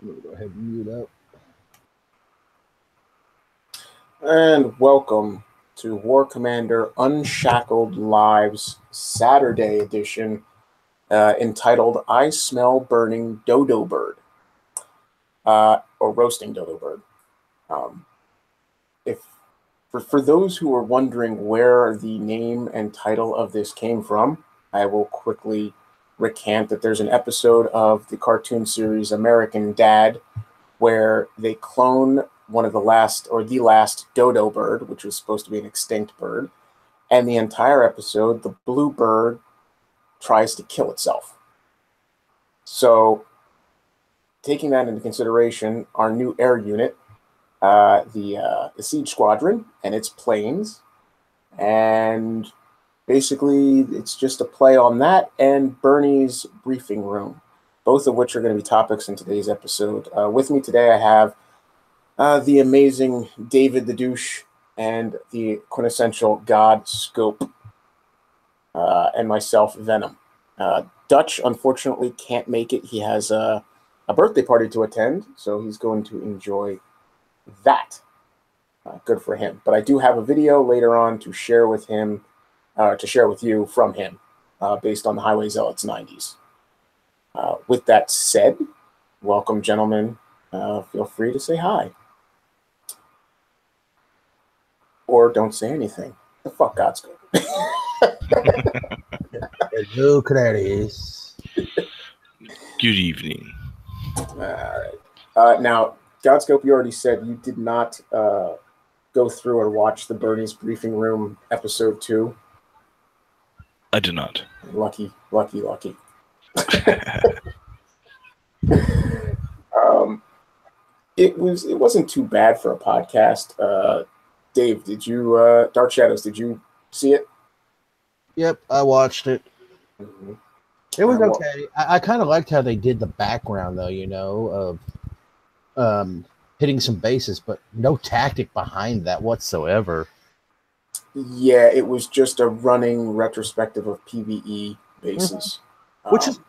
I'm going to go ahead and mute up. And welcome to War Commander Unshackled Live's Saturday edition, entitled I Smell Burning Dodo Bird, or Roasting Dodo Bird. For those who are wondering where the name and title of this came from, I will quickly recant that there's an episode of the cartoon series American Dad where they clone one of the last dodo bird, which was supposed to be an extinct bird, and the entire episode, the blue bird tries to kill itself. So, taking that into consideration, our new air unit, the Siege Squadron and its planes, and basically it's just a play on that and Burny's briefing room, both of which are going to be topics in today's episode. With me today I have the amazing David the Douche and the quintessential God Scope, and myself, Venom. Dutch, unfortunately, can't make it. He has a birthday party to attend, so he's going to enjoy that. Good for him. But I do have a video later on to share with him, to share with you from him, based on the Highway Zealots 90s. With that said, welcome, gentlemen. Feel free to say hi. Or don't say anything. The fuck God's good. Hello, Clarice. Good evening. All right. Now, Godscope, you already said you did not go through or watch the Burny's Briefing Room episode 2. I did not. Lucky. It wasn't too bad for a podcast. Dave, did you Dark Shadows? Did you see it? Yep, I watched it. Mm-hmm. It was okay. I kind of liked how they did the background, though. You know, of hitting some bases, but no tactic behind that whatsoever. Yeah, it was just a running retrospective of PvE bases,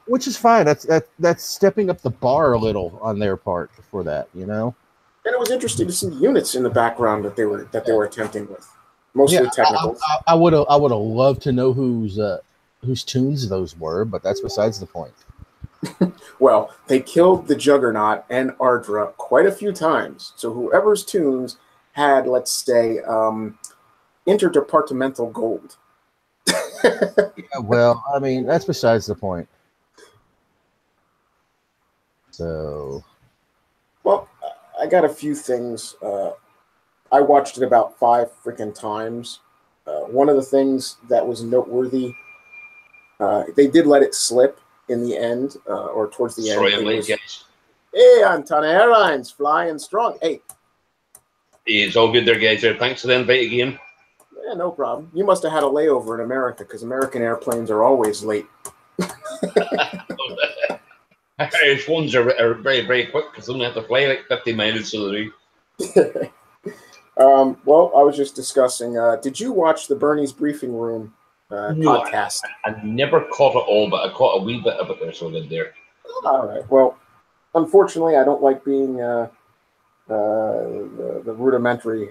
which is fine. That's stepping up the bar a little on their part for that, you know. And it was interesting to see the units in the background that they were attempting with, mostly technical. I would have loved to know whose tunes those were, but that's besides the point. Well, they killed the Juggernaut and Ardra quite a few times, so whoever's tunes had, let's say, interdepartmental gold. Yeah, well, I mean, that's besides the point. So, well, I got a few things. I watched it about 5 freaking times. One of the things that was noteworthy, they did let it slip in the end, or towards the end. Hey, Antana Airlines, flying strong. Hey, it's all good there, guys. Thanks for the invite again. Yeah, no problem. You must have had a layover in America, because American airplanes are always late. Irish ones are very, very quick because they only have to fly like 50 miles to the day. Well, I was just discussing. Did you watch the Burny's Briefing Room podcast? I never caught it all, but I caught a wee bit of it there, so I did there. All right. Well, unfortunately, I don't like being the rudimentary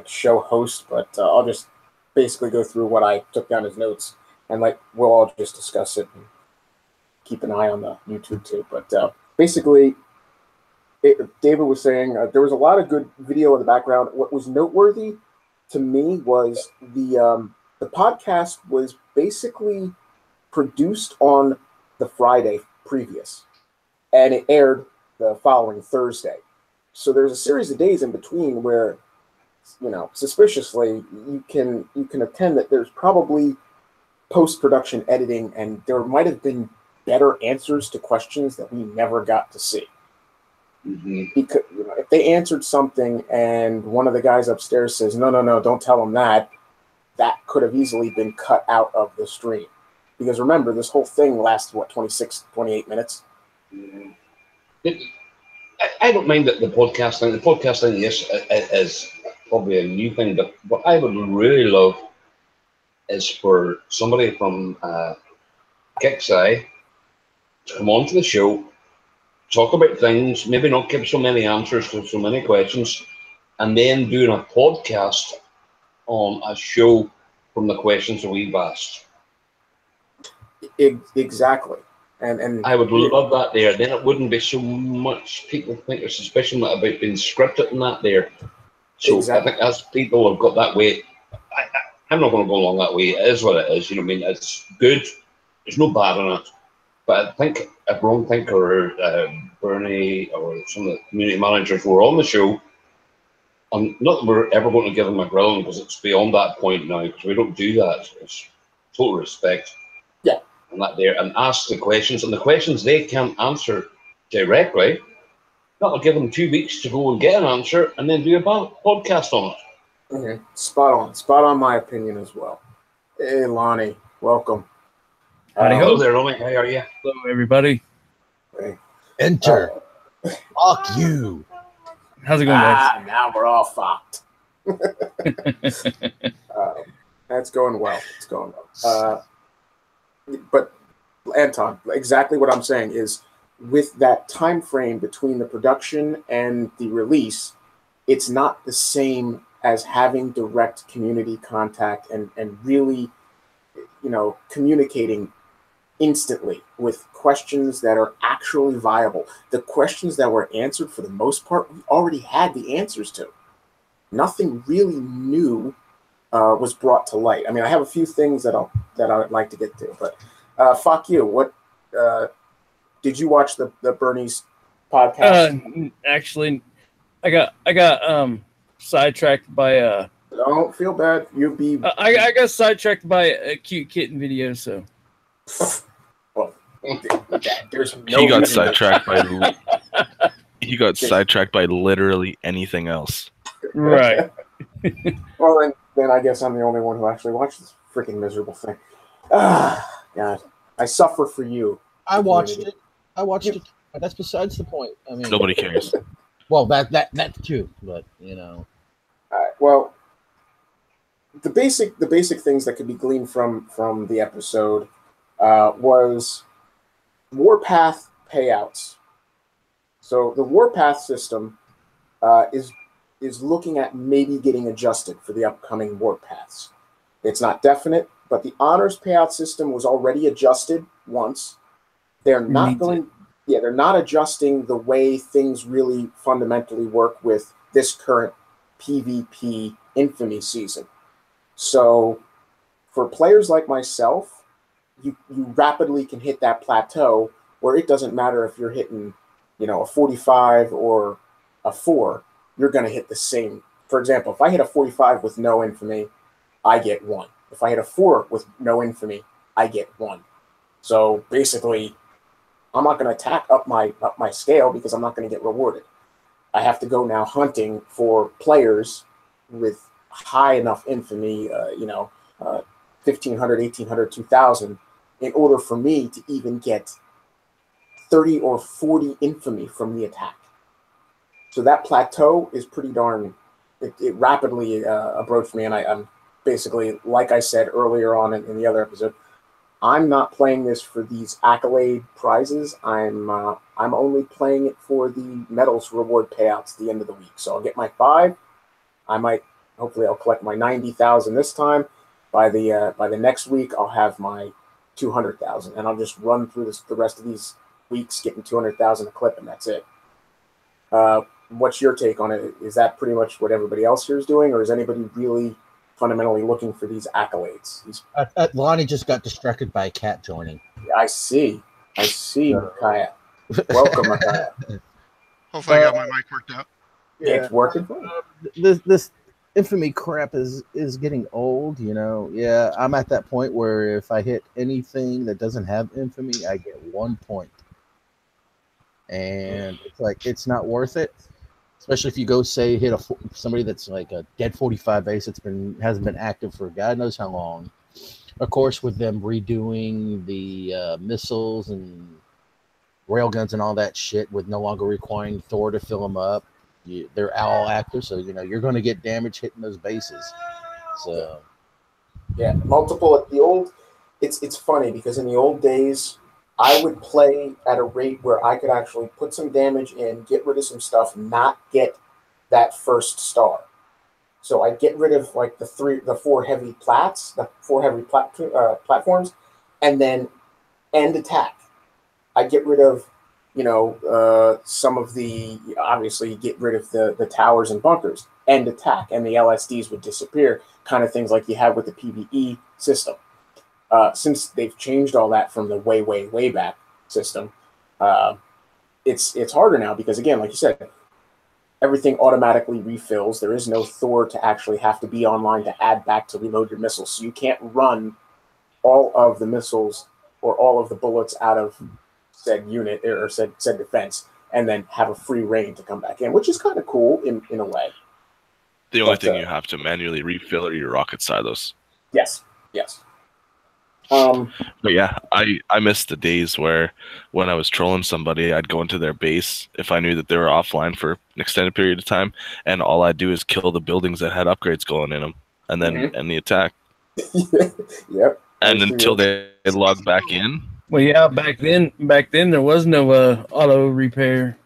show host, but I'll just basically go through what I took down as notes, and we'll all just discuss it and keep an eye on the YouTube too. But basically, David was saying there was a lot of good video in the background. What was noteworthy to me was the podcast was basically produced on the Friday previous, and it aired the following Thursday. So there's a series of days in between where, you know, suspiciously you can attend that there's probably post-production editing, and there might have been better answers to questions that we never got to see. Mm-hmm. Because, you know, if they answered something and one of the guys upstairs says, no, don't tell them that could have easily been cut out of the stream. Because remember, this whole thing lasted, 28 minutes? Mm-hmm. I don't mind that the podcast thing is probably a new thing, but what I would really love is for somebody from Kixeye to come on to the show talk about things, maybe not give so many answers to so many questions, and then doing a podcast on a show from the questions that we've asked. Exactly. And I would love that there. Then it wouldn't be so much people think or suspicion about being scripted and that there. So exactly. I think as people have got that way, I'm not going to go along that way. It is what it is. You know what I mean? It's good. There's no bad in it. But I think if Ron Think or Burny or some of the community managers were on the show, not that we're ever going to give them a grilling because it's beyond that point now, because we don't do that. It's total respect. Yeah. And that there, and ask the questions, and the questions they can't answer directly, that'll give them 2 weeks to go and get an answer, and then do a podcast on it. Okay. Spot on my opinion as well. Hey, Lonnie, welcome. Hello there, Ronnie. How are you? Hello, everybody. Hey. Enter. Fuck you. How's it going, guys? Now we're all fucked. That's going well. It's going well. But Anton, exactly what I'm saying is, with that time frame between the production and the release, it's not the same as having direct community contact and really, communicating instantly with questions that are actually viable. The questions that were answered, for the most part, we already had the answers to. Nothing really new was brought to light. I mean, I have a few things that I'd like to get to, but fuck you. What did you watch the Burny's podcast? Actually, I got sidetracked by Don't feel bad. I got sidetracked by a cute kitten video. So, well, there's no. He got sidetracked by. He got sidetracked by literally anything else. Right. Well, then I guess I'm the only one who actually watched this freaking miserable thing. God, I suffer for you. I watched it, but that's besides the point. I mean, Nobody cares. Well, that too, but All right. Well, the basic things that could be gleaned from the episode was Warpath payouts. So the Warpath system is looking at maybe getting adjusted for the upcoming Warpaths. It's not definite, but the honors payout system was already adjusted once. They're not adjusting the way things really fundamentally work with this current PvP infamy season. So for players like myself, you rapidly can hit that plateau where it doesn't matter if you're hitting, a 45 or a 4, you're going to hit the same. For example, if I hit a 45 with no infamy, I get 1. If I hit a 4 with no infamy, I get 1. So basically, I'm not going to attack up my scale because I'm not going to get rewarded. I have to go now hunting for players with high enough infamy, 1,500, 1,800, 2,000, in order for me to even get 30 or 40 infamy from the attack. So that plateau is pretty darn, it rapidly approached me, and I'm basically, like I said earlier on in the other episode, I'm not playing this for these accolade prizes. I'm only playing it for the medals reward payouts at the end of the week. So I'll get my 5. Hopefully I'll collect my 90,000 this time. By the next week, I'll have my 200,000, and I'll just run through the rest of these weeks getting 200,000 a clip, and that's it. What's your take on it? Is that pretty much what everybody else here is doing, or is anybody really fundamentally looking for these accolades? Lonnie just got distracted by a cat joining. I see, Micaiah. Welcome, Micaiah. Hopefully I got my mic worked out. Yeah. It's working. This infamy crap is getting old, Yeah, I'm at that point where if I hit anything that doesn't have infamy, I get 1 point. And it's like, it's not worth it. Especially if you go hit somebody that's like a dead 45 base hasn't been active for God knows how long. Of course, with them redoing the missiles and railguns and all that shit, with no longer requiring Thor to fill them up, they're all active, so you're going to get damage hitting those bases. So, yeah, multiple at the old. It's funny because in the old days, I would play at a rate where I could actually put some damage in, get rid of some stuff, not get that first star. So I get rid of like the four heavy platforms, and then end attack. I get rid of, some of the, obviously get rid of the towers and bunkers, end attack, and the LSDs would disappear, kind of things like you have with the PvE system. Since they've changed all that from the way back system, it's harder now because, again, like you said, everything automatically refills. There is no Thor to actually have to be online to add back to reload your missiles. So you can't run all of the missiles or all of the bullets out of said unit or said defense and then have a free reign to come back in, which is kind of cool in a way. The only thing you have to manually refill are your rocket silos. Yes. But yeah, I missed the days where when I was trolling somebody, I'd go into their base if I knew that they were offline for an extended period of time, and all I'd do is kill the buildings that had upgrades going in them, and then end the attack. Yep. And until they log back in. Well, yeah, back then there was no auto repair.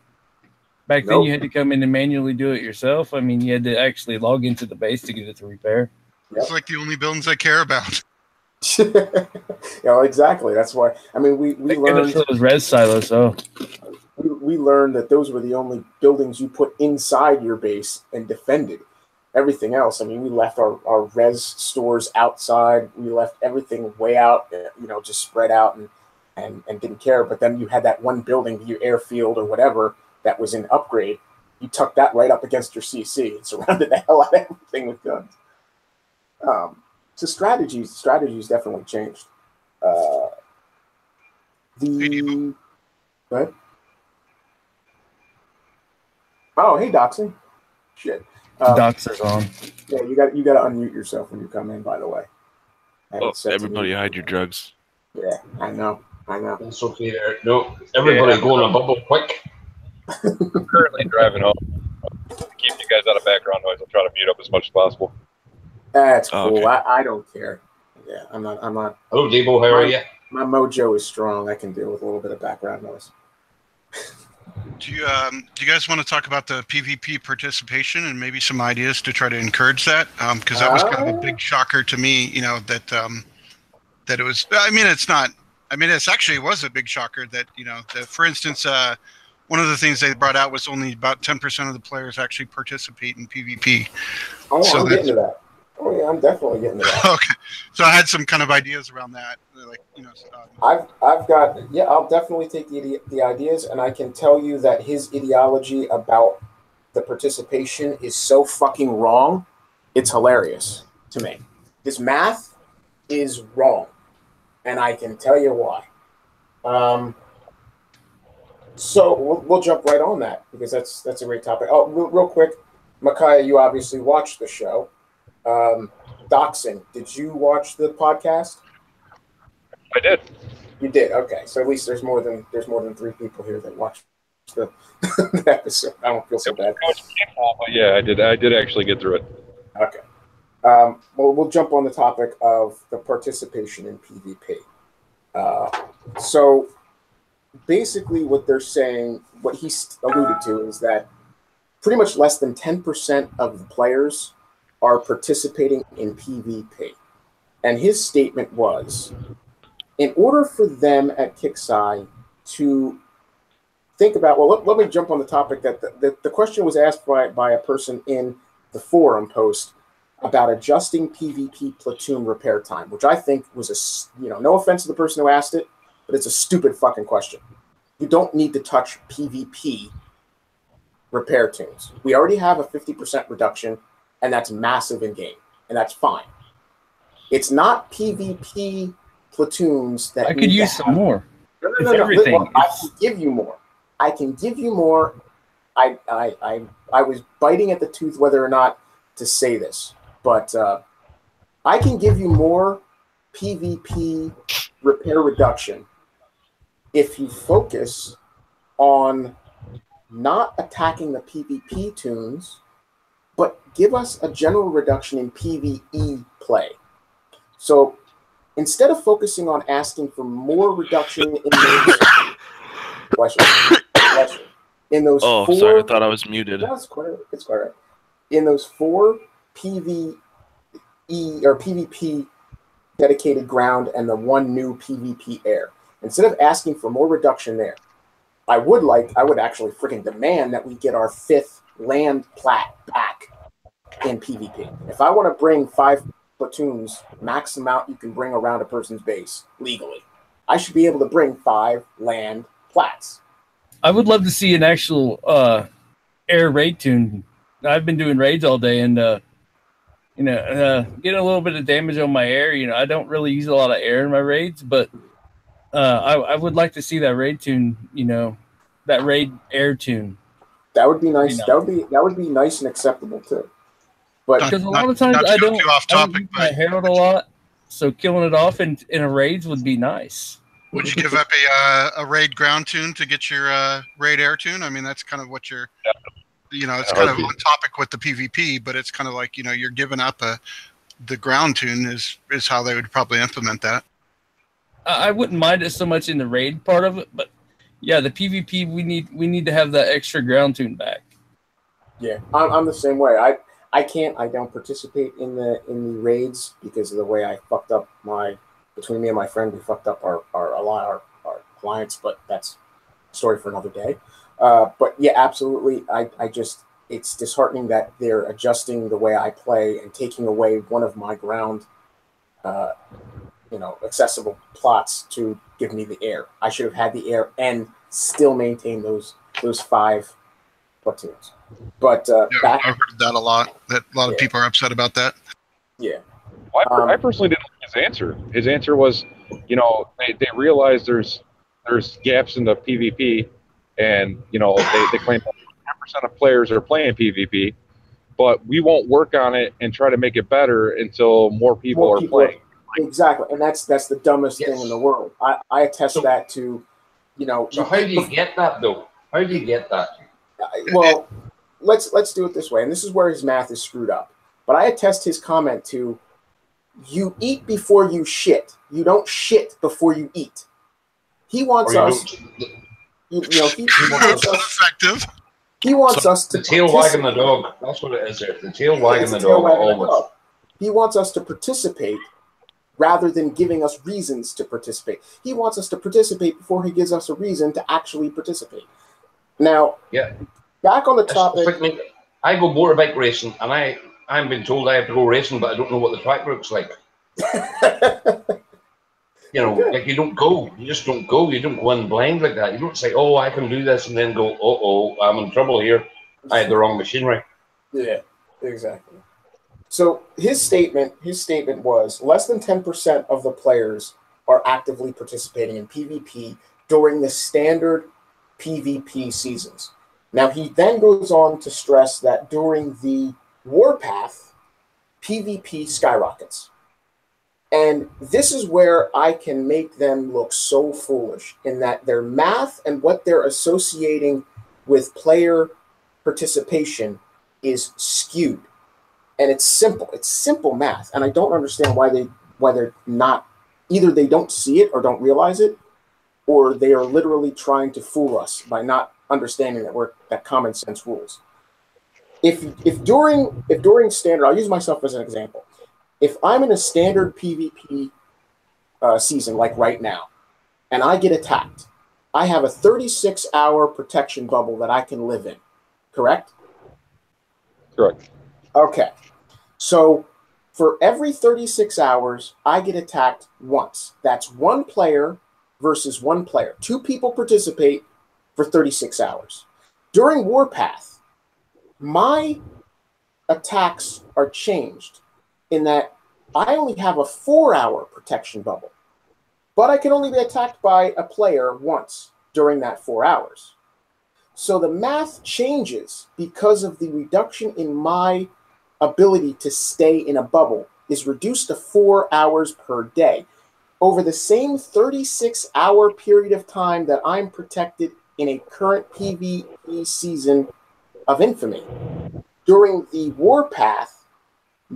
Back then, you had to come in and manually do it yourself. I mean, you had to actually log into the base to get it to repair. It's like the only buildings I care about. Yeah, exactly. That's why. I mean, we learned those res silos. So we learned that those were the only buildings you put inside your base and defended. Everything else, I mean, we left our res stores outside. We left everything way out, just spread out and didn't care. But then you had that one building, your airfield or whatever, that was in upgrade. You tucked that right up against your CC and surrounded the hell out of everything with guns. So strategies definitely changed. Go ahead. Oh, hey, Doxy. Shit. Doxer's on. Yeah, you got to unmute yourself when you come in, by the way. Everybody hide your drugs. Yeah, I know. That's okay there. No, everybody go on a bubble quick. I'm currently driving home. To keep you guys out of background noise, I'll try to mute up as much as possible. That's cool. Okay. I don't care. Yeah, I'm not. Hello, Debo. How are you? My mojo is strong. I can deal with a little bit of background noise. Do you guys want to talk about the PvP participation and maybe some ideas to try to encourage that? Because that was kind of a big shocker to me. That it was. I mean, it's not. I mean, it actually was a big shocker that that, for instance, one of the things they brought out was only about 10% of the players actually participate in PvP. Oh, so I'm getting to that. Oh yeah, I'm definitely getting to that. Okay, so I had some kind of ideas around that, like I've got I'll definitely take the ideas, and I can tell you that his ideology about the participation is so fucking wrong. It's hilarious to me. His math is wrong, and I can tell you why. So we'll jump right on that because that's a great topic. Oh, real quick, Micaiah, you obviously watched the show. Doxing, did you watch the podcast? I did. You did. Okay, so at least there's more than 3 people here that watched the episode. I don't feel so bad. But yeah, I did actually get through it. Okay. Well, we'll jump on the topic of the participation in PvP. So basically, what they're saying, what he alluded to, is that pretty much less than 10% of the players are participating in PvP. And his statement was, in order for them at Kixeye to think about, well, let me jump on the topic that the question was asked by a person in the forum post about adjusting PvP platoon repair time, which I think was no offense to the person who asked it, but it's a stupid fucking question. You don't need to touch PvP repair tunes. We already have a 50% reduction, and that's massive in game, and that's fine. It's not PvP platoons that I could use some more. No. Everything. Well, I can give you more. I was biting at the tooth whether or not to say this, but I can give you more PvP repair reduction if you focus on not attacking the PvP tunes, but give us a general reduction in PvE play. So instead of focusing on asking for more reduction in those, in those Oh, four, sorry, I thought I was muted. no, it's quite right. In those 4 PvE or PvP dedicated ground and the 1 new PvP air, instead of asking for more reduction there, I would actually freaking demand that we get our 5th land plat back in PvP. If I want to bring 5 platoons, max amount you can bring around a person's base legally, I should be able to bring 5 land plats. I would love to see an actual air raid tune. I've been doing raids all day and getting a little bit of damage on my air. I don't really use a lot of air in my raids, but I would like to see that raid tune, that raid air tune. That would be nice. That would be nice and acceptable too. But because a lot of times I don't use my herald a lot, so killing it off in a raids would be nice. Would you give up a raid ground tune to get your raid air tune? I mean, that's kind of what you're. It's kind of on topic with the PvP, but it's kind of like you're giving up the ground tune is how they would probably implement that. I wouldn't mind it so much in the raid part of it, but yeah, the PvP we need to have that extra ground tune back. Yeah, I'm the same way. I don't participate in the raids because of the way I fucked up between me and my friend, we fucked up our clients, but that's a story for another day. But yeah, absolutely. It's disheartening that they're adjusting the way I play and taking away one of my ground, accessible plots to give me the air. I should have had the air and still maintain those 5 platoons. But I've heard that a lot. That a lot of people are upset about that. Yeah. Well, I personally didn't like his answer. His answer was, they realize there's gaps in the PvP, and they claim 10% of players are playing PvP, but we won't work on it and try to make it better until more people are playing. Exactly, and that's the dumbest thing in the world. I attest that to, So how do you get that though? How do you get that? Well, let's do it this way, and this is where his math is screwed up. But I attest his comment to, you eat before you shit. You don't shit before you eat. He wants us. He wants us. Effective. He wants us to. The tail wagging the dog. That's what it is. There. The tail wagging the dog. Always. He wants us to participate rather than giving us reasons to participate. He wants us to participate before he gives us a reason to actually participate. Now, back on the topic. I go motorbike racing, and I'm being told I have to go racing, but I don't know what the track looks like. Like you don't go. You just don't go. You don't go in blind like that. You don't say, "Oh, I can do this," and then go, "Oh, I'm in trouble here. I had the wrong machinery." Yeah, exactly. So his statement was less than 10% of the players are actively participating in PvP during the standard PvP seasons. Now he then goes on to stress that during the Warpath, PvP skyrockets. And this is where I can make them look so foolish in that their math and what they're associating with player participation is skewed. And it's simple. It's simple math. And I don't understand why they're not, either they don't see it or don't realize it, or they are literally trying to fool us by not understanding that common sense rules. If during standard, I'll use myself as an example. If I'm in a standard PvP season, like right now, and I get attacked, I have a 36-hour protection bubble that I can live in, correct? Correct. Okay. So for every 36 hours, I get attacked once. That's one player versus one player. 2 people participate for 36 hours. During Warpath, my attacks are changed in that I only have a 4-hour protection bubble, but I can only be attacked by a player once during that 4 hours. So the math changes because of the reduction in my ability to stay in a bubble is reduced to 4 hours per day over the same 36-hour period of time that I'm protected in a current PvE season of Infamy. During the Warpath,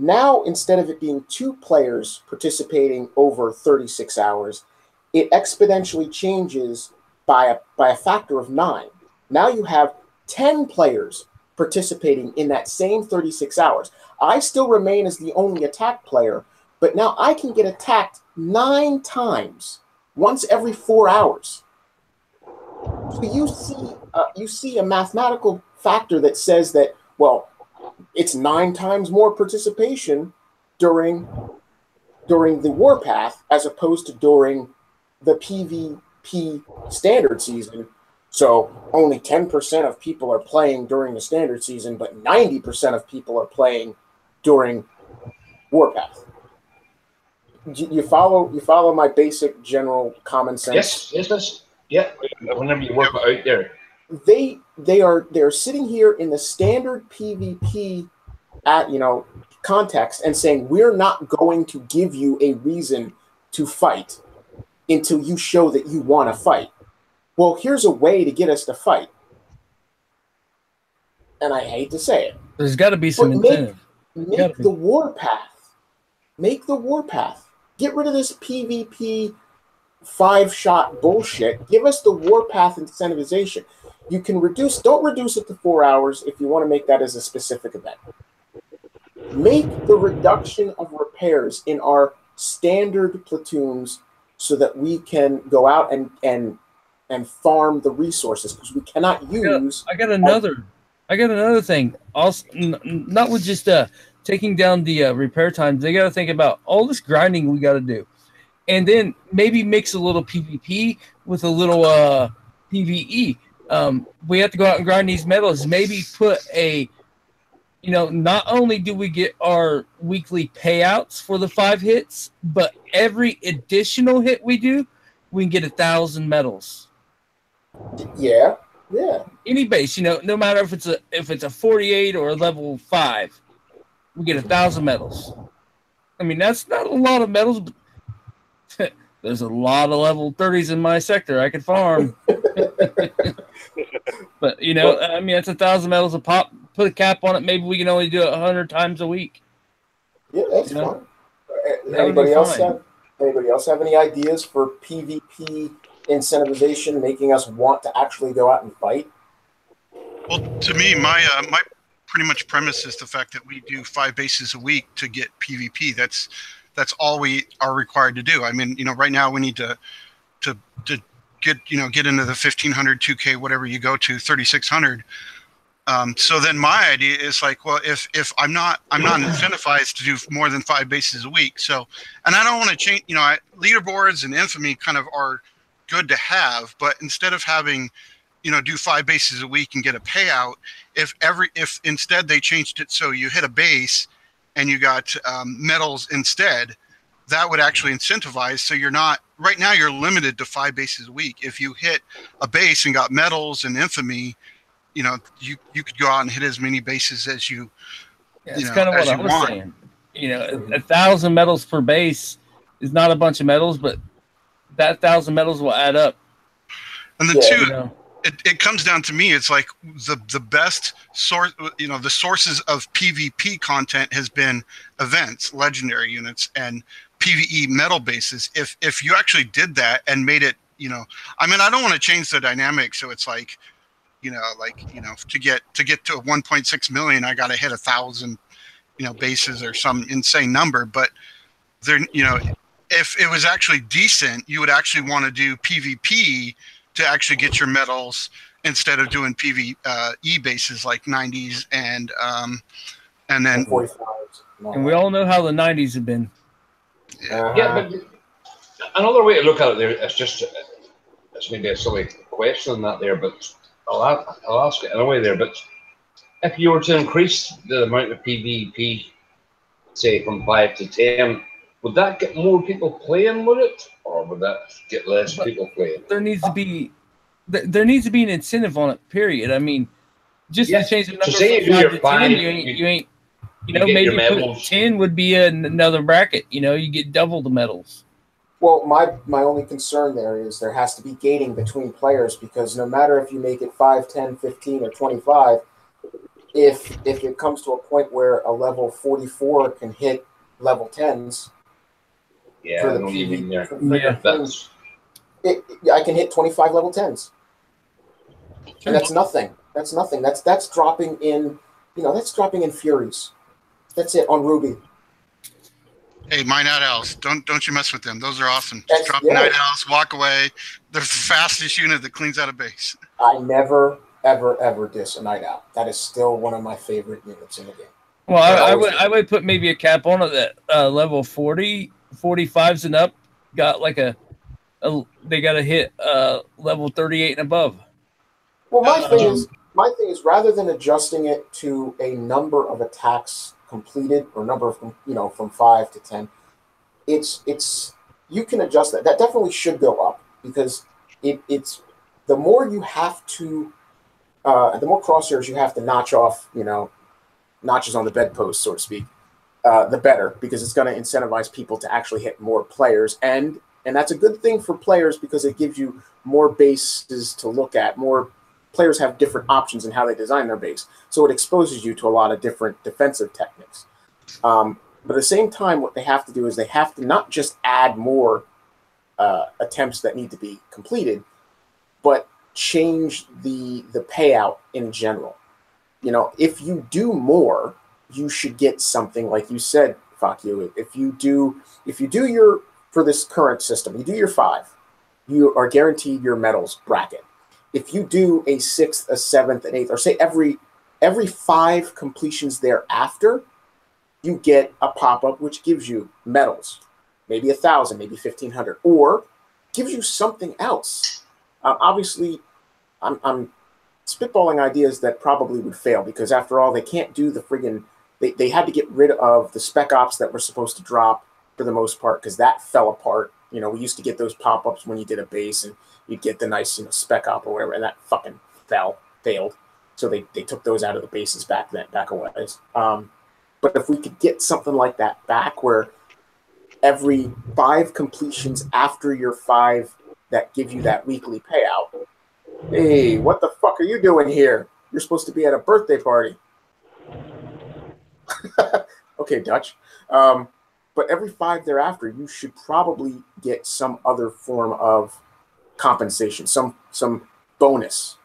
Now, instead of it being 2 players participating over 36 hours, it exponentially changes by a factor of 9. Now you have 10 players participating in that same 36 hours. I still remain as the only attack player, but now I can get attacked 9 times, once every 4 hours. So you see a mathematical factor that says that, well, it's 9 times more participation during the warpath as opposed to during the PvP standard season. So only 10% of people are playing during the standard season, but 90% of people are playing during warpath. You follow my basic general common sense? Yes. Yeah. Whenever you work out there. They're sitting here in the standard PvP context and saying, we're not going to give you a reason to fight until you show that you want to fight. Well, here's a way to get us to fight. And I hate to say it. There's got to be some incentive. Make the warpath. Make the warpath. Get rid of this PvP 5-shot bullshit. Give us the warpath incentivization. You can don't reduce it to 4 hours if you want to make that as a specific event. Make the reduction of repairs in our standard platoons so that we can go out and farm the resources, because we cannot use. I got another thing. Also, not with just taking down the repair times. They got to think about all this grinding we got to do, and then maybe mix a little PvP with a little PvE. We have to go out and grind these medals. Maybe put not only do we get our weekly payouts for the 5 hits, but every additional hit we do, we can get 1,000 medals. Yeah. Any base, no matter if it's a 48 or a level 5, we get 1,000 medals. I mean, that's not a lot of medals, but there's a lot of level 30s in my sector I could farm. But I mean, that's 1,000 medals a pop. Put a cap on it. Maybe we can only do it 100 times a week. Yeah, that's fine. Anybody else have any ideas for PvP incentivization, making us want to actually go out and fight? Well, to me, my pretty much premise is the fact that we do 5 bases a week to get PvP. That's all we are required to do. I mean, right now we need to get into the 1,500, 2K, whatever you go to, 3,600. So then my idea is like, well, if I'm not incentivized to do more than 5 bases a week. So, and I don't want to change, leaderboards and infamy kind of are good to have, but instead of having, do 5 bases a week and get a payout, if instead they changed it so you hit a base and you got medals instead, that would actually incentivize. So you're not, right now you're limited to 5 bases a week. If you hit a base and got medals and infamy, you could go out and hit as many bases as you. Yeah, that's kind of what I was saying. 1,000 medals per base is not a bunch of medals, but that 1,000 medals will add up. And then it comes down to me. It's like the best source. The sources of PvP content has been events, legendary units, and PvE medal bases. If you actually did that and made it, I mean, I don't want to change the dynamic. So it's like. To get to 1.6 million, I got to hit 1,000, bases or some insane number. But there, if it was actually decent, you would actually want to do PvP to actually get your medals instead of doing PvE bases like 90s and then 45s. And we all know how the 90s have been. Yeah, but another way to look at it there, it's maybe a silly question on that there, but. I'll ask it anyway there, but if you were to increase the amount of PvP, say from 5 to 10, would that get more people playing with it, or would that get less people playing? There needs to be an incentive on it. Period. I mean, just to change the number from 5 to 10, you ain't. Maybe put 10 would be another bracket. You get double the medals. Well, my only concern there has to be gating between players, because no matter if you make it 5, 10, 15, or 25, if it comes to a point where a level 44 can hit level 10s Yeah, for I the know what you mean PV, there. Yeah. That's I can hit 25 level 10s. And that's nothing. That's nothing. That's dropping in, that's dropping in Furies. That's it on Ruby. Hey, my Night Owls, don't you mess with them. Those are awesome. Just drop the yeah. Night Owls, walk away. They're the fastest unit that cleans out a base. I never, ever, ever diss a Night Owl. That is still one of my favorite units in the game. Well, I would put maybe a cap on it that level 40, 45s and up got like they got to hit level 38 and above. Well, my thing is rather than adjusting it to a number of attacks completed or number of from 5 to 10, it's you can adjust that. That definitely should go up because it's the more you have to the more crosshairs you have to notch off, notches on the bedpost, so to speak, the better, because it's going to incentivize people to actually hit more players, and that's a good thing for players because it gives you more bases to look at. More players have different options in how they design their base, so it exposes you to a lot of different defensive techniques. But at the same time, what they have to do is they have to not just add more attempts that need to be completed, but change the payout in general. If you do more, you should get something like you said, fuck you. If you do your, for this current system, you do your 5, you are guaranteed your medals bracket. If you do a 6th, a 7th, an 8th, or say every 5 completions thereafter, you get a pop-up which gives you medals, maybe 1,000, maybe 1,500, or gives you something else. Obviously, I'm spitballing ideas that probably would fail because after all, they can't do the friggin' they had to get rid of the spec ops that were supposed to drop for the most part because that fell apart. We used to get those pop-ups when you did a base and you'd get the nice spec op or whatever, and that fucking failed. So they took those out of the bases back a ways. But if we could get something like that back where every 5 completions after your 5 that give you that weekly payout, hey, what the fuck are you doing here? You're supposed to be at a birthday party. Okay, Dutch. But every 5 thereafter, you should probably get some other form of compensation, some bonus,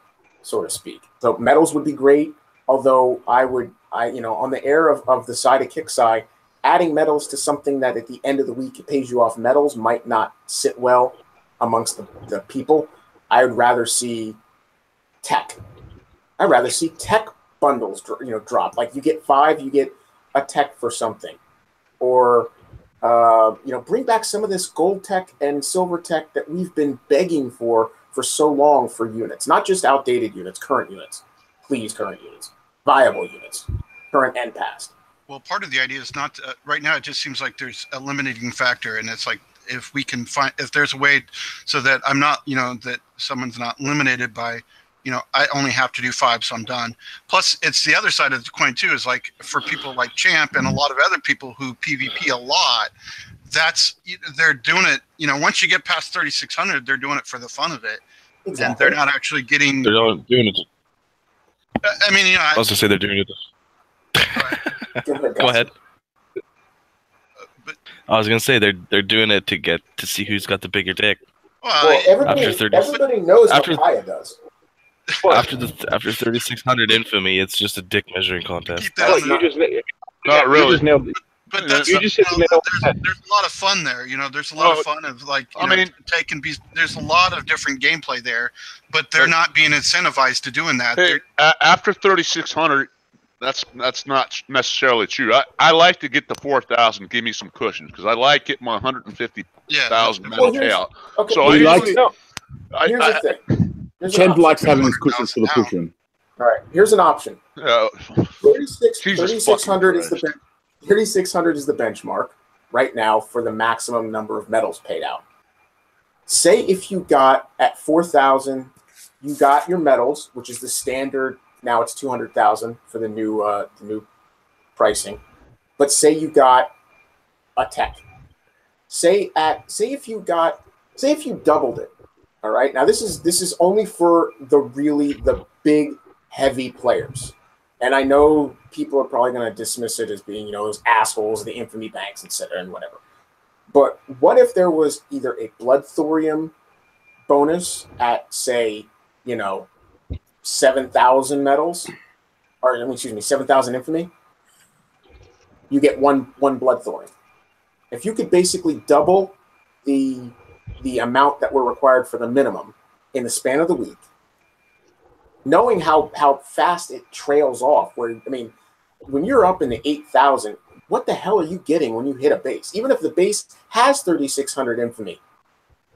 so to speak. So medals would be great, although on the air of the side of Kixeye, adding medals to something that at the end of the week it pays you off medals might not sit well amongst the people. I would rather see tech. I'd rather see tech bundles, drop. Like you get 5, you get a tech for something, or bring back some of this gold tech and silver tech that we've been begging for so long for units, not just outdated units, current units. Please, current units, viable units, current and past. Well, part of the idea is not right now. It just seems like there's a limiting factor, and it's like if we can find if there's a way so that I'm not that someone's not limited by I only have to do 5, so I'm done. Plus, it's the other side of the coin too. Is like for people like Champ and a lot of other people who PvP a lot. They're doing it. Once you get past 3,600, they're doing it for the fun of it, Exactly. and they're not actually getting. They're not doing it. I mean, I was gonna say they're doing it. Go ahead. But I was gonna say they're doing it to see who's got the bigger dick. Well, everybody knows what Kaya does. After 3,600 infamy, it's just a dick measuring contest. Not really. You just nailed it. But that's there's a lot of fun there. There's a lot of fun of there's a lot of different gameplay there, but they're not being incentivized to doing that. Hey, after 3,600, that's not necessarily true. I like to get the 4,000, give me some cushions because I like getting my 150,000 medal payout. Okay, So here's the thing. Chen likes having his cushions for the cushion. All right, here's an option. 3,600 is the 3,600 is the benchmark right now for the maximum number of medals paid out. Say if you got at 4,000, you got your medals, which is the standard. Now it's 200,000 for the new pricing. But say you got a tech. Say if you doubled it. All right. Now this is only for the big heavy players. And I know people are probably going to dismiss it as being, those assholes, the infamy banks, etc., and whatever. But what if there was either a blood thorium bonus at, say, 7,000 medals, or 7,000 infamy? You get one blood thorium. If you could basically double the amount that were required for the minimum in the span of the week, knowing how fast it trails off, when you're up in the 8,000, what the hell are you getting when you hit a base? Even if the base has 3,600 infamy,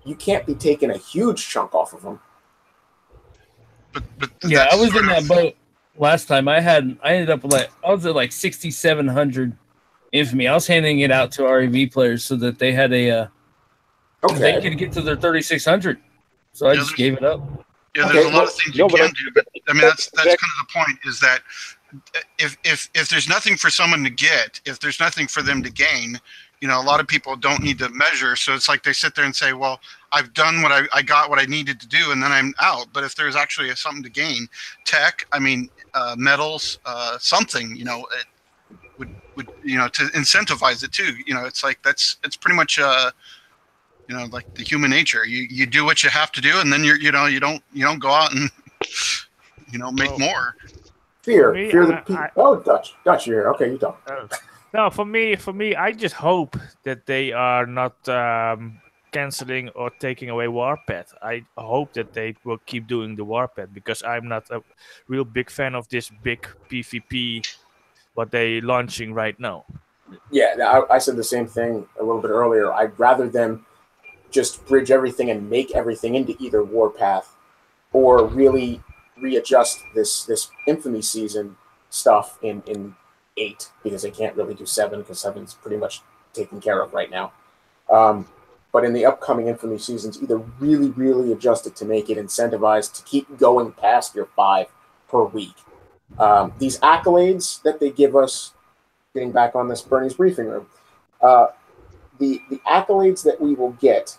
you can't be taking a huge chunk off of them. But yeah, I was in that boat last time. I ended up I was at like 6,700 infamy. I was handing it out to REV players so that they had they could get to their 3,600. So I just gave it up. Yeah, there's a lot of things you can do. I mean, that's kind of the point, is that if there's nothing for someone to get, if there's nothing for them to gain, a lot of people don't need to measure. So it's like they sit there and say, well, I've done what I got what I needed to do, and then I'm out. But if there's actually something to gain, tech, medals, something, it would to incentivize it too. It's like it's pretty much like the human nature. You do what you have to do, and then you don't go out and make more. Fear the people. Dutch, you're here. Okay, you talk. No, for me, I just hope that they are not canceling or taking away Warpath. I hope that they will keep doing the Warpath, because I'm not a real big fan of this big PvP what they launching right now. Yeah, I said the same thing a little bit earlier. I'd rather them just bridge everything and make everything into either Warpath, or really readjust this infamy season stuff in 8, because they can't really do 7, because 7's pretty much taken care of right now. But in the upcoming infamy seasons, either really, really adjust it to make it incentivized to keep going past your 5 per week. These accolades that they give us, getting back on this Burny's briefing room, the accolades that we will get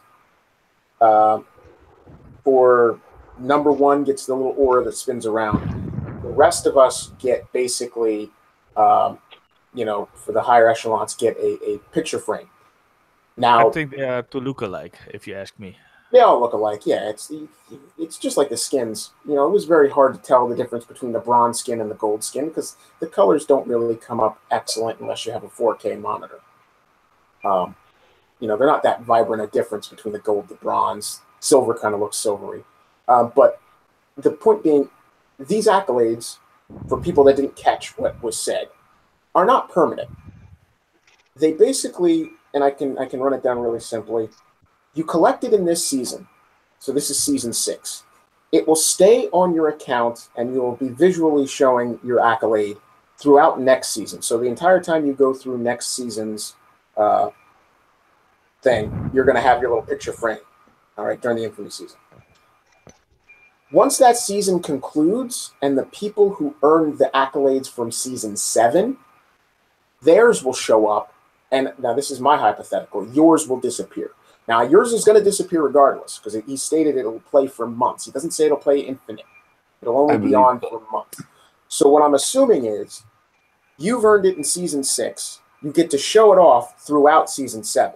for number 1 gets the little aura that spins around. The rest of us get basically, for the higher echelons, get a picture frame. Now, I think they are to look alike, if you ask me. They all look alike, yeah. It's just like the skins. It was very hard to tell the difference between the bronze skin and the gold skin, because the colors don't really come up excellent unless you have a 4K monitor. They're not that vibrant a difference between the gold and the bronze. Silver kind of looks silvery. But the point being, these accolades, for people that didn't catch what was said, are not permanent. They basically, and I can run it down really simply, you collect it in this season. So this is season 6. It will stay on your account, and you will be visually showing your accolade throughout next season. So the entire time you go through next season's thing, you're going to have your little picture frame, all right, during the infamy season. Once that season concludes, and the people who earned the accolades from season 7, theirs will show up, and now this is my hypothetical, yours will disappear. Now, yours is going to disappear regardless, because he stated it'll play for months. He doesn't say it'll play infinite. It'll only be on for months. So what I'm assuming is, you've earned it in season 6. You get to show it off throughout season 7.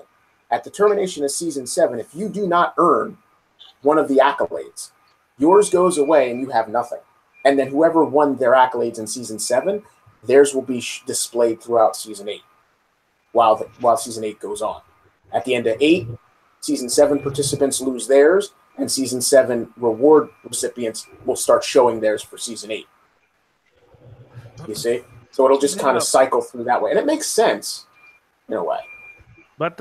At the termination of season 7, if you do not earn one of the accolades, yours goes away and you have nothing. And then whoever won their accolades in season 7, theirs will be displayed throughout season 8, while season 8 goes on. At the end of 8, season 7 participants lose theirs, and season 7 reward recipients will start showing theirs for season 8. You see? So it'll just kind of cycle through that way. And it makes sense in a way. But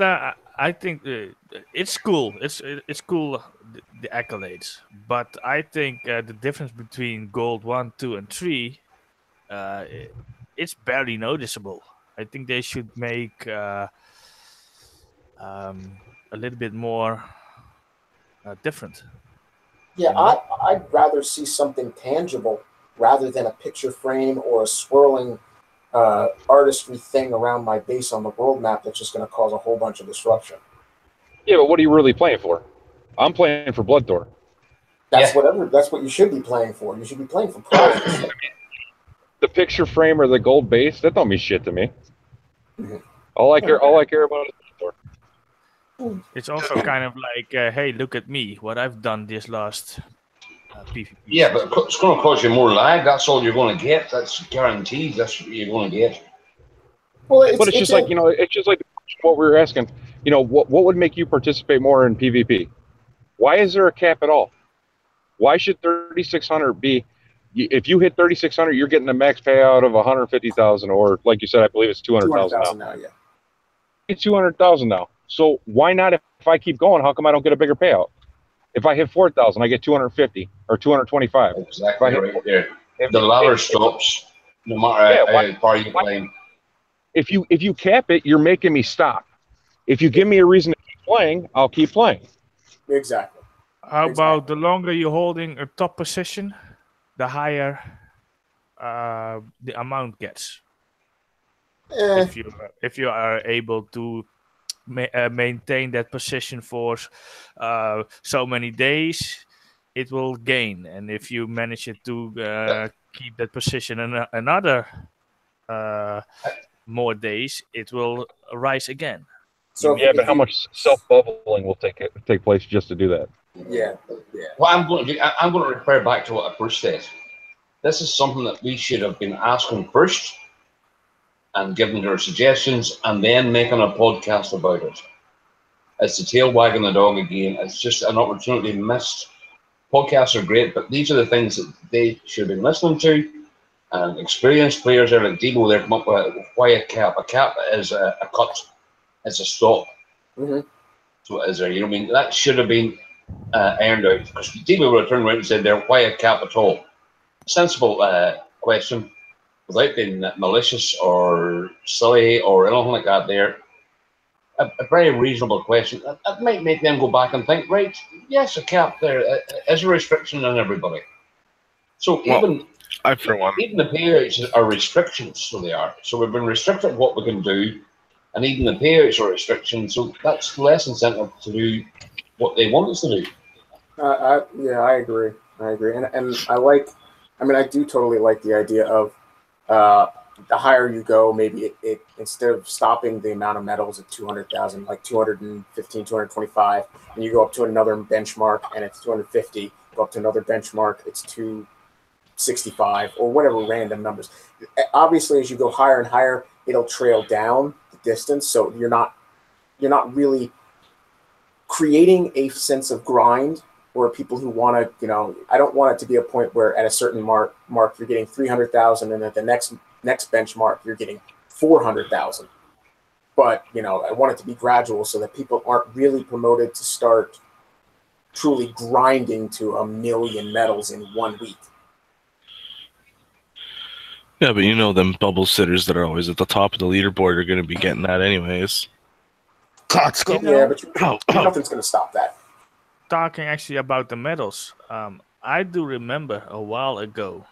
I think it's cool. It's cool, the accolades. But I think the difference between gold 1, 2, and 3, it's barely noticeable. I think they should make a little bit more different. Yeah, I'd rather see something tangible rather than a picture frame or a swirling artistry thing around my base on the world map that's just going to cause a whole bunch of disruption. Yeah, but what are you really playing for? I'm playing for Blood Thor. That's what you should be playing for. You should be playing for prizes. the picture frame or the gold base, that don't mean shit to me. All I care about is the store. It's also kind of like, hey, look at me, what I've done this last PvP. Yeah, but it's going to cost you more lag. That's all you're going to get. That's guaranteed. That's what you're going to get. Well, it's just like, it's just like what we were asking. What would make you participate more in PvP? Why is there a cap at all? Why should 3,600 be? If you hit 3,600, you're getting a max payout of 150,000, or like you said, I believe it's 200,000 now. Yeah, It's 200,000 now. So why not? If I keep going, how come I don't get a bigger payout? If I hit 4,000, I get 250 or 225. Exactly right there. The ladder stops no matter how far you climb. If you cap it, you're making me stop. If you give me a reason to keep playing, I'll keep playing. Exactly. How about the longer you're holding a top position, the higher the amount gets. If you are able to maintain that position for so many days, it will gain. And if you manage it to keep that position another more days, it will rise again. So but how much self-bubbling will take place just to do that? Yeah. Well, I'm going to refer back to what I first said. This is something that we should have been asking first and giving their suggestions and then making a podcast about it. It's the tail wagging the dog again. It's just an opportunity missed. Podcasts are great, but these are the things that they should have been listening to. And experienced players there like Debo, they come up with why a cap. A cap is a cut. It's a stop. Mm-hmm. So is there? You know what I mean? That should have been ironed out. Because Debo would have turned around and said there, why a cap at all? Sensible question, without being malicious or silly or anything like that there. A very reasonable question. That might make them go back and think, right, yes, a cap there is a restriction on everybody. So even the payouts are restrictions, so they are. So we've been restricted what we can do, and even the payouts are restrictions, so that's less incentive to do what they want us to do. I agree. And I do totally like the idea of the higher you go, maybe it instead of stopping the amount of medals at 200,000, like 215, 225, and you go up to another benchmark and it's 250, go up to another benchmark, it's 265 or whatever random numbers. Obviously, as you go higher and higher, it'll trail down the distance, so you're not really creating a sense of grind. Or people who want to, I don't want it to be a point where at a certain mark you're getting 300,000, and at the next benchmark you're getting 400,000. But I want it to be gradual so that people aren't really promoted to start truly grinding to 1 million medals in 1 week. Yeah, but them bubble sitters that are always at the top of the leaderboard are going to be getting that anyways. Yeah, but nothing's going to stop that. Talking actually about the medals, I do remember a while ago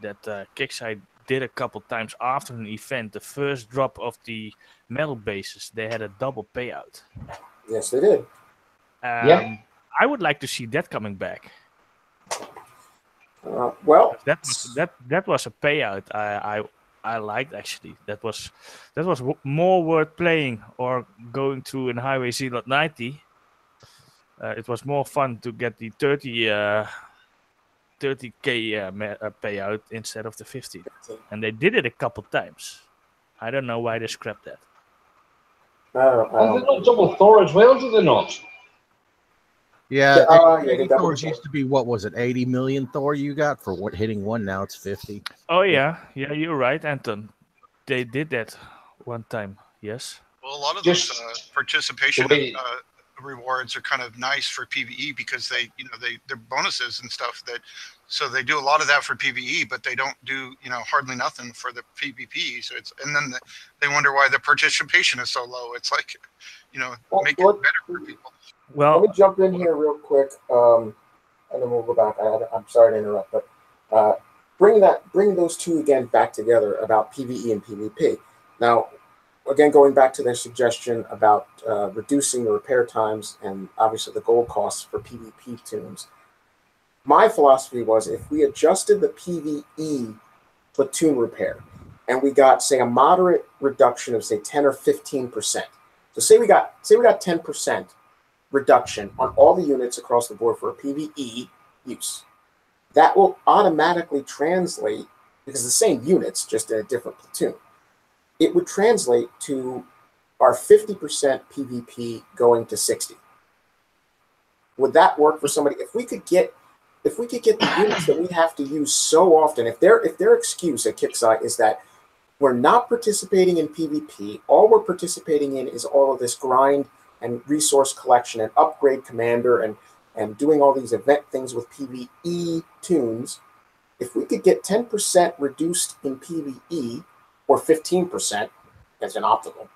that Kickside did a couple times after an event, the first drop of the medal bases, they had a double payout. Yes, they did. I would like to see that coming back. Well, that was a payout I liked actually. That was more worth playing or going through in Highway 090. It was more fun to get the 30K payout instead of the 50. And they did it a couple times. I don't know why they scrapped that. They not double Thor as well, do they not? Yeah, Thor's used to be, what was it, 80 million Thor you got for hitting one, now it's 50. Oh, yeah, you're right, Anton. They did that one time, yes. Well, a lot of those participation rewards are kind of nice for PvE because they're bonuses and stuff so they do a lot of that for PvE, but they don't do hardly nothing for the PvP. So and then they wonder why the participation is so low. It's like make it better for people. Well, let me jump in here real quick, and then we'll go back. I'm sorry to interrupt, but bring those two again back together about PvE and PvP. Now, again, going back to their suggestion about reducing the repair times and obviously the gold costs for PvP tunes, my philosophy was if we adjusted the PvE platoon repair, and we got, say, a moderate reduction of, say, 10 or 15%. So say we got 10% reduction on all the units across the board for a PvE use. That will automatically translate, because the same units, just in a different platoon, it would translate to our 50% PvP going to 60. Would that work for somebody? If we could get the units that we have to use so often, if their excuse at Kickside is that we're not participating in PvP, all we're participating in is all of this grind and resource collection and upgrade commander and doing all these event things with PvE tunes, if we could get 10% reduced in PvE, or 15% as an optimal,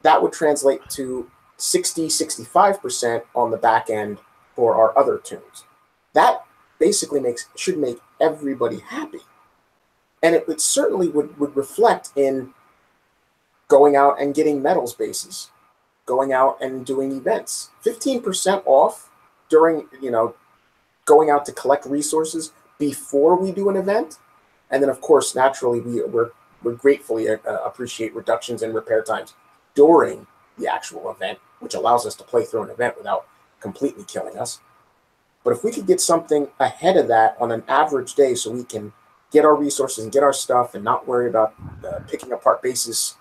that would translate to 65% on the back end for our other tunes. That basically should make everybody happy. And it certainly would reflect in going out and getting medals bases, going out and doing events. 15% off during, going out to collect resources before we do an event. And then, of course, naturally, we gratefully appreciate reductions in repair times during the actual event, which allows us to play through an event without completely killing us. But if we could get something ahead of that on an average day so we can get our resources and get our stuff and not worry about picking apart bases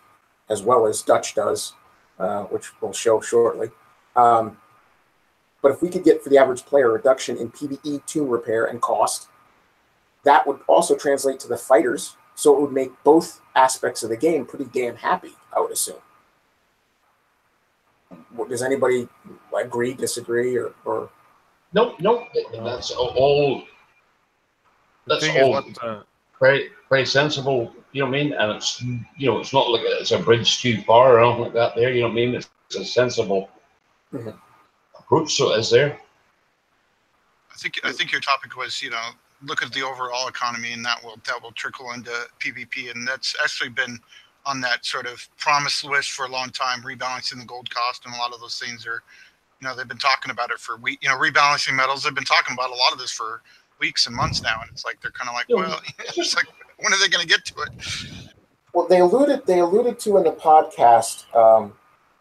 as well as Dutch does, which we'll show shortly. But if we could get, for the average player, a reduction in PvE tune repair and cost, that would also translate to the fighters. So it would make both aspects of the game pretty damn happy, I would assume. Does anybody agree, disagree, or? No, that's all. That's all very, very sensible. You know what I mean? And it's it's not like it's a bridge too far or anything like that. There, you know what I mean? It's a sensible approach. So is there? I think your topic was look at the overall economy, and that will trickle into PvP, and that's actually been on that sort of promise list for a long time. Rebalancing the gold cost, and a lot of those things are. They've been talking about it for weeks. Rebalancing metals. They've been talking about a lot of this for weeks and months now, and it's like they're kind of like, well, it's like, when are they going to get to it? Well, they alluded to in the podcast,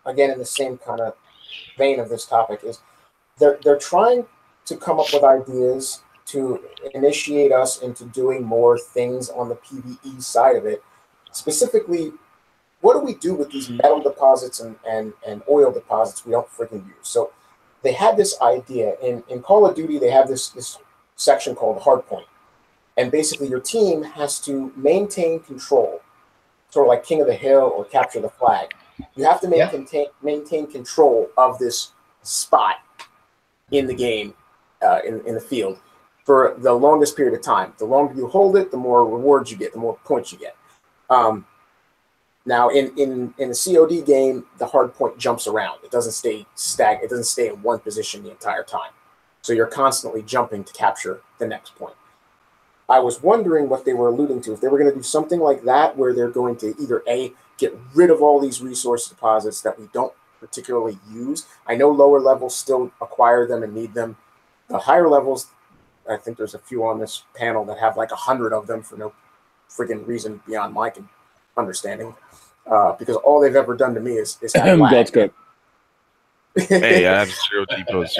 again in the same kind of vein of this topic, is they're trying to come up with ideas to initiate us into doing more things on the PvE side of it. Specifically, what do we do with these metal deposits and oil deposits we don't freaking use? So they had this idea. In Call of Duty, they have this section called Hardpoint. And basically your team has to maintain control, sort of like King of the Hill or Capture the Flag. You have to maintain control of this spot in the game, in the field, for the longest period of time. The longer you hold it, the more rewards you get, the more points you get. Now, in the COD game, the hard point jumps around. It doesn't stay stagnant. It doesn't stay in one position the entire time. So you're constantly jumping to capture the next point. I was wondering what they were alluding to. If they were going to do something like that, where they're going to either A, get rid of all these resource deposits that we don't particularly use. I know lower levels still acquire them and need them. The higher levels, I think there's a few on this panel that have like 100 of them for no friggin' reason beyond my understanding. Because all they've ever done to me is have lag. Hey, I have 0 depots.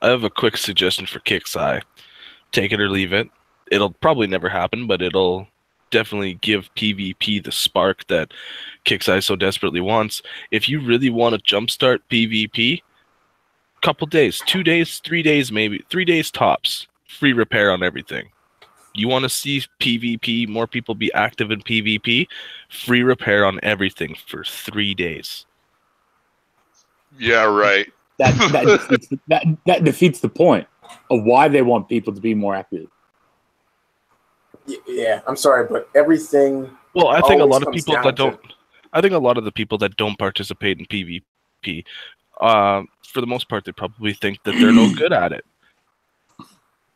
I have a quick suggestion for Kicksai. Take it or leave it. It'll probably never happen, but it'll definitely give PvP the spark that Kicksai so desperately wants. If you really want to jumpstart PvP, couple days, 2 days, 3 days, maybe 3 days tops, free repair on everything. You want to see PvP, more people be active in PvP, free repair on everything for 3 days. Yeah, right. That defeats the point of why they want people to be more active. Yeah, I'm sorry, but everything. Well, I think a lot of people that don't. I think a lot of the people that don't participate in PvP, for the most part, they probably think that they're no good at it.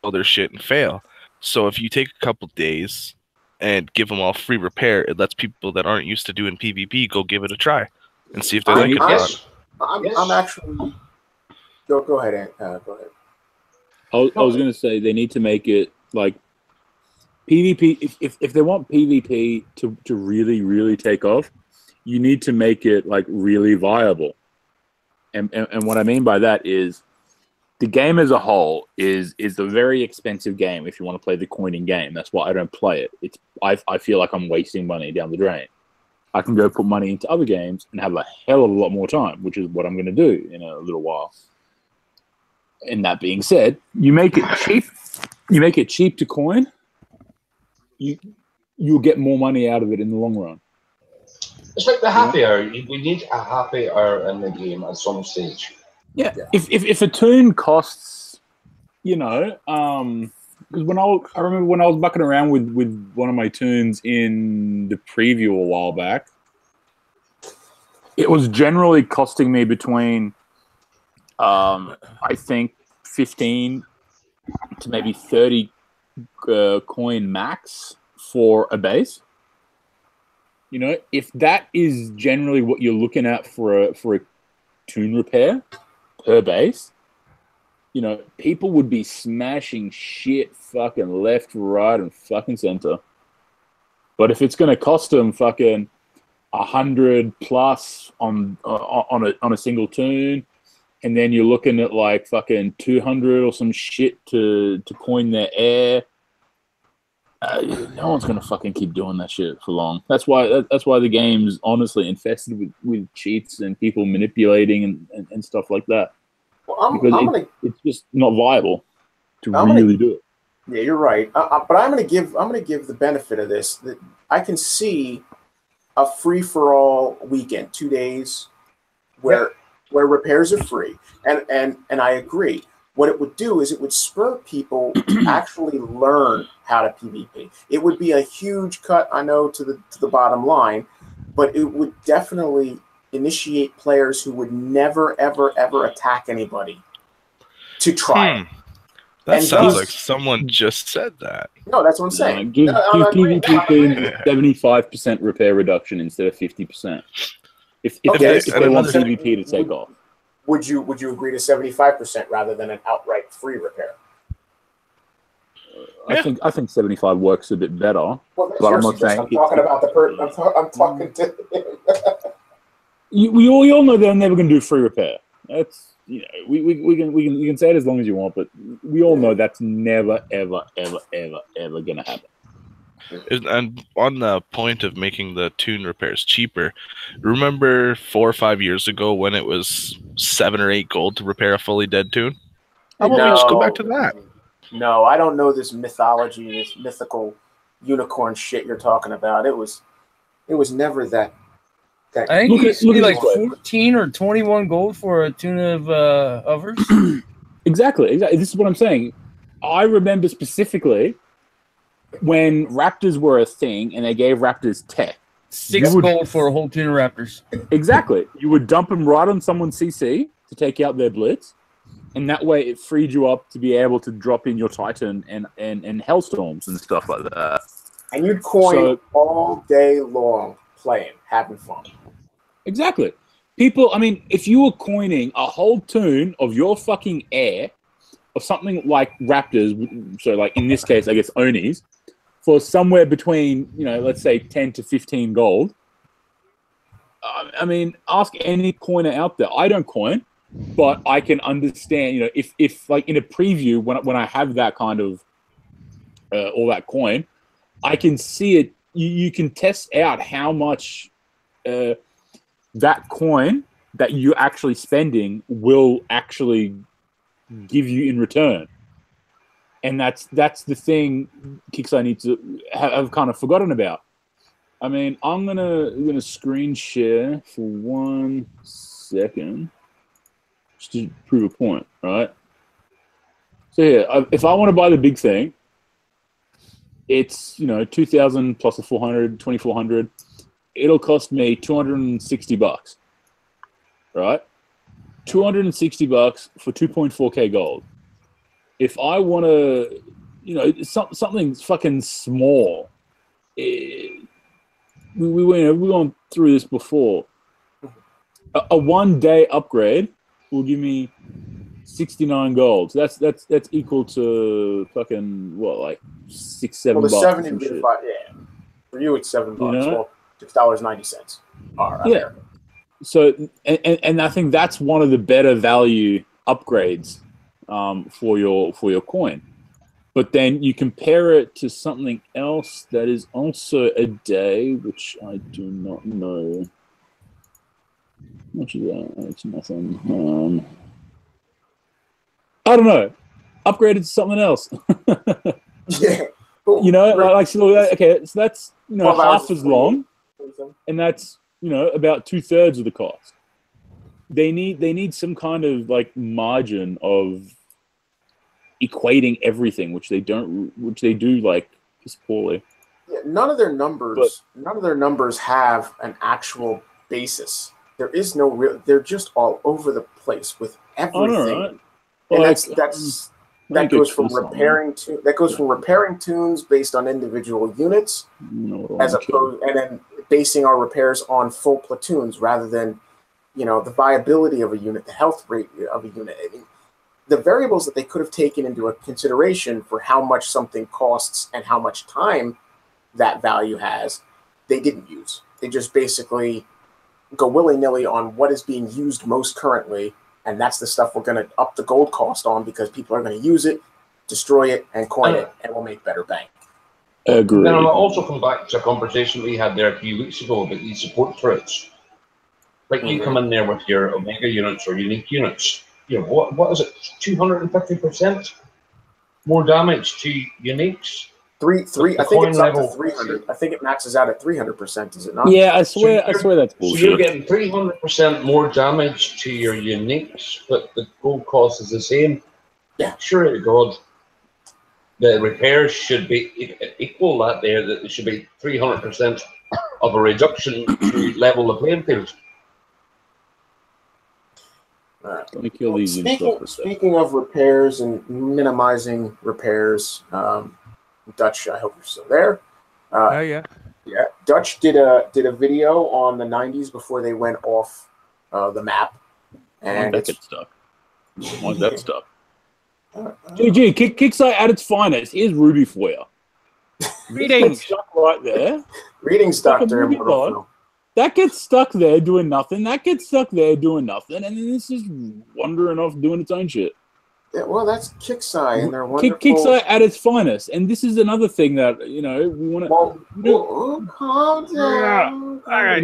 All their shit and fail. So if you take a couple days and give them all free repair, it lets people that aren't used to doing PvP go give it a try and see if they like it or not. I'm actually. Go ahead, go ahead. I was going to say they need to make it like PvP. If they want PvP to really, really take off, you need to make it like really viable. And what I mean by that is the game as a whole is a very expensive game if you want to play the coining game. That's why I don't play it. I feel like I'm wasting money down the drain. I can go put money into other games and have a hell of a lot more time, which is what I'm going to do in a little while. And that being said, you make it cheap. You make it cheap to coin. You'll get more money out of it in the long run. It's like the happy hour. We need a happy hour in the game at some stage. Yeah. If a tune costs, because I remember when I was bucking around with one of my tunes in the preview a while back, it was generally costing me between, I think, 15 to maybe 30 coin max for a base. If that is generally what you're looking at for a tune repair per base, people would be smashing shit fucking left, right, and fucking center. But if it's going to cost them fucking 100 plus on a single tune, and then you're looking at like fucking 200 or some shit to coin their air, no one's going to fucking keep doing that shit for long. That's why the game's honestly infested with cheats and people manipulating and stuff like that. Well, it's just not viable to really do it. Yeah, you're right. But I'm going to give the benefit of this that I can see a free for all weekend, 2 days, where repairs are free, and I agree. What it would do is it would spur people to actually learn how to PvP. It would be a huge cut, I know, to the bottom line, but it would definitely initiate players who would never, ever, ever attack anybody to try it. That sounds like someone just said that. No, that's what I'm saying. Give PvP 75% repair reduction instead of 50%. If they want PvP to take off. Would you agree to 75% rather than an outright free repair? I think 75 works a bit better. Well, but I'm not saying I'm talking about the person. I'm talking to him. we all know they're never going to do free repair. That's we can say it as long as you want, but we all know that's never ever going to happen. And on the point of making the tune repairs cheaper, remember 4 or 5 years ago when it was 7 or 8 gold to repair a fully dead tune? How about we just go back to that? No, I don't know this mythology, this mythical unicorn shit you're talking about. It was never that. I think it used to be like 14 or 21 gold for a tune of others. Exactly. This is what I'm saying. I remember specifically when Raptors were a thing and they gave Raptors tech. 6 gold for a whole tune of Raptors. Exactly. You would dump them right on someone's CC to take out their blitz, and that way it freed you up to be able to drop in your Titan and Hellstorms and stuff like that. And you'd coin all day long playing, having fun. Exactly. People, I mean, if you were coining a whole tune of your fucking air of something like Raptors, so like in this case, I guess Onis, for somewhere between, let's say 10 to 15 gold. I mean, ask any coiner out there. I don't coin, but I can understand, if like in a preview, when I have that kind of, all that coin, I can see it. You can test out how much that coin that you're actually spending will actually give you in return. And that's the thing, Kix, I need to have kind of forgotten about. I mean, I'm gonna screen share for 1 second just to prove a point, right? So yeah, if I want to buy the big thing, it's 2,000 plus a 400, 2,400. It'll cost me $260, right? $260 for 2.4k gold. If I want to, something fucking small, we went through this before. A 1 day upgrade will give me 69 gold. So that's equal to fucking what, like $6-7 Well, the bucks. 70 would be $5. Yeah. For you, it's $7. You know? Well, $6.90. Yeah. So, and I think that's one of the better value upgrades for your coin. But then you compare it to something else that is also a day, which I do not know. How much is that? It's nothing. I don't know. Upgraded to something else. Yeah. You know, like so, okay, so that's half as long, and that's about 2/3 of the cost. They need some kind of like margin of equating everything, which they do like just poorly. Yeah, none of their numbers have an actual basis. There is no real. They're just all over the place with everything. And that goes from repairing tunes based on individual units, and then basing our repairs on full platoons rather than the viability of a unit, the health rate of a unit. I mean, the variables that they could have taken into consideration for how much something costs and how much time that value has, they didn't use. They just basically go willy-nilly on what is being used most currently, and that's the stuff we're going to up the gold cost on because people are going to use it, destroy it, and coin it, and we'll make better bank. Agree. Then I'll also come back to a conversation we had there a few weeks ago about these support turrets. Like you come in there with your Omega units or unique units. What is it? 250% more damage to uniques. I think it's up to 300. I think it maxes out at 300%. Is it not? Yeah, I swear that's bullshit. So you're getting 300% more damage to your uniques, but the gold cost is the same. Yeah, sure to God, the repairs should be equal that there. That it should be 300% of a reduction to level the playing field. Speaking of repairs and minimizing repairs, Dutch, I hope you're still there. Yeah. Dutch did a video on the 90s before they went off the map, and that gets stuck. Why's that stuck? GG, Kicksite at its finest. Here's Ruby for you. Greetings. Stuck right there. Greetings, Dr. Immortal. That gets stuck there doing nothing. That gets stuck there doing nothing. And then this is wandering off doing its own shit. Yeah, well, that's Kicksite, and they're wonderful. Kicksite at its finest. And this is another thing that, we want to... calm down. All right.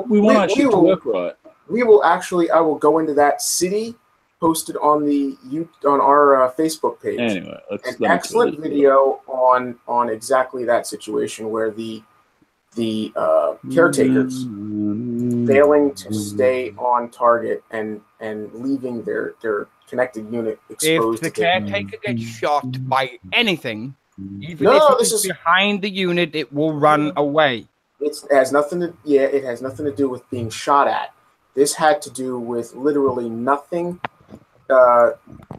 We want our shit to work right. I will go into that city posted on our Facebook page. Anyway, an excellent video on exactly that situation where the caretakers failing to stay on target and leaving their connected unit exposed. If the caretaker gets shot by anything, even if it's behind the unit, it will run away. It has nothing to do with being shot at. This had to do with literally nothing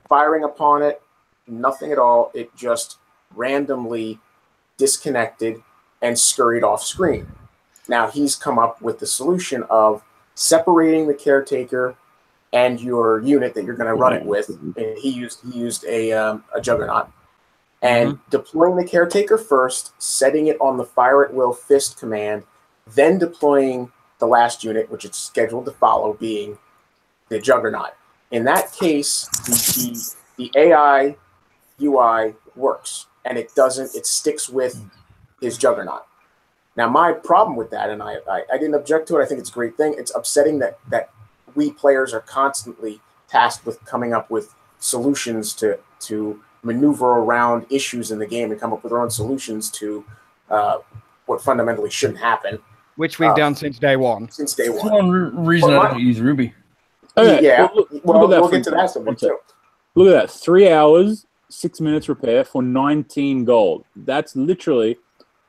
firing upon it, nothing at all. It just randomly disconnected and scurried off screen. Now he's come up with the solution of separating the caretaker and your unit that you're going to run it with. And he used a juggernaut and deploying the caretaker first, setting it on the fire at will fist command, then deploying the last unit, which it's scheduled to follow, being the juggernaut. In that case, the AI UI works, and it sticks with his juggernaut. Now, my problem with that, and I didn't object to it, I think it's a great thing. It's upsetting that we players are constantly tasked with coming up with solutions to maneuver around issues in the game and come up with our own solutions to what fundamentally shouldn't happen. Which we've done since day one. That's one reason I don't use Ruby. Okay, yeah, we'll get to that sometime too. Look at that. 3 hours, 6 minutes repair for 19 gold. That's literally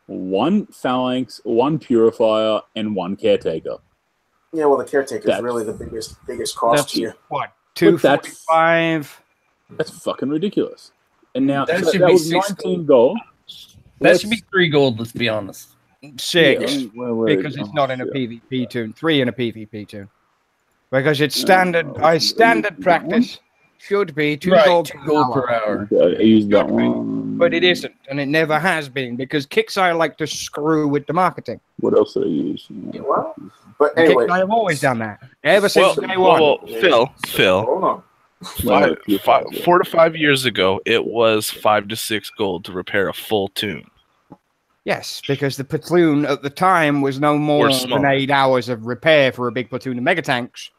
1 phalanx, 1 purifier, and 1 caretaker. Yeah, well, the caretaker is really the biggest cost to you. What, 245? That's fucking ridiculous. And now that was 19 gold. That should be 3 gold, let's be honest. 6, because it's not in a PvP tune. 3 in a PvP tune. Because it's standard practice should be 2 Right, gold, 2 gold per hour. I used that one. but it isn't, and it never has been because Kickstarter like to screw with the marketing. What else did I use? Well, but anyway, Kickstarter have always done that ever since day one. Well, Phil, hold on. 4 to 5 years ago, it was 5 to 6 gold to repair a full tune. Yes, because the platoon at the time was no more than 8 hours of repair for a big platoon of mega tanks.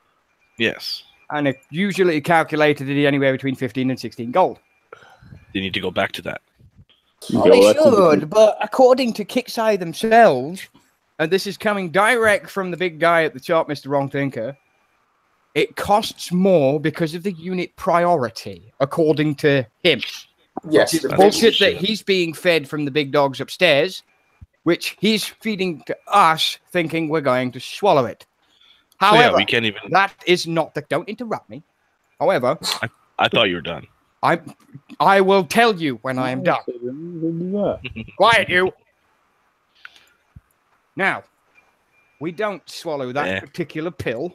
Yes. And it usually calculated it anywhere between 15 and 16 gold. They need to go back to that. They should, but according to Kickstarter themselves, and this is coming direct from the big guy at the top, Mr. Wrong Thinker, it costs more because of the unit priority, according to him. Yes. Which is bullshit that he's being fed from the big dogs upstairs, which he's feeding to us, thinking we're going to swallow it. However, we can't even. That is not the. Don't interrupt me. However, I thought you were done. I will tell you when I am done. Quiet, you. Now, we don't swallow that particular pill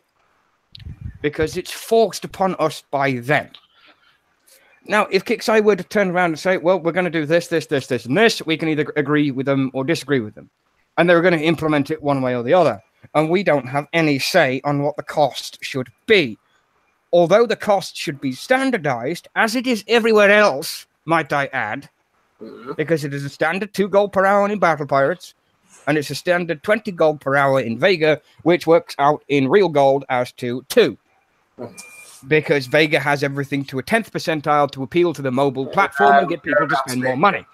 because it's forced upon us by them. Now, if Kicksai were to turn around and say, well, we're going to do this, this, this, this, and this, we can either agree with them or disagree with them. And they're going to implement it one way or the other. And we don't have any say on what the cost should be. Although the cost should be standardized, as it is everywhere else, might I add, because it is a standard 2 gold per hour in Battle Pirates, and it's a standard 20 gold per hour in Vega, which works out in real gold as to 2. Because Vega has everything to a 10th percentile to appeal to the mobile platform and get people to spend more money.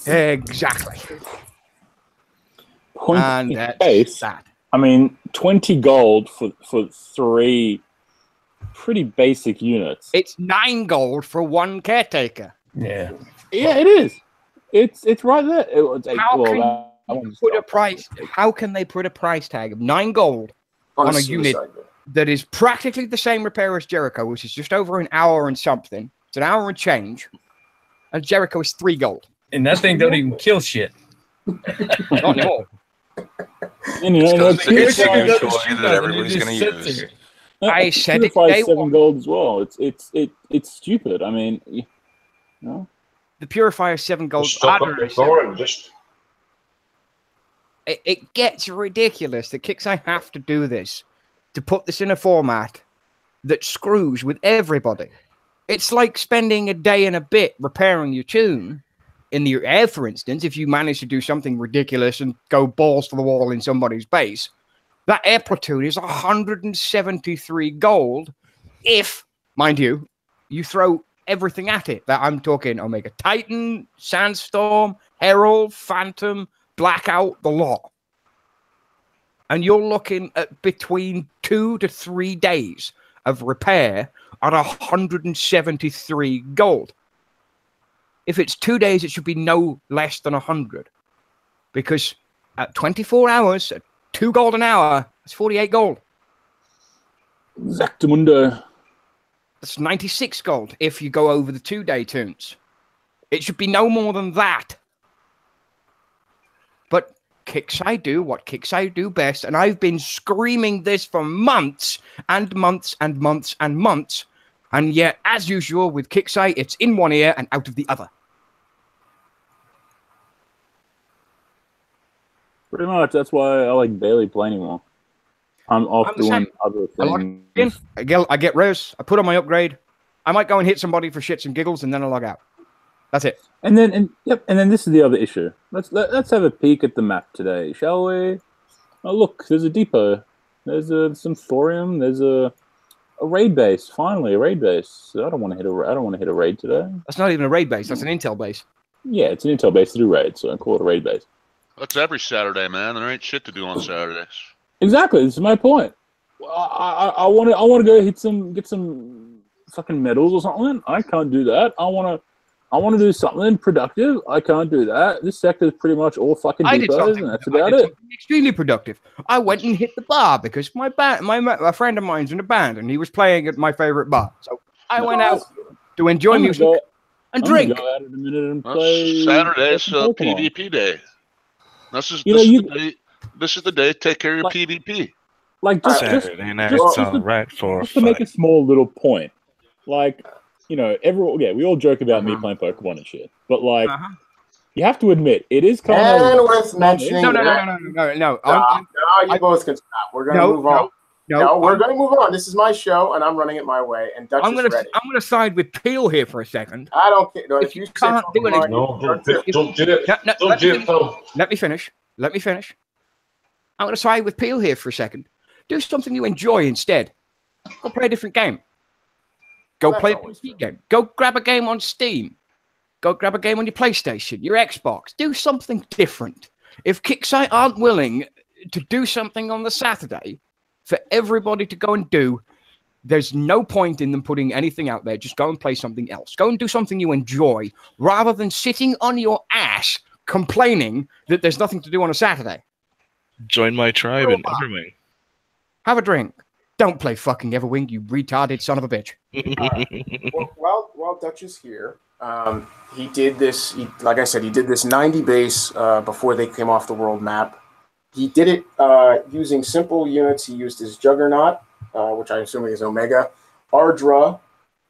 Exactly. And that's that. I mean, 20 gold for 3 pretty basic units. It's 9 gold for 1 caretaker. Yeah. Yeah, it is. It's right there. How can they put a price tag of 9 gold on a unit that is practically the same repair as Jericho, which is just over an hour and something? It's an hour and change. And Jericho is 3 gold. And that thing don't even kill shit. Not anymore. It's a toy that everybody's going to use. I said it. Day 7 gold as well. It's stupid. I mean, you know. The Purifier 7 gold. It gets ridiculous that Kicksai have to do this to put this in a format that screws with everybody. It's like spending a day and a bit repairing your tune in the air, for instance. If you manage to do something ridiculous and go balls to the wall in somebody's base, that air platoon is 173 gold. If, mind you, you throw everything at it. That I'm talking Omega Titan, Sandstorm, Herald, Phantom, Blackout, the lot. And you're looking at between 2 to 3 days of repair at 173 gold. If it's 2 days, it should be no less than 100. Because at 24 hours, at 2 gold an hour, it's 48 gold. Exactamundo. That's 96 gold if you go over the 2-day tunes. It should be no more than that. But Kicksai do what Kicksai do best, and I've been screaming this for months and months and months and months, and yet, as usual with Kicksai, it's in one ear and out of the other. Pretty much. That's why I like barely play anymore. I'm off doing other things. I get res. I put on my upgrade. I might go and hit somebody for shits and giggles, and then I log out. That's it. And then this is the other issue. Let's have a peek at the map today, shall we? Oh, look, there's a depot. There's some thorium. There's a raid base. Finally, a raid base. I don't want to hit a raid today. That's not even a raid base. That's an intel base. Yeah, it's an intel base to do raids, so I call it a raid base. That's every Saturday, man. There ain't shit to do on Saturdays. Exactly. This is my point. I want to go get some fucking medals or something. I can't do that. I want to do something productive. I can't do that. This sector is pretty much all fucking depots, and that's about it. Extremely productive. I went and hit the bar because a friend of mine's in a band, and he was playing at my favorite bar. So I went out to enjoy music and drink. Go out in a minute and play. Saturday's PvP day. This is the day to take care of your PvP. Like just Saturday night, just all right for to make a small little point. Like, you know, we all joke about me playing Pokemon and shit, but like, you have to admit it is kind of. And with mentioning No. You both can stop. We're going to move on. No, we're going to move on. This is my show, and I'm running it my way. And Dutch is ready. I'm going to side with Peel here for a second. I don't care. No, if you can't do anything, don't do it. Let me finish. I'm going to side with Peel here for a second. Do something you enjoy instead. Go play a different game. Go play a PC game. Go grab a game on Steam. Go grab a game on your PlayStation, your Xbox. Do something different. If Kicksite aren't willing to do something on the Saturday for everybody to go and do, there's no point in them putting anything out there. Just go and play something else. Go and do something you enjoy rather than sitting on your ass complaining that there's nothing to do on a Saturday. Join my tribe in Everwing. Have a drink. Don't play fucking Everwing, you retarded son of a bitch. While Dutch is here, he did this, like I said, he did this 90 base before they came off the world map. He did it using simple units. He used his Juggernaut, which I assume is Omega, Ardra,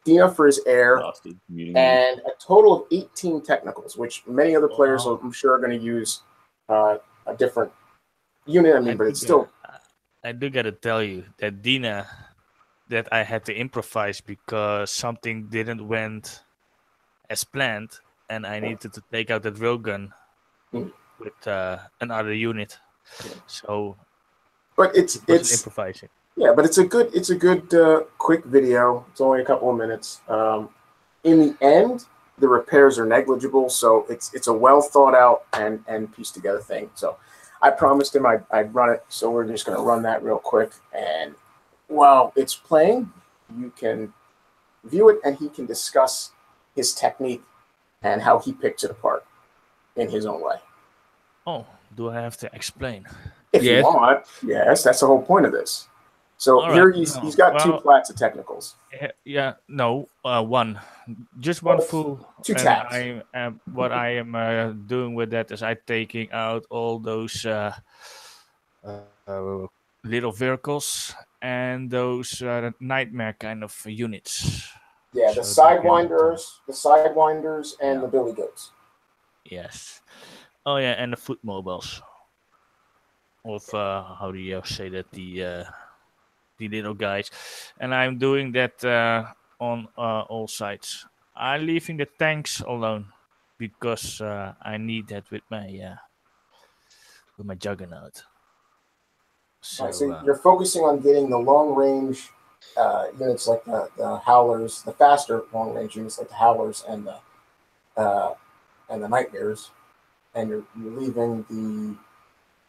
Dina for his air, and a total of 18 technicals, which many other players, I'm sure, are going to use a different unit. I mean, but it's still... I do got to tell you that Dina, that I had to improvise because something didn't went as planned, and I needed to take out the drill gun with another unit. So, but it's improvising. Yeah, but it's a good quick video. It's only a couple of minutes. In the end, the repairs are negligible, so it's a well thought out and pieced together thing. So I promised him I'd run it, so we're just going to run that real quick. And while it's playing, you can view it, and he can discuss his technique and how he picks it apart in his own way. Oh, do I have to explain? If you want, yes, that's the whole point of this. So all here right. he's got two plats of technicals. One, just one full. Two tabs. What I am doing with that is I'm taking out all those little vehicles and those nightmare kind of units. Yeah, the sidewinders, and the billy goats. Yes. Oh yeah, and the foot mobiles. Of how do you say that, the little guys, and I'm doing that on all sides. I'm leaving the tanks alone because I need that with my Juggernaut. So, so you're focusing on getting the long range units like the Howlers, the faster long range units like the Howlers and the Nightmares, and you're leaving the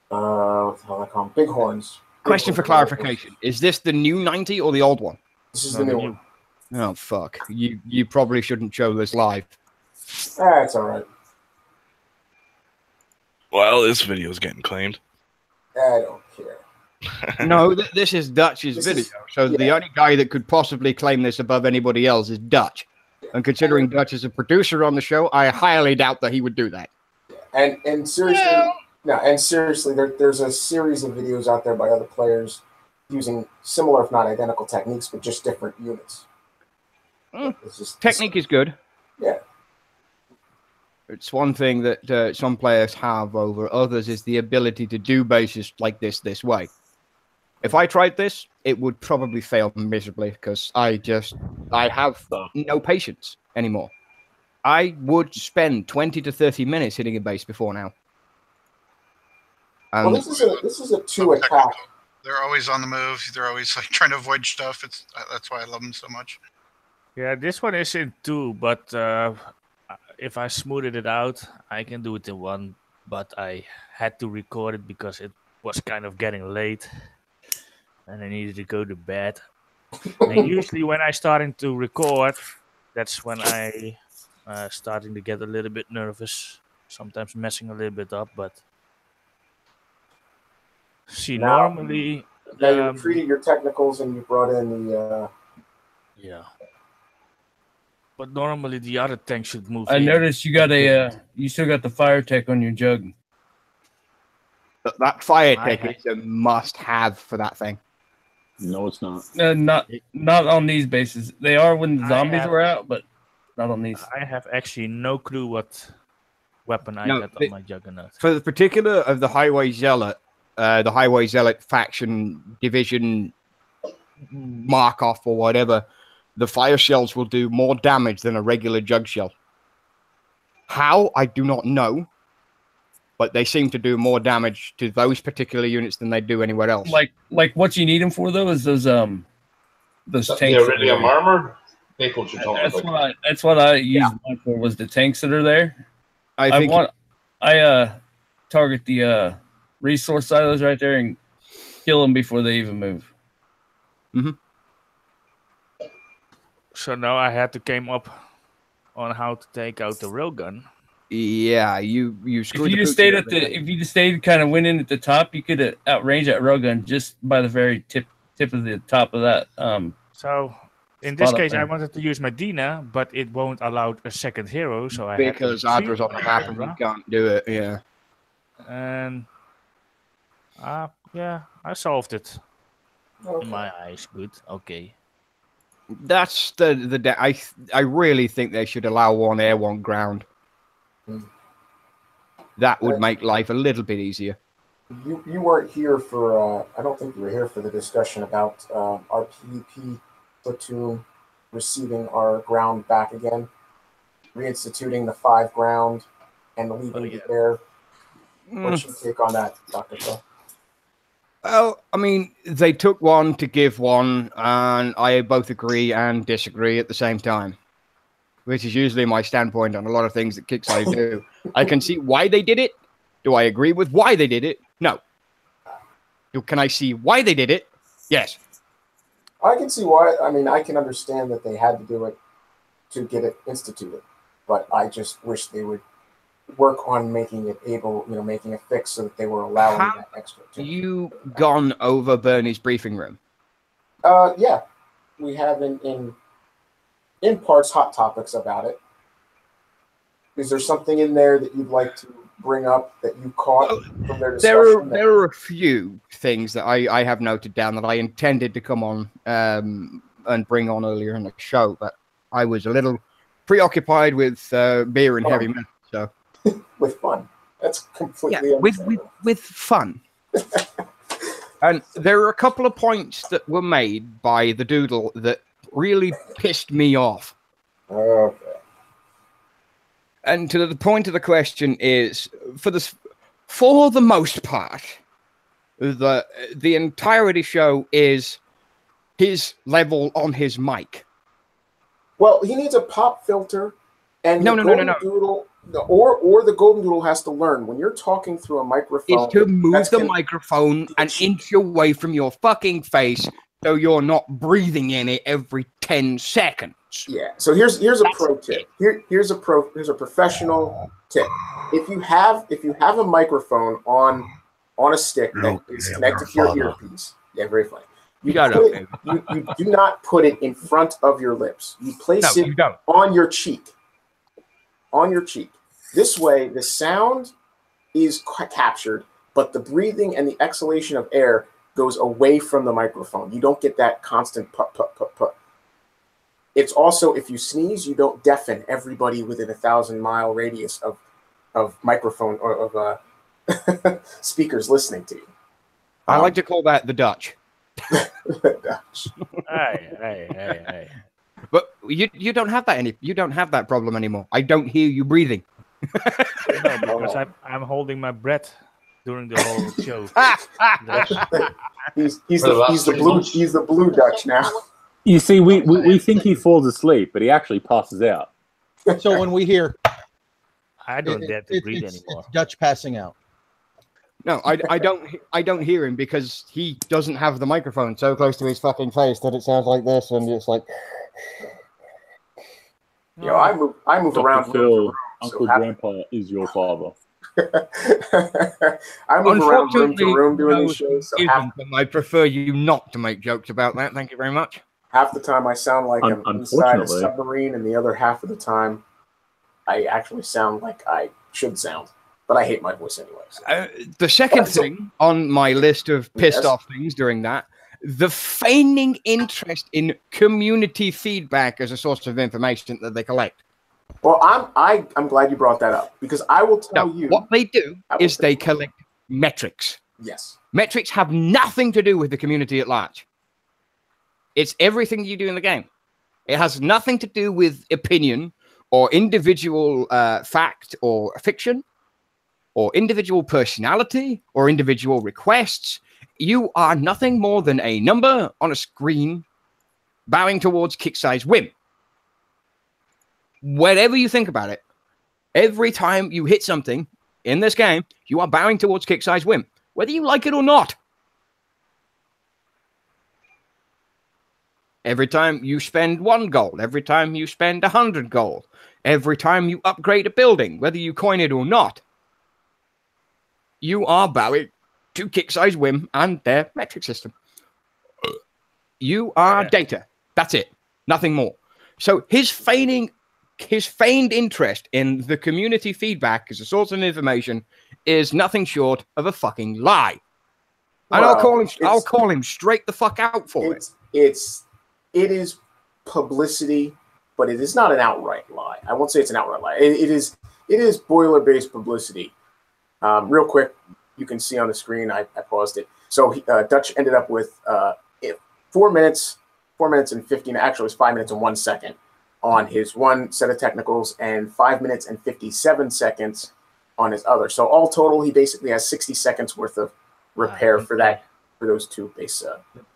what the hell I call them? Bighorns. Question for clarification: is this the new 90 or the old one? This is the new one. Oh fuck! You probably shouldn't show this live. That's all right. Well, this video is getting claimed. I don't care. No, this is Dutch's video. The only guy that could possibly claim this above anybody else is Dutch. And considering Dutch is a producer on the show, I highly doubt that he would do that. And seriously, there's a series of videos out there by other players using similar, if not identical, techniques, but just different units. Technique is good. Yeah. It's one thing that some players have over others is the ability to do bases like this way. If I tried this, it would probably fail miserably because I have no patience anymore. I would spend 20 to 30 minutes hitting a base before now. Well, this is a 2 attack. They're always on the move. They're always like trying to avoid stuff. That's why I love them so much. Yeah, this one is in 2, but if I smoothed it out, I can do it in 1. But I had to record it because it was kind of getting late, and I needed to go to bed. And usually, when I starting to record, that's when I starting to get a little bit nervous. Sometimes messing a little bit up, but. See, normally... Now you treated your technicals and you brought in the... Yeah. But normally the other tank should move I noticed you got you still got the fire tech on your jug. That fire tech is a must-have for that thing. No, it's not. Not on these bases. They are when the zombies were out, but not on these. I have actually no clue what weapon I got on my Juggernaut. For the particular of the Highway Zealot faction division mark off or whatever, the fire shells will do more damage than a regular jug shell. How? I do not know. But they seem to do more damage to those particular units than they do anywhere else. Like what you need them for though is those tanks. The iridium armor vehicles you're talking about. That's what I used mine for, was the tanks that are there. I target the resource silos right there and kill them before they even move. So now I had to came up on how to take out the railgun. Yeah, you screwed. If you just stayed kind of went in at the top, you could outrange that railgun just by the very tip of the top of that. So in this case, I wanted to use Medina, but it won't allow a second hero. So I because Adra's on the map and you can't do it. Yeah, and yeah, I solved it. Okay. In my eyes, good. Okay. That's I really think they should allow one air, one ground. That would make life a little bit easier. You weren't here for, I don't think you were here for the discussion about our PvP platoon receiving our ground back again, reinstituting the 5 ground and leaving it there. What's your take on that, Dr. Phil? Well, I mean, they took one to give one, and I both agree and disagree at the same time, which is usually my standpoint on a lot of things that Kickstarter do. I can see why they did it. Do I agree with why they did it? No. Can I see why they did it? Yes. I can see why. I mean, I can understand that they had to do it to get it instituted, but I just wish they would work on making it making a fix so that they were allowing that extra. You gone over Burny's briefing room? Yeah, we have in parts hot topics about it. Is there something in there that you'd like to bring up that you caught from their discussion? There are a few things that I have noted down that I intended to come on and bring on earlier in the show, but I was a little preoccupied with beer and heavy metal. So with fun, that's completely with fun. And there are a couple of points that were made by the Doodle that really pissed me off. Okay. And to the point of the question is, for the most part, the entirety show is his level on his mic. Well, he needs a pop filter, and no. Doodle, or the Golden Doodle has to learn when you're talking through a microphone. Is to move the microphone an inch away from your fucking face, so you're not breathing in it every 10 seconds. Yeah. So here's a pro tip. Here's a professional tip. If you have a microphone on a stick that is connected to your earpiece, yeah, very funny. You do not put it in front of your lips. You place it on your cheek. On your cheek. This way, the sound is captured, but the breathing and the exhalation of air goes away from the microphone. You don't get that constant put. It's also, if you sneeze, you don't deafen everybody within a 1,000-mile radius of microphone or of speakers listening to you. I like to call that the Dutch. Dutch. Hey. But you don't have that you don't have that problem anymore. I don't hear you breathing. No, because I'm holding my breath during the whole show. He's the blue Dutch now. You see, we think he falls asleep, but he actually passes out. So when we hear, I don't dare to breathe anymore. It's Dutch passing out. No, I don't hear him because he doesn't have the microphone so close to his fucking face that it sounds like this, and it's like. You know, I move Dr. around. Phil, Uncle Grandpa is your father. I move around room to room doing these shows. So I prefer you not to make jokes about that. Thank you very much. Half the time I sound like I'm inside a submarine, and the other half of the time I actually sound like I should sound. But I hate my voice anyways. The second thing on my list of pissed off things during that, the feigning interest in community feedback as a source of information that they collect. Well, I'm glad you brought that up, because I will tell you what they do is they collect metrics. Yes. Metrics have nothing to do with the community at large. It's everything you do in the game. It has nothing to do with opinion or individual fact or fiction or individual personality or individual requests. You are nothing more than a number on a screen bowing towards kick-size whim. Whatever you think about it, every time you hit something in this game, you are bowing towards kick-size whim, whether you like it or not. Every time you spend 1 gold, every time you spend 100 gold, every time you upgrade a building, whether you coin it or not, you are bowing to kick-size whim and their metric system. You are data. That's it. Nothing more. So his feigned interest in the community feedback as a source of information is nothing short of a fucking lie. And Well, I'll call him straight the fuck out for it. It is publicity, but it is not an outright lie. I won't say it's an outright lie. It is boiler-based publicity. Real quick, you can see on the screen. I paused it. So Dutch ended up with 4 minutes and 15. Actually, it was 5 minutes and 1 second on his one set of technicals, and 5 minutes and 57 seconds on his other. So all total, he basically has 60 seconds worth of repair for those two base.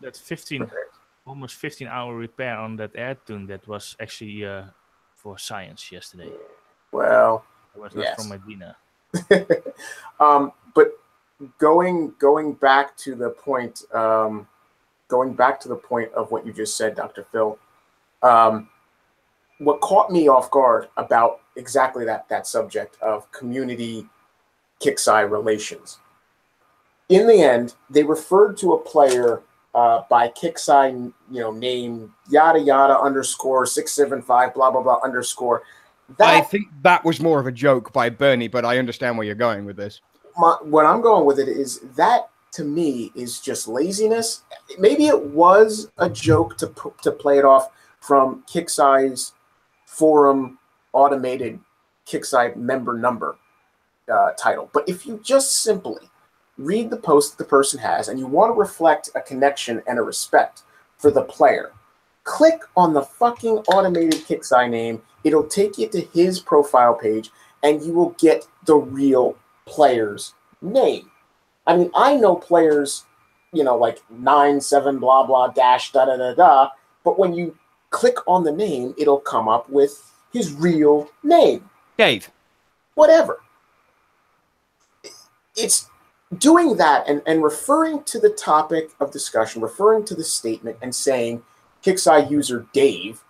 That's 15. repairs. Almost 15-hour repair on that air tune that was actually for science yesterday. Well, it was not from Medina. But going back to the point, of what you just said, Dr. Phil, what caught me off guard about exactly that subject of community kick-sai relations. In the end, they referred to a player by kick-sai, name yada yada underscore 675 blah blah blah underscore. I think that was more of a joke by Burny, but I understand where you're going with this. What I'm going with it is that, to me, is just laziness. Maybe it was a joke to play it off from kick-sai's forum automated kick-sai member number title. But if you just simply read the post the person has and you want to reflect a connection and a respect for the player, click on the fucking automated kick-sai name. It'll take you to his profile page and you will get the real player's name. I mean, I know players, like 97 blah blah dash da da da da, but when you click on the name, it'll come up with his real name. Dave. Whatever. It's doing that and referring to the topic of discussion, referring to the statement and saying kick-sai user Dave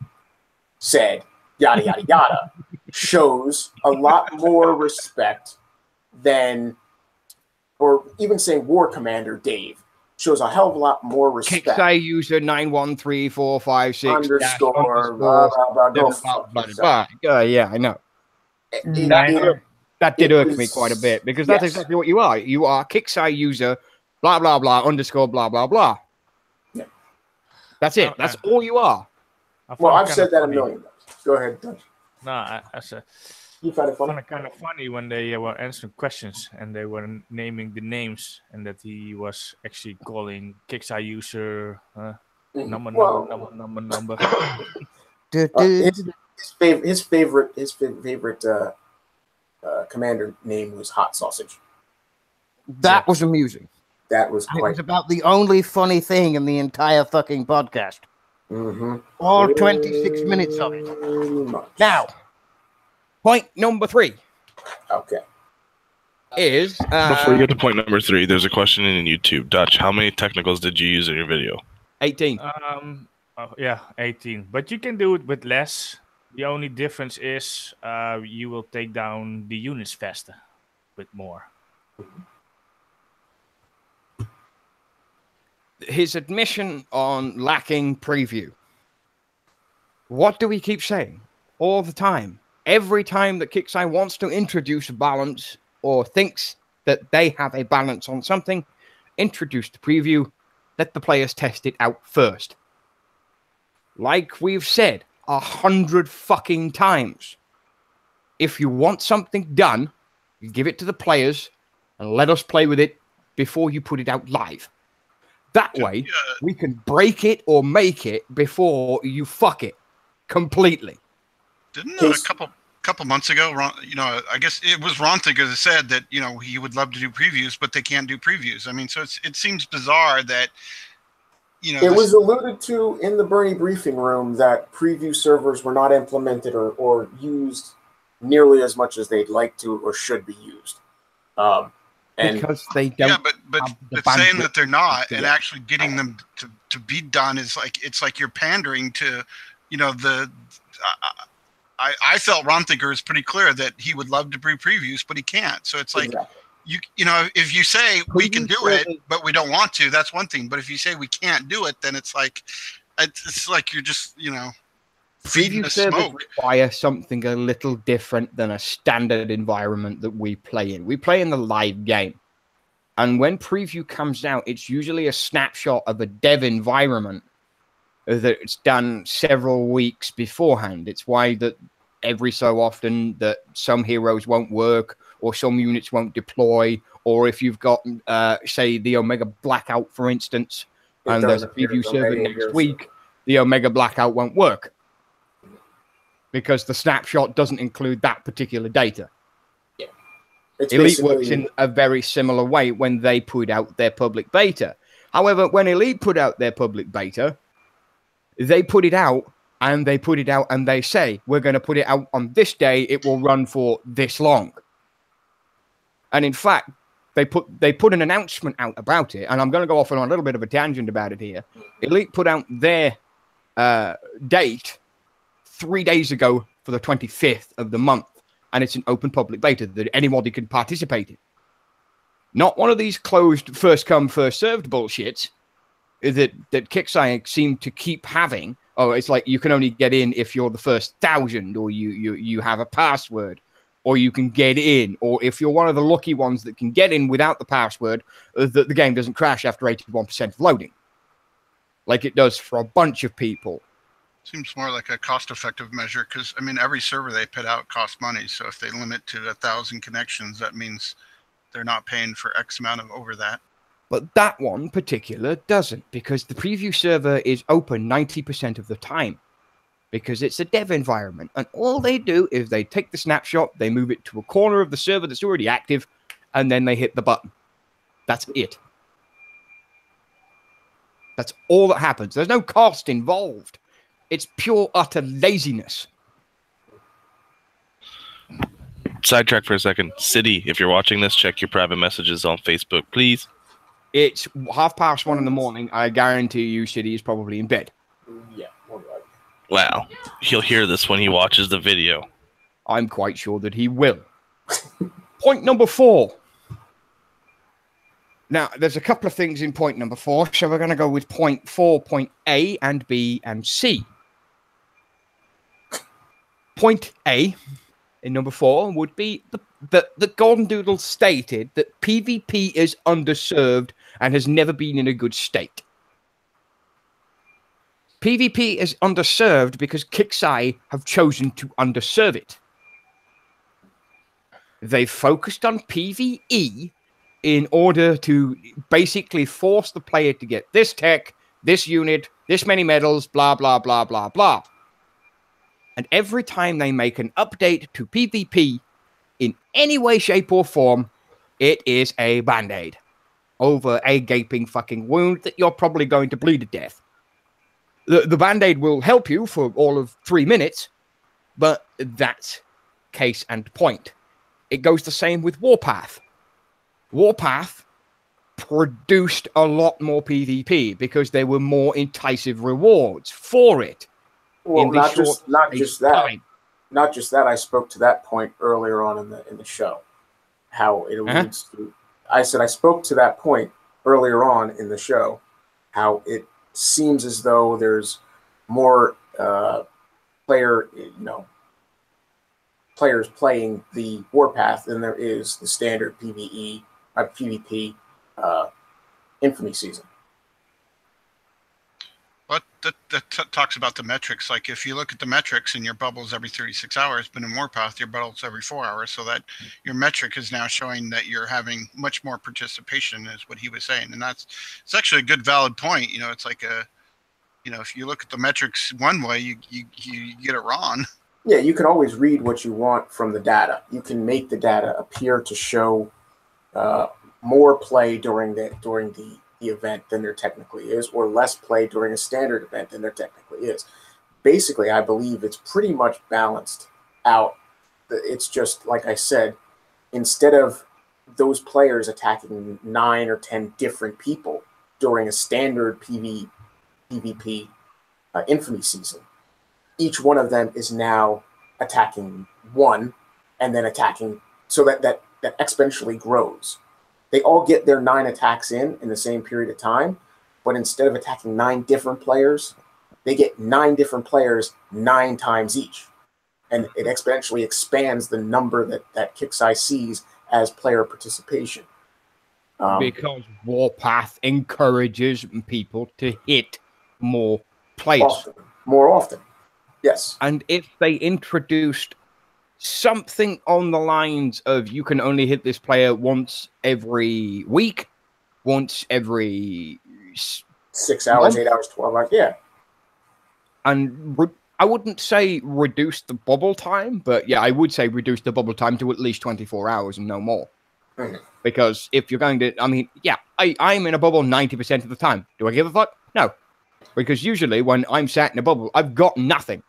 said yada yada yada shows a lot more respect than, or even saying War Commander Dave shows a hell of a lot more respect. Kick-sai user 913456 underscore blah blah blah. Yeah, I know. That did irk me quite a bit, because that's exactly what you are. You are kick-sai user blah blah blah underscore blah blah blah. Yeah. That's it. That's all you are. Well, I've said that a million times. Go ahead, Dutch. No, I said you found it funny. Kind of funny when they were answering questions and they were naming the names, and that he was actually calling kick-sai user number. His favorite commander name was Hot Sausage. That was amusing. That was quite. It was about the only funny thing in the entire fucking podcast. All 26 minutes of it. Now, point number 3. Okay. Is before you get to point number 3, there's a question in YouTube. Dutch, how many technicals did you use in your video? 18. 18. But you can do it with less. The only difference is you will take down the units faster with more. His admission on lacking preview. What do we keep saying? All the time. Every time that kick-sai wants to introduce a balance or thinks that they have a balance on something, introduce the preview. let the players test it out first. Like we've said 100 fucking times, if you want something done, you give it to the players and let us play with it before you put it out live. That way, we can break it or make it before you fuck it completely. Didn't a couple months ago, I guess it was Rontiger that said that, he would love to do previews, but they can't do previews. I mean, so it seems bizarre that, it was alluded to in the Burny briefing room that preview servers were not implemented or used nearly as much as they'd like to or should be used. Because they don't. Yeah, but saying that they're not and actually getting them to be done is it's like you're pandering to, I felt Rontiger is pretty clear that he would love to do previews, but he can't. So it's like, if you say we can do it, but we don't want to, that's one thing. But if you say we can't do it, then it's like you're just, feeding the smoke. Require something a little different than a standard environment that we play in. We play in the live game. And when preview comes out, it's usually a snapshot of a dev environment that's done several weeks beforehand. It's why that every so often that some heroes won't work or some units won't deploy, or if you've got, say, the Omega Blackout, for instance, and there's a preview server next week, the Omega Blackout won't work because the snapshot doesn't include that particular data. Yeah. Elite works in a very similar way when they put out their public beta. However, when Elite put out their public beta, they put it out and they say, we're going to put it out on this day. It will run for this long. And in fact, they put an announcement out about it. And I'm going to go off on a little bit of a tangent about it here. Elite put out their date 3 days ago for the 25th of the month. And it's an open public beta that anybody can participate in. Not one of these closed first come, first served bullshits that Kixeye seem to keep having. Oh, it's like you can only get in if you're the first 1,000, or you have a password, or you can get in, or if you're one of the lucky ones that can get in without the password, the game doesn't crash after 81% of loading, like it does for a bunch of people. Seems more like a cost-effective measure because, I mean, every server they put out costs money. So if they limit to 1,000 connections, that means they're not paying for X amount of over that. But that one particular doesn't, because the preview server is open 90% of the time because it's a dev environment. And all they do is they take the snapshot, they move it to a corner of the server that's already active, and then they hit the button. That's it. That's all that happens. There's no cost involved. It's pure, utter laziness. Sidetrack for a second. City, if you're watching this, check your private messages on Facebook, please. It's 1:30 in the morning. I guarantee you City is probably in bed. Yeah. Wow. He'll hear this when he watches the video. I'm quite sure that he will. Point number 4. Now, there's a couple of things in point number 4, so we're going to go with point 4, point A and B and C. Point A in number 4 would be the Golden Doodle stated that PvP is underserved and has never been in a good state. PvP is underserved because Kixeye have chosen to underserve it. They focused on PvE in order to basically force the player to get this tech, this unit, this many medals, blah, blah, blah, blah, blah. And every time they make an update to PvP in any way, shape, or form, it is a band-aid over a gaping fucking wound that you're probably going to bleed to death. The band-aid will help you for all of 3 minutes, but that's case and point. It goes the same with Warpath. Warpath produced a lot more PvP because there were more enticing rewards for it. Well, not just that. I spoke to that point earlier on in the show. How it alludes to. I said I spoke to that point earlier on in the show. How it seems as though there's more players playing the Warpath than there is the standard PvP infamy season. Well, that talks about the metrics. Like if you look at the metrics and your bubble's every 36 hours, but in Warpath, your bubble's every 4 hours. So that your metric is now showing that you're having much more participation is what he was saying. And it's actually a good valid point. You know, it's like if you look at the metrics one way, you get it wrong. Yeah, you can always read what you want from the data. You can make the data appear to show more play during the event than there technically is, or less play during a standard event than there technically is. Basically, I believe it's pretty much balanced out. It's just, like I said, instead of those players attacking 9 or 10 different people during a standard PvP infamy season, each one of them is now attacking one and then attacking, so that exponentially grows. They all get their 9 attacks in the same period of time, but instead of attacking 9 different players, they get 9 different players 9 times each. And it exponentially expands the number that Kixeye sees as player participation. Because Warpath encourages people to hit more players. More often, yes. And if they introduced something on the lines of you can only hit this player once every week, once every 6 hours, 8 hours, 12 hours, yeah. And I wouldn't say reduce the bubble time, but yeah, I would say reduce the bubble time to at least 24 hours and no more. Mm-hmm. Because if you're going to, I mean, yeah, I'm in a bubble 90% of the time. Do I give a fuck? No. Because usually when I'm sat in a bubble, I've got nothing.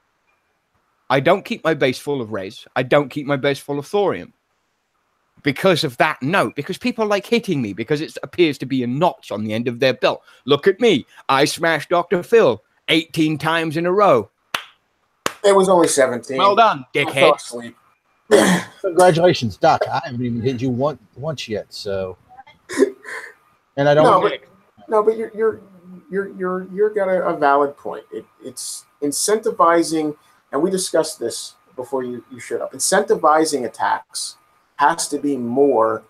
I don't keep my base full of Rays. I don't keep my base full of Thorium. Because of that, no. Because people like hitting me, because it appears to be a notch on the end of their belt. Look at me. I smashed Dr. Phil 18 times in a row. It was only 17. Well done, dickhead. I fell asleep. Congratulations, Doc. I haven't even hit you once yet, so. And I don't. No, but you're got a valid point. It's incentivizing. And we discussed this before you showed up. Incentivizing attacks has to be more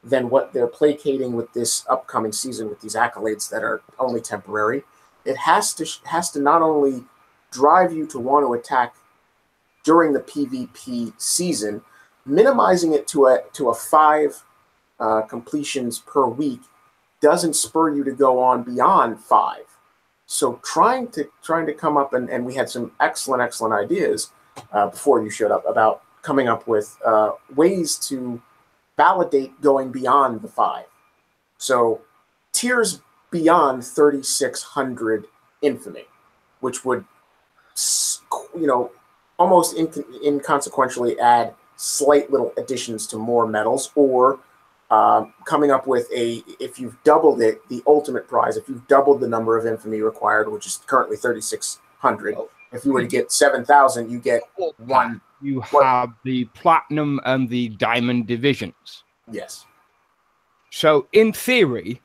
than what they're placating with this upcoming season with these accolades that are only temporary. It has to not only drive you to want to attack during the PvP season, minimizing it to a 5 completions per week doesn't spur you to go on beyond 5. So trying to come up, and we had some excellent ideas before you showed up about coming up with ways to validate going beyond the 5. So tiers beyond 3600 infamy, which would, almost inconsequentially add slight little additions to more medals, or coming up with if you've doubled it, the ultimate prize, if you've doubled the number of infamy required, which is currently 3,600, if you were to get 7,000, you get one. You have the platinum and the diamond divisions. Yes. So in theory,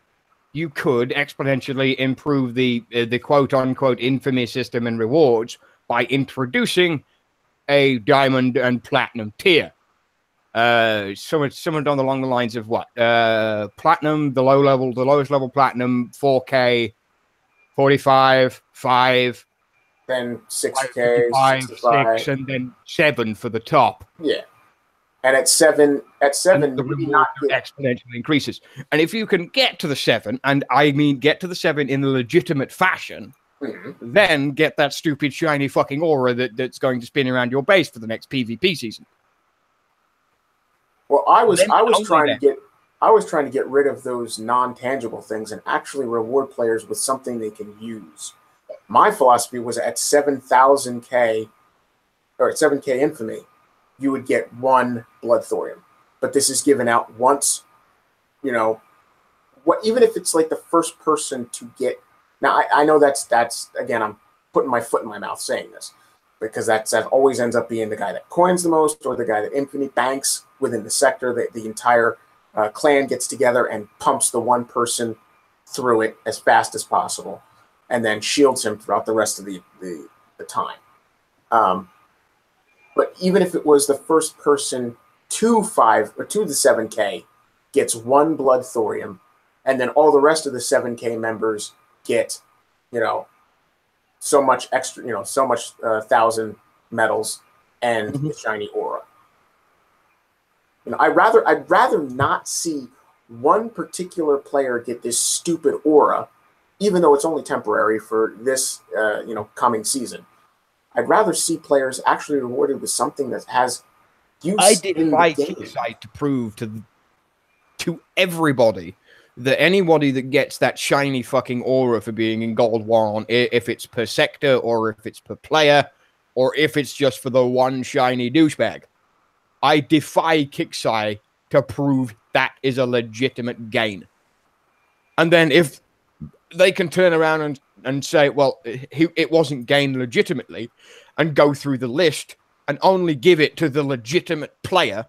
you could exponentially improve the quote-unquote infamy system and rewards by introducing a diamond and platinum tier. Someone along the lines of what? Platinum, the lowest level platinum, 4K, 45, 5, then 6K, 6, and then 7 for the top. Yeah. And at 7, the reward exponentially increases. And if you can get to the 7, and I mean get to the 7 in a legitimate fashion, then get that stupid shiny fucking aura that's going to spin around your base for the next PvP season. Well, I was trying to get rid of those non-tangible things and actually reward players with something they can use. My philosophy was at 7,000K or at 7K infamy, you would get 1 blood thorium. But this is given out once, even if it's like the first person to get. Now, I know that's again, I'm putting my foot in my mouth saying this, because that always ends up being the guy that coins the most, or the guy that infinity banks within the sector. The entire clan gets together and pumps the one person through it as fast as possible, and then shields him throughout the rest of the time. But even if it was the first person to 5 or to the 7K gets 1 blood thorium, and then all the rest of the 7K members get, so much extra, so much 1,000 medals and the shiny aura. I'd rather not see one particular player get this stupid aura, even though it's only temporary for this, coming season. I'd rather see players actually rewarded with something that has use. I defy Kickside to prove to everybody that anybody that gets that shiny fucking aura for being in Gold 1, if it's per sector or if it's per player or if it's just for the one shiny douchebag, I defy Kickside to prove that is a legitimate gain. And then if they can turn around and say, well, it wasn't gained legitimately, and go through the list and only give it to the legitimate player,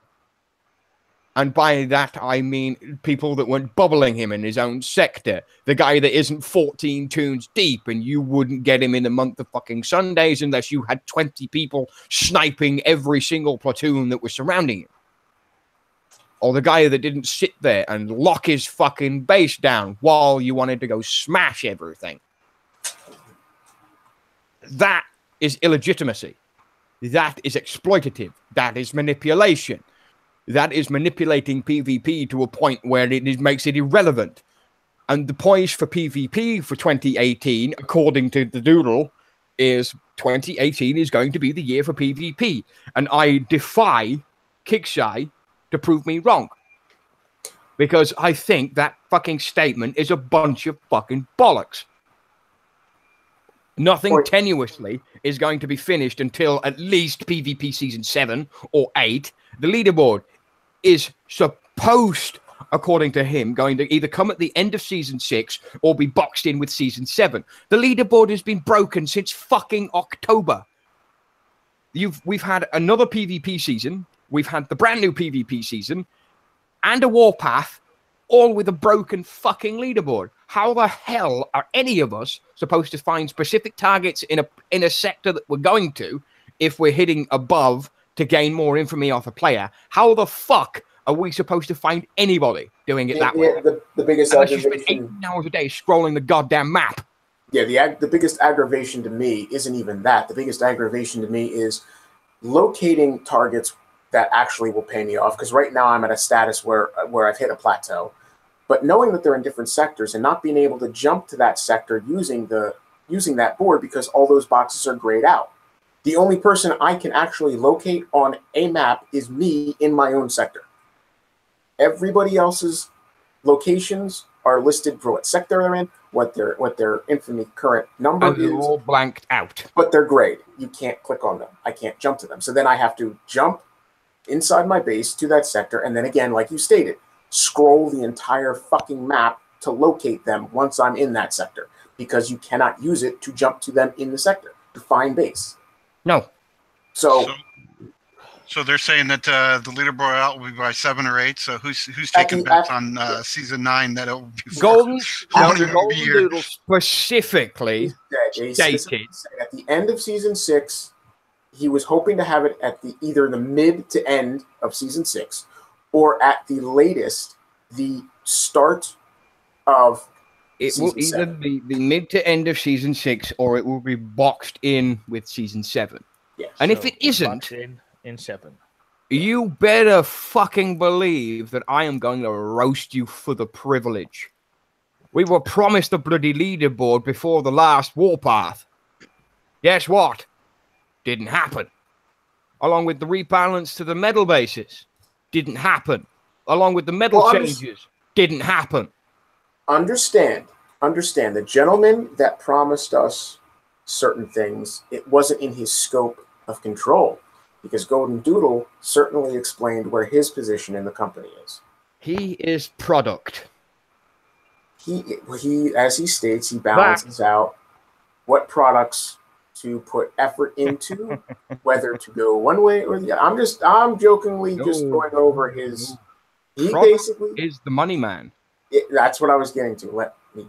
and by that I mean people that weren't bubbling him in his own sector, the guy that isn't 14 tunes deep, and you wouldn't get him in the month of fucking Sundays unless you had 20 people sniping every single platoon that was surrounding him. Or the guy that didn't sit there and lock his fucking base down while you wanted to go smash everything. That is illegitimacy. That is exploitative. That is manipulation. That is manipulating PvP to a point where it makes it irrelevant. And the poise for PvP for 2018, according to the Doodle, is 2018 is going to be the year for PvP. And I defy Kickside to prove me wrong. Because I think that fucking statement is a bunch of fucking bollocks. Nothing tenuously is going to be finished until at least PvP Season 7 or 8. The leaderboard is supposed, according to him, going to either come at the end of Season 6 or be boxed in with Season 7. The leaderboard has been broken since fucking October. We've had another PvP season. We've had the brand new PvP season and a warpath, all with a broken fucking leaderboard. How the hell are any of us supposed to find specific targets in a sector that we're going to if we're hitting above to gain more infamy off a player? How the fuck are we supposed to find anybody doing it that way? The biggest unless you spend 18 hours a day scrolling the goddamn map. Yeah, the biggest aggravation to me isn't even that. The biggest aggravation to me is locating targets that actually will pay me off. Because right now I'm at a status where I've hit a plateau. But knowing that they're in different sectors and not being able to jump to that sector using that board because all those boxes are grayed out. The only person I can actually locate on a map is me in my own sector. Everybody else's locations are listed for what sector they're in, what their infamy current number is. They're all blanked out. But they're grayed. You can't click on them. I can't jump to them. So then I have to jump inside my base to that sector, and then again, like you stated, scroll the entire fucking map to locate them once I'm in that sector, because you cannot use it to jump to them in the sector to find base. No. So they're saying that the leaderboard out will be by 7 or 8. So who's taking bets on Season 9 that it will be Golden Doodle specifically stated at the end of Season 6, he was hoping to have it at either the mid to end of Season 6 or at the latest, the start of it will either be the mid to end of Season 6 or it will be boxed in with Season 7. Yeah. And if it isn't, in 7, you better fucking believe that I am going to roast you for the privilege. We were promised a bloody leaderboard before the last warpath. Guess what? Didn't happen. Along with the rebalance to the medal bases. Didn't happen. Along with the medal changes. Didn't happen. Understand. The gentleman that promised us certain things, it wasn't in his scope of control. Because Golden Doodle certainly explained where his position in the company is. He is product. He as he states, he balances out what products to put effort into, whether to go one way or the other. I'm jokingly just going over his. He product basically is the money man. That's what I was getting to. Let me.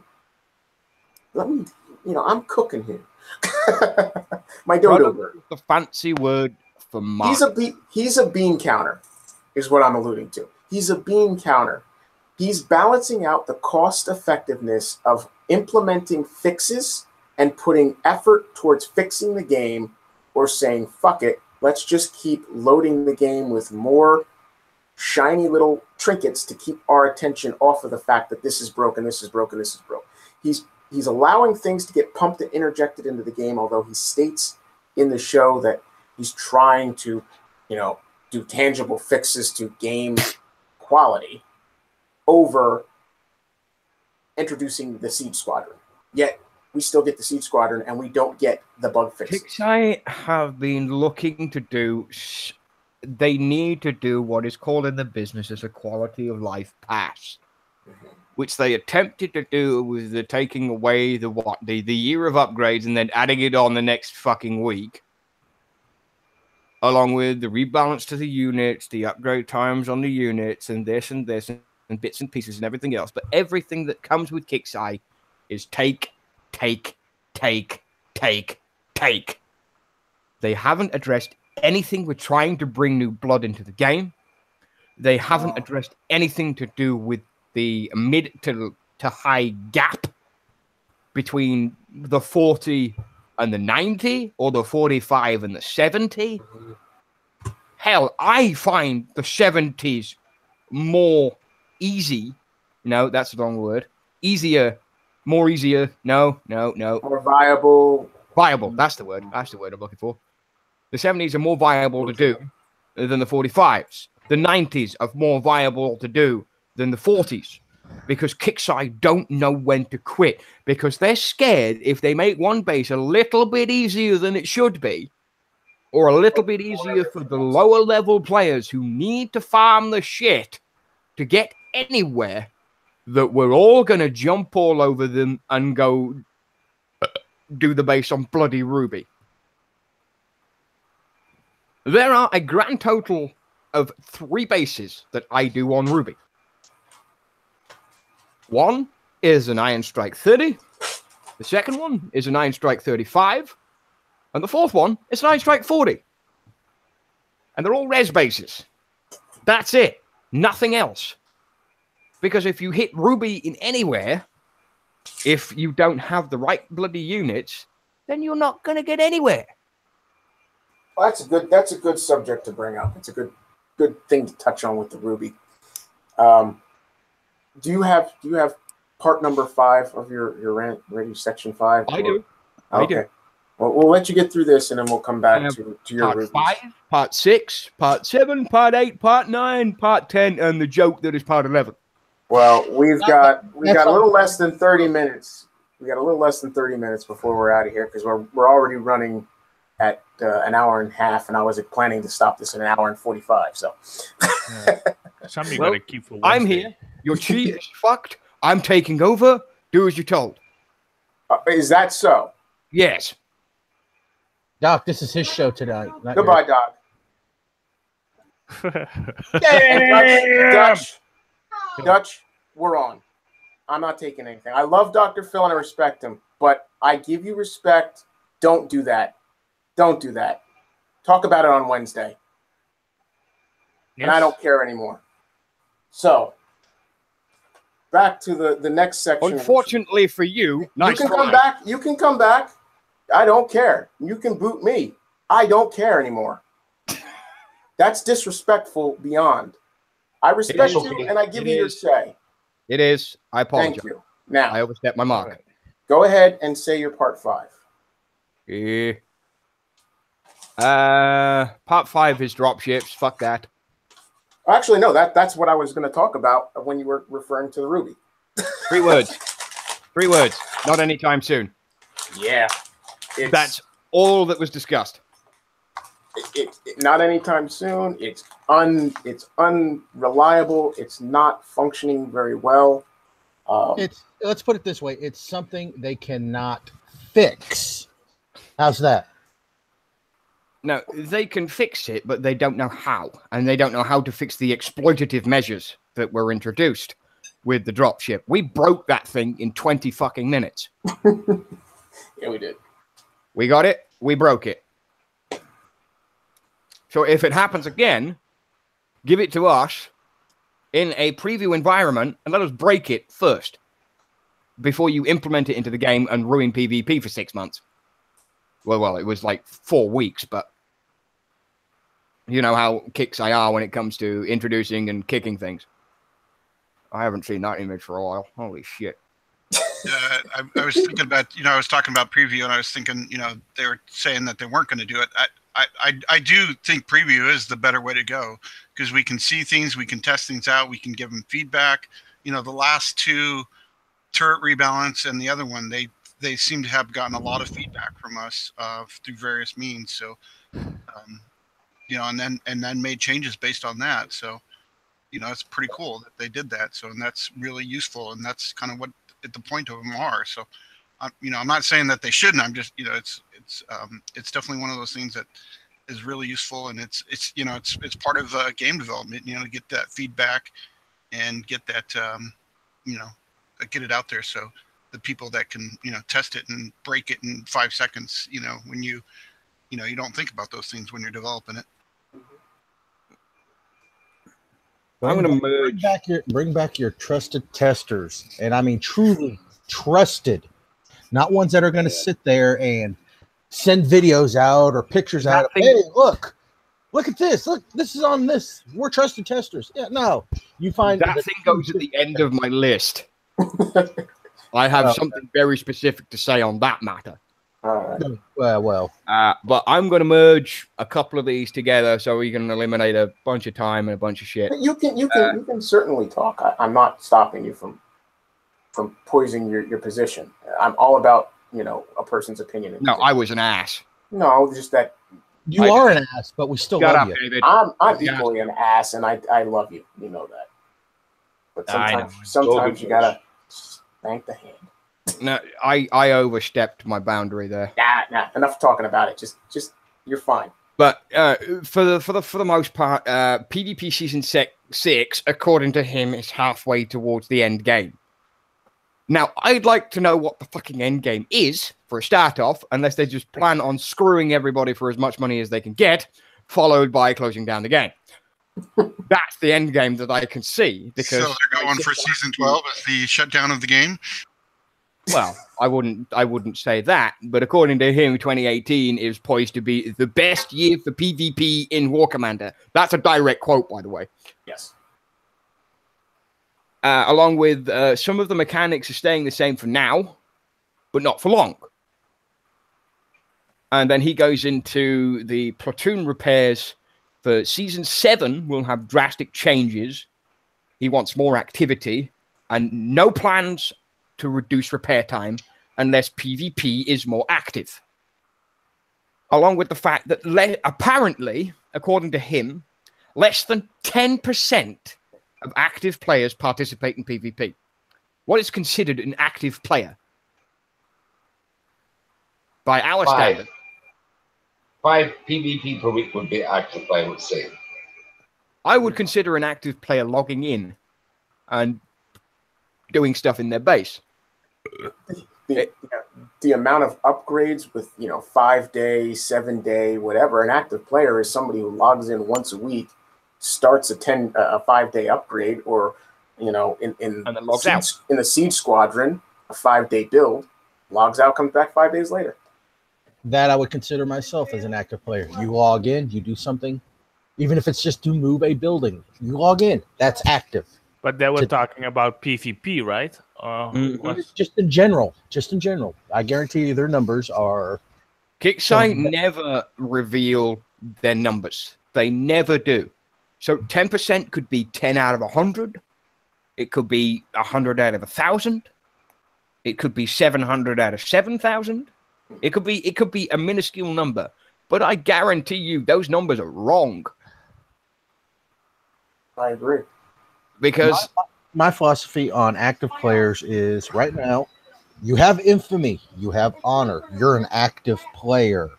I'm cooking here. My dodo bird. The fancy word for market. He's a bean counter, is what I'm alluding to. He's a bean counter. He's balancing out the cost effectiveness of implementing fixes and putting effort towards fixing the game or saying, fuck it, let's just keep loading the game with more shiny little trinkets to keep our attention off of the fact that this is broken, this is broken, this is broken. He's allowing things to get pumped and interjected into the game, although he states in the show that he's trying to, do tangible fixes to game quality over introducing the Siege Squadron. Yet we still get the Siege Squadron and we don't get the bug fixes. Pixai have been looking to do... They need to do what is called in the business as a quality of life pass, which they attempted to do with the taking away the year of upgrades and then adding it on the next fucking week, along with the rebalance to the units, the upgrade times on the units, and this and bits and pieces and everything else. But everything that comes with Kixeye is take. They haven't addressed anything with trying to bring new blood into the game. They haven't addressed anything to do with the mid to high gap between the 40 and the 90 or the 45 and the 70. Hell, I find the 70s more easy. No, that's the wrong word. Easier. More easier. No. More viable. Viable. That's the word. That's the word I'm looking for. The 70s are more viable to do than the 45s. The 90s are more viable to do than the 40s. Because Kixeye don't know when to quit. Because they're scared if they make one base a little bit easier than it should be, or a little bit easier for the lower level players who need to farm the shit to get anywhere, that we're all going to jump all over them and go do the base on bloody Ruby. There are a grand total of 3 bases that I do on Ruby. One is an Iron Strike 30. The second one is an Iron Strike 35. And the fourth one is an Iron Strike 40. And they're all res bases. That's it. Nothing else. Because if you hit Ruby in anywhere, if you don't have the right bloody units, then you're not going to get anywhere. Well, that's a good subject to bring up. It's a good thing to touch on with the Ruby. Do you have part number 5 of your rant ready, section 5? I do. Okay. I do. Well, we'll let you get through this, and then we'll come back to your part Rubies. 5, part 6, part 7, part 8, part 9, part 10, and the joke that is part 11. Well, we've got a little less than 30 minutes. We got a little less than 30 minutes before we're out of here because we're already running at an hour and a half, and I was planning to stop this in an hour and 45. So, something gotta keep for Wednesday. I'm here. Your cheat is fucked. I'm taking over. Do as you're told. Is that so? Yes. Doc, this is his show tonight. Goodbye, Doc. Dutch, we're on. I'm not taking anything. I love Dr. Phil and I respect him, but I give you respect. Don't do that. Don't do that. Talk about it on Wednesday. Yes. And I don't care anymore. So, back to the next section. Unfortunately for you, you can come back. You can come back. I don't care. You can boot me. I don't care anymore. That's disrespectful beyond. I respect you, and I give you your say. It is. I apologize. Thank you. Now, I overstepped my mark. Right. Go ahead and say your part 5. Part 5 is dropships. Fuck that. Actually, no. That's what I was going to talk about when you were referring to the Ruby. 3 words. 3 words. Not anytime soon. Yeah. That's all that was discussed. Not anytime soon. It's unreliable. It's not functioning very well. Let's put it this way. It's something they cannot fix. How's that? No, they can fix it, but they don't know how. And they don't know how to fix the exploitative measures that were introduced with the dropship. We broke that thing in 20 fucking minutes. Yeah, we did. We got it. We broke it. So if it happens again, give it to us in a preview environment and let us break it first. before you implement it into the game and ruin PvP for 6 months. Well, it was like 4 weeks, but you know how kicks I are when it comes to introducing and kicking things. I haven't seen that image for a while. Holy shit. I was thinking about, I was talking about preview, and I was thinking, they were saying that they weren't going to do it. I do think preview is the better way to go, because we can see things, we can test things out, we can give them feedback. The last 2, turret rebalance and the other one, they seem to have gotten a lot of feedback from us through various means. So, and then made changes based on that. So, it's pretty cool that they did that. So, and that's really useful, and that's kind of what the point of them are. So, I'm not saying that they shouldn't. I'm just, it's definitely one of those things that is really useful, and it's part of game development. To get that feedback and get that, get it out there. So the people that can, test it and break it in 5 seconds, when you don't think about those things when you're developing it. I'm going to bring back your trusted testers, and I mean truly trusted, not ones that are going to sit there and send videos out or pictures out. Hey, look at this. Look, this is on this. We're trusted testers. Yeah, no, you find that thing goes at the end of my list. I have something very specific to say on that matter. But I'm going to merge a couple of these together so we can eliminate a bunch of time and a bunch of shit. You can certainly talk. I'm not stopping you from poisoning your position. I'm all about a person's opinion. No, I was an ass. No, just that you are an ass, but we still love you. David. I'm equally an ass, and I love you. You know that. But sometimes you gotta spank the hand. No, I overstepped my boundary there. Nah. Enough talking about it. Just you're fine. But for the most part, PvP season 6, according to him, is halfway towards the end game. Now, I'd like to know what the fucking end game is for a start off, unless they just plan on screwing everybody for as much money as they can get, followed by closing down the game. That's the end game that I can see. Because so they're going for season 12 as the shutdown of the game. Well, I wouldn't say that, but according to him, 2018 is poised to be the best year for PvP in War Commander. That's a direct quote, by the way. Yes. Along with some of the mechanics are staying the same for now, but not for long. And then he goes into the platoon repairs for Season 7 will have drastic changes. He wants more activity and no plans to reduce repair time unless PvP is more active. Along with the fact that apparently, according to him, less than 10% of active players participate in PvP. What is considered an active player? By our standard. 5 PvP per week would be active, I would say. I would consider an active player logging in and doing stuff in their base. The amount of upgrades with 5-day, 7-day, whatever. An active player is somebody who logs in once a week, starts a 5-day upgrade, or and then logs out in the Siege Squadron, a 5-day build, logs out, comes back 5 days later. That I would consider myself as an active player. You log in, you do something, even if it's just to move a building. You log in, that's active. But they were talking about PvP, right? Just in general. I guarantee you their numbers are... Kicksite never reveal their numbers. They never do. So 10% could be 10 out of 100. It could be 100 out of 1,000. It could be 700 out of 7,000. It could be a minuscule number. But I guarantee you those numbers are wrong. I agree. Because my philosophy on active players is right now, you have infamy, you have honor, you're an active player.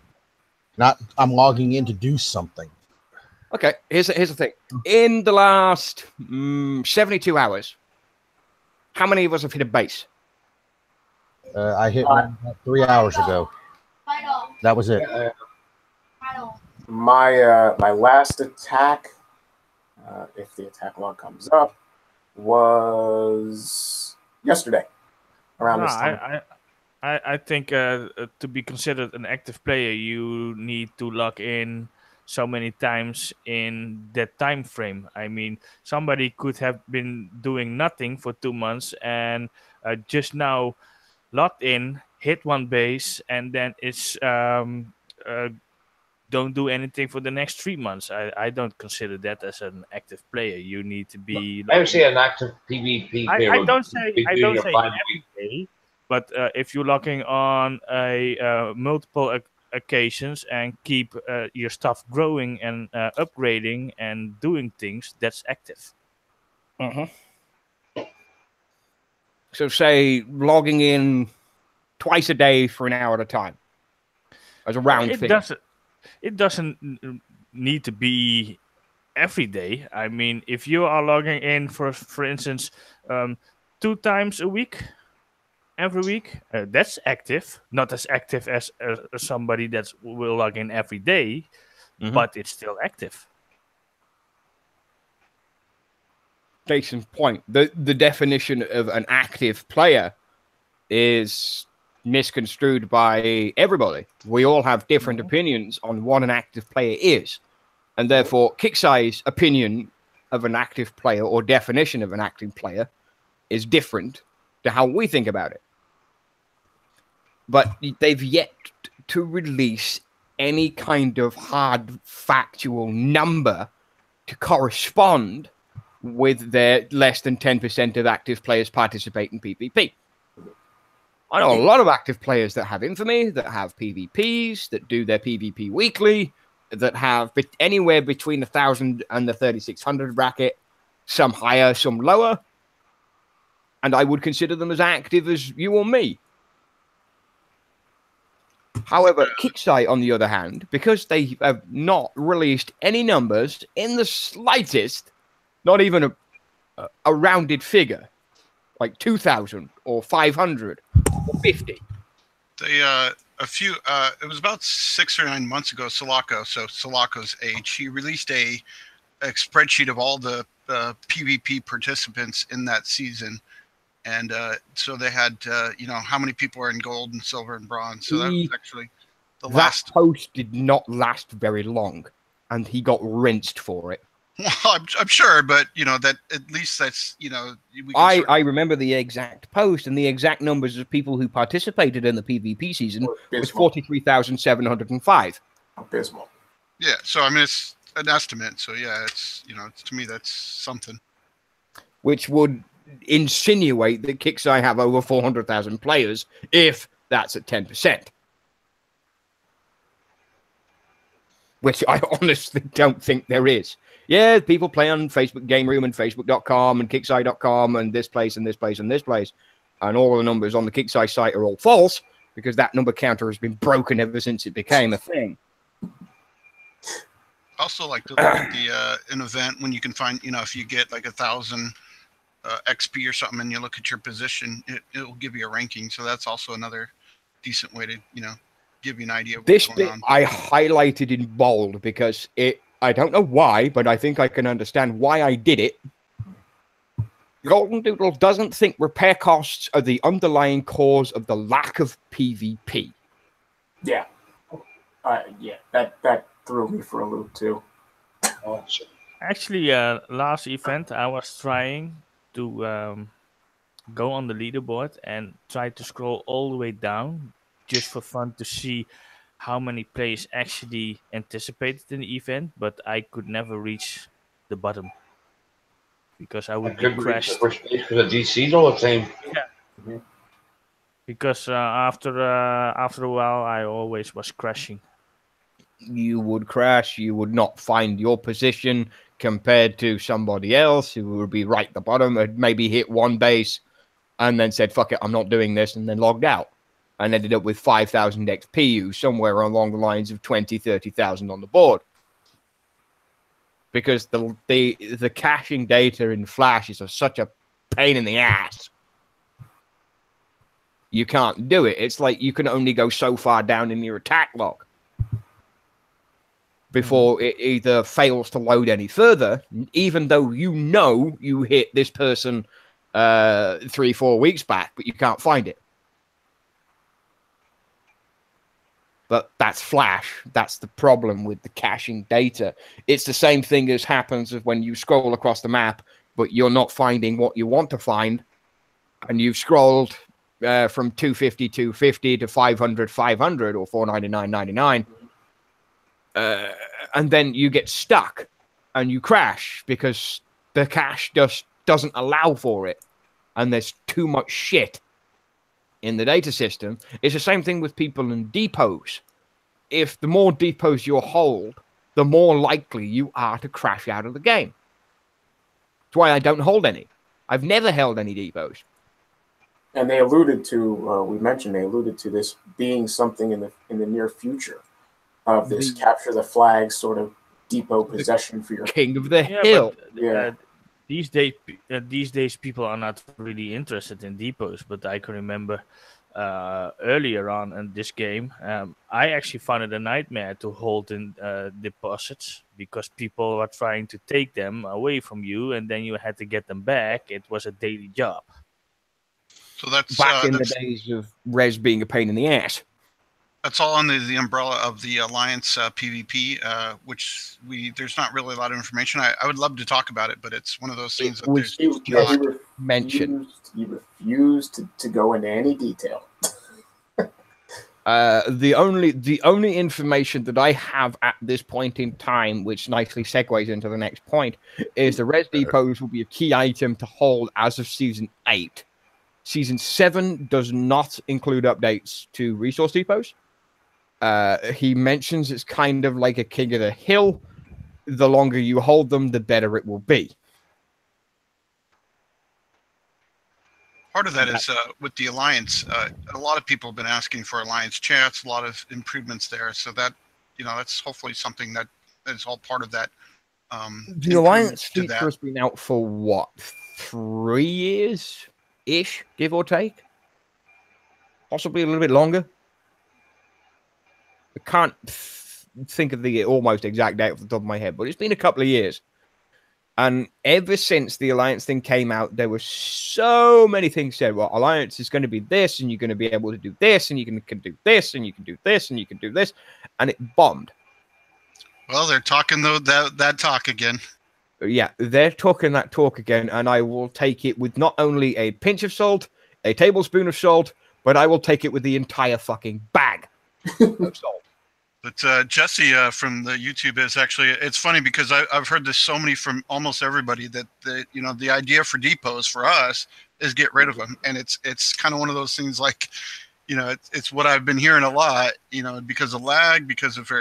Not I'm logging in to do something. Okay, here's the thing. In the last 72 hours, how many of us have hit a base? I hit one about 3 hours ago. That was it. My last attack, if the attack log comes up, was yesterday. around No, this time. I think to be considered an active player, you need to log in so many times in that time frame. I mean, somebody could have been doing nothing for 2 months and just now logged in, hit one base, and then it's don't do anything for the next 3 months. I don't consider that as an active player. You need to be. I would say an active PvP player I would don't say be doing your 5 every day, but if you're logging on a multiple occasions and keep your stuff growing and upgrading and doing things, that's active. So say logging in twice a day for an hour at a time as a round thing. It doesn't need to be every day. I mean, if you are logging in for instance 2 times a week, every week, that's active. Not as active as somebody that will log in every day, but it's still active. Case in point, the definition of an active player is misconstrued by everybody. We all have different opinions on what an active player is, and therefore Kixai's opinion of an active player or definition of an active player is different to how we think about it. But they've yet to release any kind of hard factual number to correspond with their less than 10% of active players participate in PvP. I know a lot of active players that have infamy, that have PvPs, that do their PvP weekly, that have anywhere between 1,000 and the 3,600 bracket, some higher, some lower, and I would consider them as active as you or me. However, Kixai, on the other hand, because they have not released any numbers in the slightest, not even a rounded figure, like 2,000 or 500 or 50. They it was about 6 or 9 months ago. Sulaco's age. He released a spreadsheet of all the PvP participants in that season, and so they had how many people are in gold and silver and bronze. So that was actually the last. That post did not last very long, and he got rinsed for it. Well, I'm sure, but that at least that's I remember the exact post, and the exact numbers of people who participated in the PvP season was 43,705. Abysmal. Yeah, so I mean it's an estimate. So yeah, it's to me that's something. Which would insinuate that Kixai have over 400,000 players if that's at 10%. Which I honestly don't think there is. Yeah, people play on Facebook Game Room and Facebook.com and Kixai.com and this place and this place and this place. And all the numbers on the Kixai site are all false because that number counter has been broken ever since it became a thing. Also like to look at an event when you can find, if you get like 1,000 XP or something and you look at your position, it will give you a ranking. So that's also another decent way to, give you an idea of what's going on. I highlighted in bold because I don't know why, but I think I can understand why I did it. Golden Doodle doesn't think repair costs are the underlying cause of the lack of PvP. Yeah. That threw me for a loop too. Actually, last event I was trying to go on the leaderboard and try to scroll all the way down just for fun to see how many players actually anticipated in the event, but I could never reach the bottom because I would be crashed. First place for the DCs all the time. Yeah. Because after a while, I always was crashing. You would crash. You would not find your position compared to somebody else who would be right at the bottom, had maybe hit one base and then said, fuck it, I'm not doing this, and then logged out. And ended up with 5,000 XPU, somewhere along the lines of 20, 30,000 on the board. Because the caching data in Flash is such a pain in the ass. You can't do it. It's like you can only go so far down in your attack log before it either fails to load any further, even though you hit this person 3-4 weeks back, but you can't find it. But that's Flash. That's the problem with the caching data. It's the same thing as happens when you scroll across the map, but you're not finding what you want to find. And you've scrolled from 250, 250 to 500, 500 or 499, 99. And then you get stuck and you crash because the cache just doesn't allow for it. And there's too much shit in the data system. It's the same thing with people in depots. If the more depots you hold, the more likely you are to crash out of the game. That's why I don't hold any. I've never held any depots. And they alluded to, they alluded to this being something in the near future of this capture the flag sort of depot possession for your king of the hill. But, these days, people are not really interested in depots. But I can remember earlier on in this game, I actually found it a nightmare to hold in deposits because people were trying to take them away from you, and then you had to get them back. It was a daily job. So that's back in the days of res being a pain in the ass. That's all under the umbrella of the Alliance PvP, which there's not really a lot of information. I would love to talk about it, but it's one of those things that there's not mentioned. He refused to go into any detail. The only information that I have at this point in time, which nicely segues into the next point, is the res depots will be a key item to hold as of Season 8. Season 7 does not include updates to resource depots. He mentions it's kind of like a king of the hill. The longer you hold them, the better it will be. Part of that is with the Alliance. A lot of people have been asking for Alliance chats, a lot of improvements there. So that, that's hopefully something that is all part of that. The Alliance feature has been out for what, 3 years-ish, give or take? Possibly a little bit longer. I can't think of the almost exact date off the top of my head, but it's been a couple of years. And ever since the Alliance thing came out, there were so many things said. Well, Alliance is going to be this, and you're going to be able to do this, and you can do this, and you can do this, and you can do this. And it bombed. Well, they're talking that talk again. Yeah, they're talking that talk again, and I will take it with not only a pinch of salt, a tablespoon of salt, but I will take it with the entire fucking bag of salt. But Jesse from the YouTube is actually, it's funny because I've heard this so many from almost everybody that the idea for depots for us is get rid of them, and it's kind of one of those things like, it's what I've been hearing a lot, because of lag, because of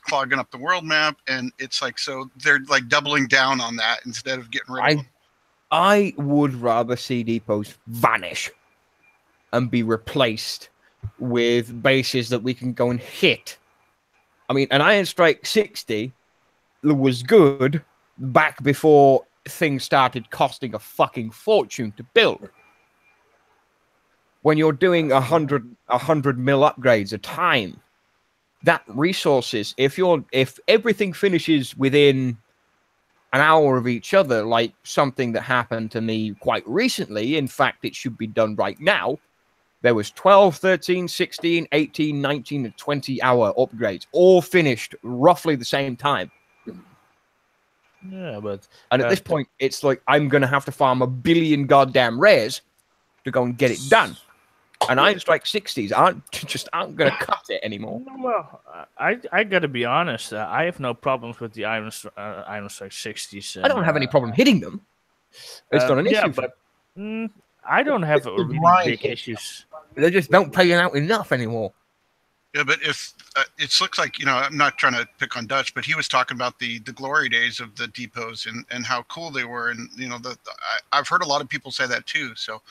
clogging up the world map, and it's like, so they're like doubling down on that instead of getting rid of them. I would rather see depots vanish and be replaced with bases that we can go and hit. I mean, an Iron Strike 60 was good back before things started costing a fucking fortune to build. When you're doing 100 mil upgrades a time, that resources, if everything finishes within an hour of each other, like something that happened to me quite recently, in fact, it should be done right now. There was 12, 13, 16, 18, 19, and 20-hour upgrades, all finished roughly the same time. Yeah, but... And at this point, it's like, I'm going to have to farm 1 billion goddamn rares to go and get it done. And Iron Strike 60s aren't going to cut it anymore. Well, I got to be honest. I have no problems with the Iron Strike 60s. I don't have any problem hitting them. It's not an issue. But I don't have really big issues. They just don't pay out enough anymore. Yeah, but if it looks like, I'm not trying to pick on Dutch, but he was talking about the glory days of the depots and how cool they were. And, I've heard a lot of people say that too. So,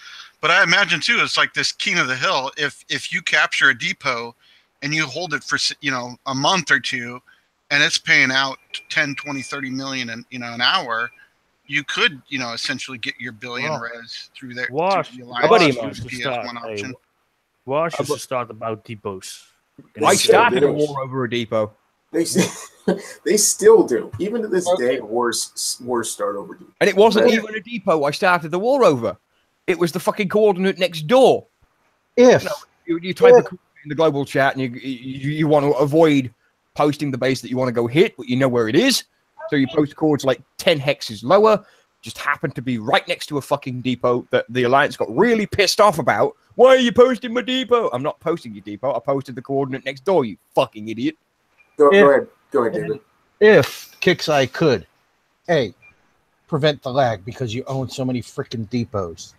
but I imagine too, it's like this king of the hill. If you capture a depot and you hold it for, a month or two, and it's paying out 10, 20, 30 million an hour, you could, essentially get your billion res through there. Wash used to start about depots. I started a war over a depot. They still do. Even to this day, wars start over depots. And it wasn't even a depot I started the war over. It was the fucking coordinate next door. If you type a coordinate in the global chat and you want to avoid posting the base that you want to go hit, but you know where it is, so you post coords like 10 hexes lower, just happened to be right next to a fucking depot that the Alliance got really pissed off about. Why are you posting my depot? I'm not posting your depot. I posted the coordinate next door, you fucking idiot. Go ahead, David. If Kixeye could, prevent the lag because you own so many freaking depots,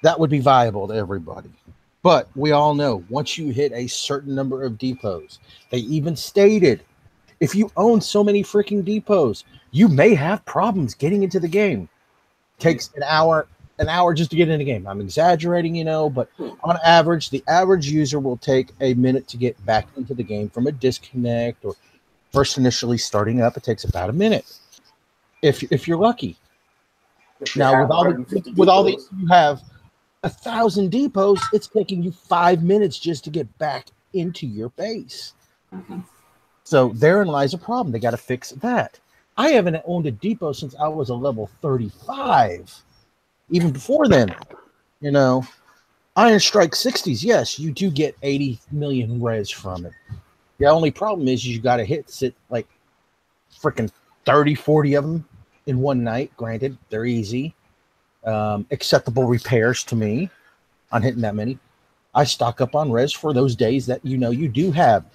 that would be viable to everybody. But we all know once you hit a certain number of depots, they even stated if you own so many freaking depots, you may have problems getting into the game. Takes an hour just to get in the game. I'm exaggerating, but on average, the average user will take a minute to get back into the game from a disconnect or first initially starting up. It takes about a minute if you're lucky. Now with all these, you have 1,000 depots. It's taking you 5 minutes just to get back into your base. So therein lies a problem. They got to fix that. I haven't owned a depot since I was a level 35. Even before then, Iron Strike 60s, yes, you do get 80 million res from it. The only problem is you got to sit like freaking 30, 40 of them in one night. Granted, they're easy. Acceptable repairs to me on hitting that many. I stock up on res for those days that you do have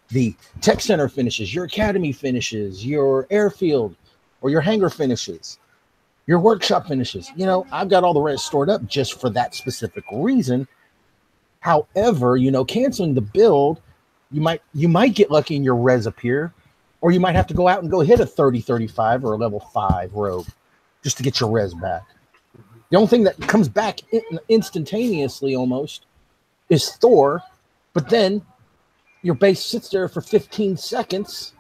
the tech center finishes, your academy finishes, your airfield or your hangar finishes, your workshop finishes. I've got all the res stored up just for that specific reason. However, canceling the build, you might get lucky and your res appear, or you might have to go out and go hit a 30, 35 or a level 5 rogue just to get your res back. The only thing that comes back instantaneously almost is Thor, but then your base sits there for 15 seconds.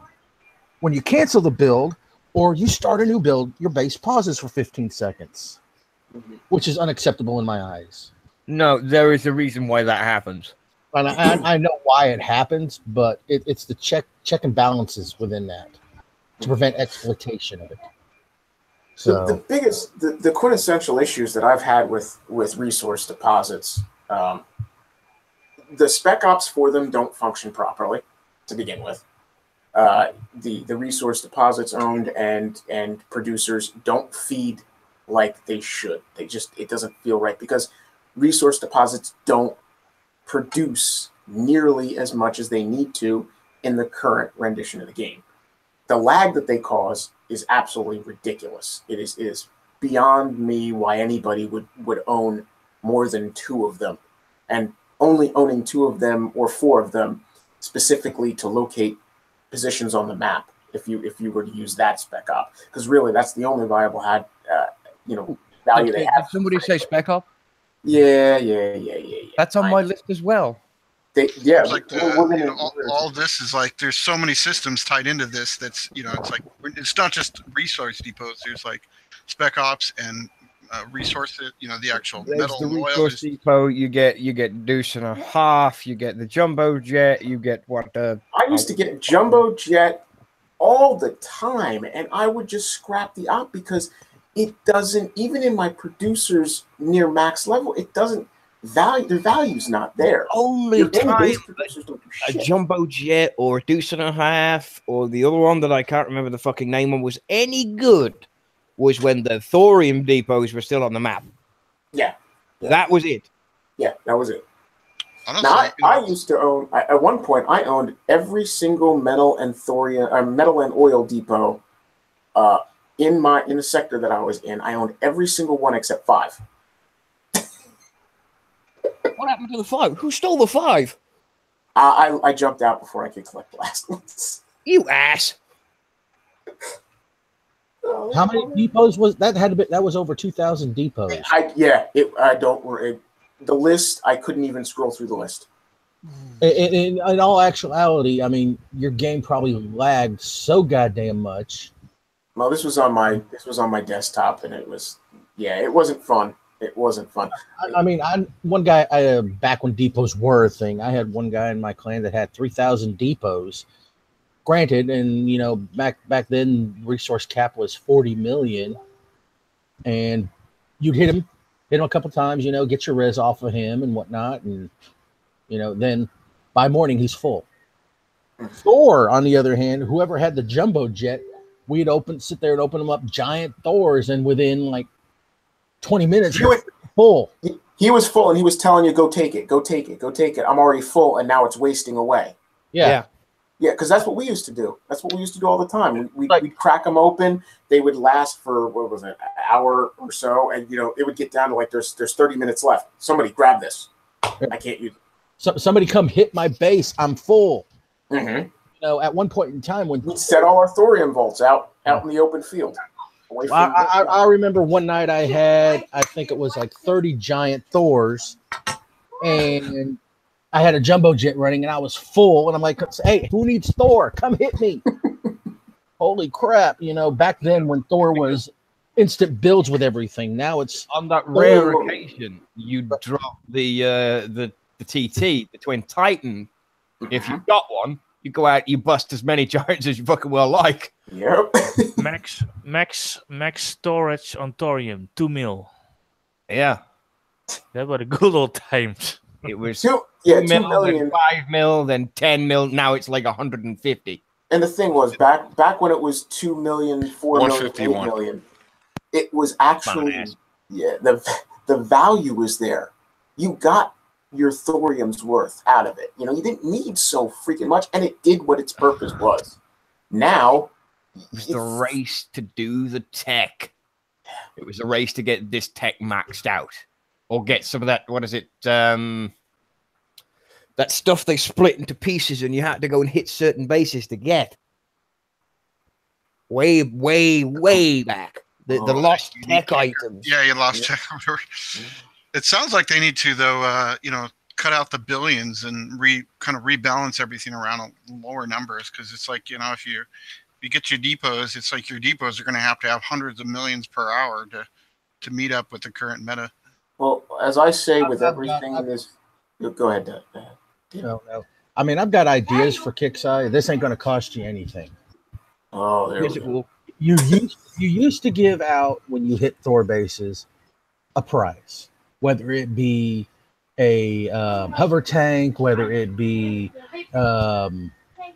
When you cancel the build or you start a new build, your base pauses for 15 seconds, which is unacceptable in my eyes. No, there is a reason why that happens. And I know why it happens, but it's the check and balances within that to prevent exploitation of it. So the quintessential issues that I've had with resource deposits, the spec ops for them don't function properly to begin with. The resource deposits owned and producers don't feed like they should. It doesn't feel right because resource deposits don't produce nearly as much as they need to in the current rendition of the game. The lag that they cause is absolutely ridiculous. It is beyond me why anybody would own more than 2 of them, and only owning 2 of them or 4 of them specifically to locate positions on the map. If you were to use that spec op, because really that's the only viable value they have. Did somebody say spec op? Yeah. That's on my list as well. Like all this is like there's so many systems tied into this that's it's like it's not just resource depots. There's like spec ops and resources. The actual metal the and oil. Resource depot. You get deuce and a half. You get the jumbo jet. You get what? I used to get jumbo jet all the time, and I would just scrap the op because it doesn't. Even in my producers near max level, it doesn't. The value's not there. Only time a jumbo jet or a deuce and a half or the other one that I can't remember the fucking name of was any good was when the thorium depots were still on the map. Yeah. That was it. Yeah, that was it. Now, I used to own at one point. I owned every single metal and oil depot in the sector that I was in. I owned every single one except 5. What happened to the 5? Who stole the 5? I jumped out before I could collect the last ones. You ass. How many depots was that? That was over 2,000 depots. The list, I couldn't even scroll through the list. In all actuality, I mean, your game probably lagged so goddamn much. Well, this was on my desktop, and it wasn't fun. It wasn't fun. I mean, one guy back when depots were a thing, I had one guy in my clan that had 3,000 depots. Granted, and back then resource cap was 40 million, and you'd hit him hit him a couple times, get your res off of him and whatnot, and then by morning he's full. Thor, on the other hand, whoever had the jumbo jet, we'd sit there and open them up giant Thors, and within like 20 minutes, full. He was full, and he was telling you, "Go take it, go take it, go take it." I'm already full, and now it's wasting away. Yeah. Yeah, because that's what we used to do. That's what we used to do all the time. We'd crack them open. They would last for, what was it, an hour or so, and it would get down to like there's 30 minutes left. Somebody grab this. I can't use it. Somebody come hit my base. I'm full. Mm-hmm. At one point in time when we'd set all our thorium vaults out in the open field. I remember one night I think it was like 30 giant Thors, and I had a jumbo jet running, and I was full, and I'm like, "Hey, who needs Thor? Come hit me!" Holy crap! Back then when Thor was instant builds with everything, now it's on that rare occasion you drop the TT, the Twin Titan. If you've got one, you go out, you bust as many giants as you fucking well like. Yep. max storage on thorium, 2 mil. Yeah, that were the good old times. It was 2 million, million, then 5 mil, then 10 mil. Now it's like 150. And the thing was, back when it was 2 million, 4 million, 8 million, it was actually the value was there. You got your thorium's worth out of it. You didn't need so freaking much, and it did what its purpose was. Now it was the race to do the tech. It was a race to get this tech maxed out. Or get some of that, what is it? That stuff they split into pieces and you had to go and hit certain bases to get. Way, way, way back. The lost tech items. Yeah, you lost tech. It sounds like they need to, though, cut out the billions and kind of rebalance everything around lower numbers, because it's like, if you get your depots, it's like your depots are going to have hundreds of millions per hour to meet up with the current meta. Well, as I say with everything in this, go ahead, Dad. No. I mean, I've got ideas for Kixeye. This ain't going to cost you anything. Oh, there we go. You used to give out, when you hit Thor bases, a prize, whether it be a hover tank, whether it be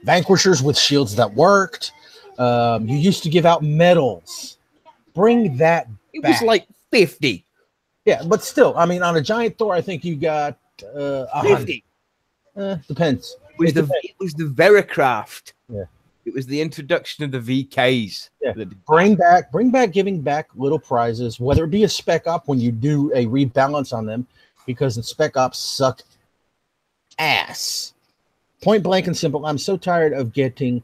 vanquishers with shields that worked. You used to give out medals. Bring that back. It was like 50. Yeah, but still, I mean, on a giant Thor, I think you got 50. Depends. It was the Veracraft. Yeah. It was the introduction of the VKs. Yeah. Bring back giving back little prizes, whether it be a spec op when you do a rebalance on them, because the spec ops suck ass. Point blank and simple. I'm so tired of getting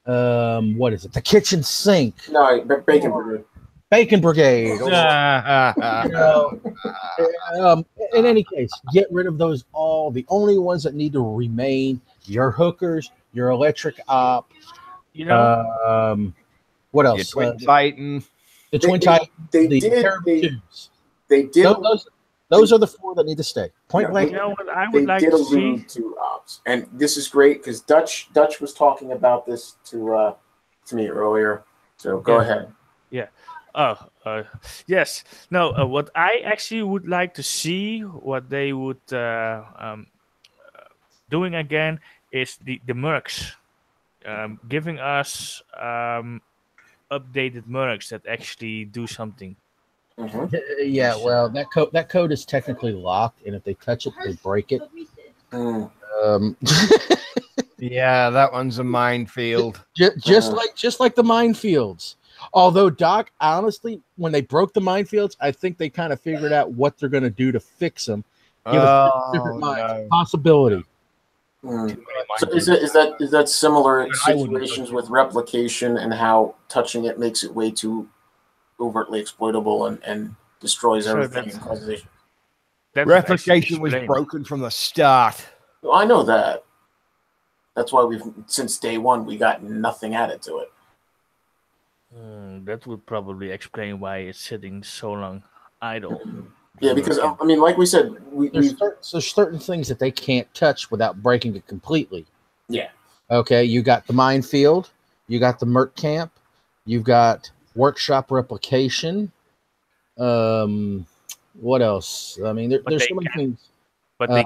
what is it? The kitchen sink. No, Bacon Brigade. Bacon Brigade. In any case, get rid of those all. The only ones that need to remain, your hookers, your electric op. What else? Twin Titan. The Twin Titan. They did. Those are the 4 that need to stay. Point blank. What I would like to see to ops, and this is great because Dutch was talking about this to me earlier. So go ahead. Yeah. Yes. No. What I actually would like to see, what they would doing again, is the mercs, giving us updated mercs that actually do something. Mm-hmm. Yeah, well, that code is technically locked, and if they touch it, they break it. Yeah, that one's a minefield. Just like the minefields. Although, Doc, honestly, when they broke the minefields, I think they kind of figured out what they're going to do to fix them. Give us different possibility. So is that similar situations with replication and how touching it makes it way too overtly exploitable and destroys everything and causes issues? Replication was broken from the start. Well, I know that. That's why since day one we got nothing added to it. That would probably explain why it's sitting so long idle. Yeah, because I mean, like we said, there's certain things that they can't touch without breaking it completely. Yeah. Okay, you got the minefield, you got the merc camp, you've got workshop replication. What else? I mean, there's so many things. But they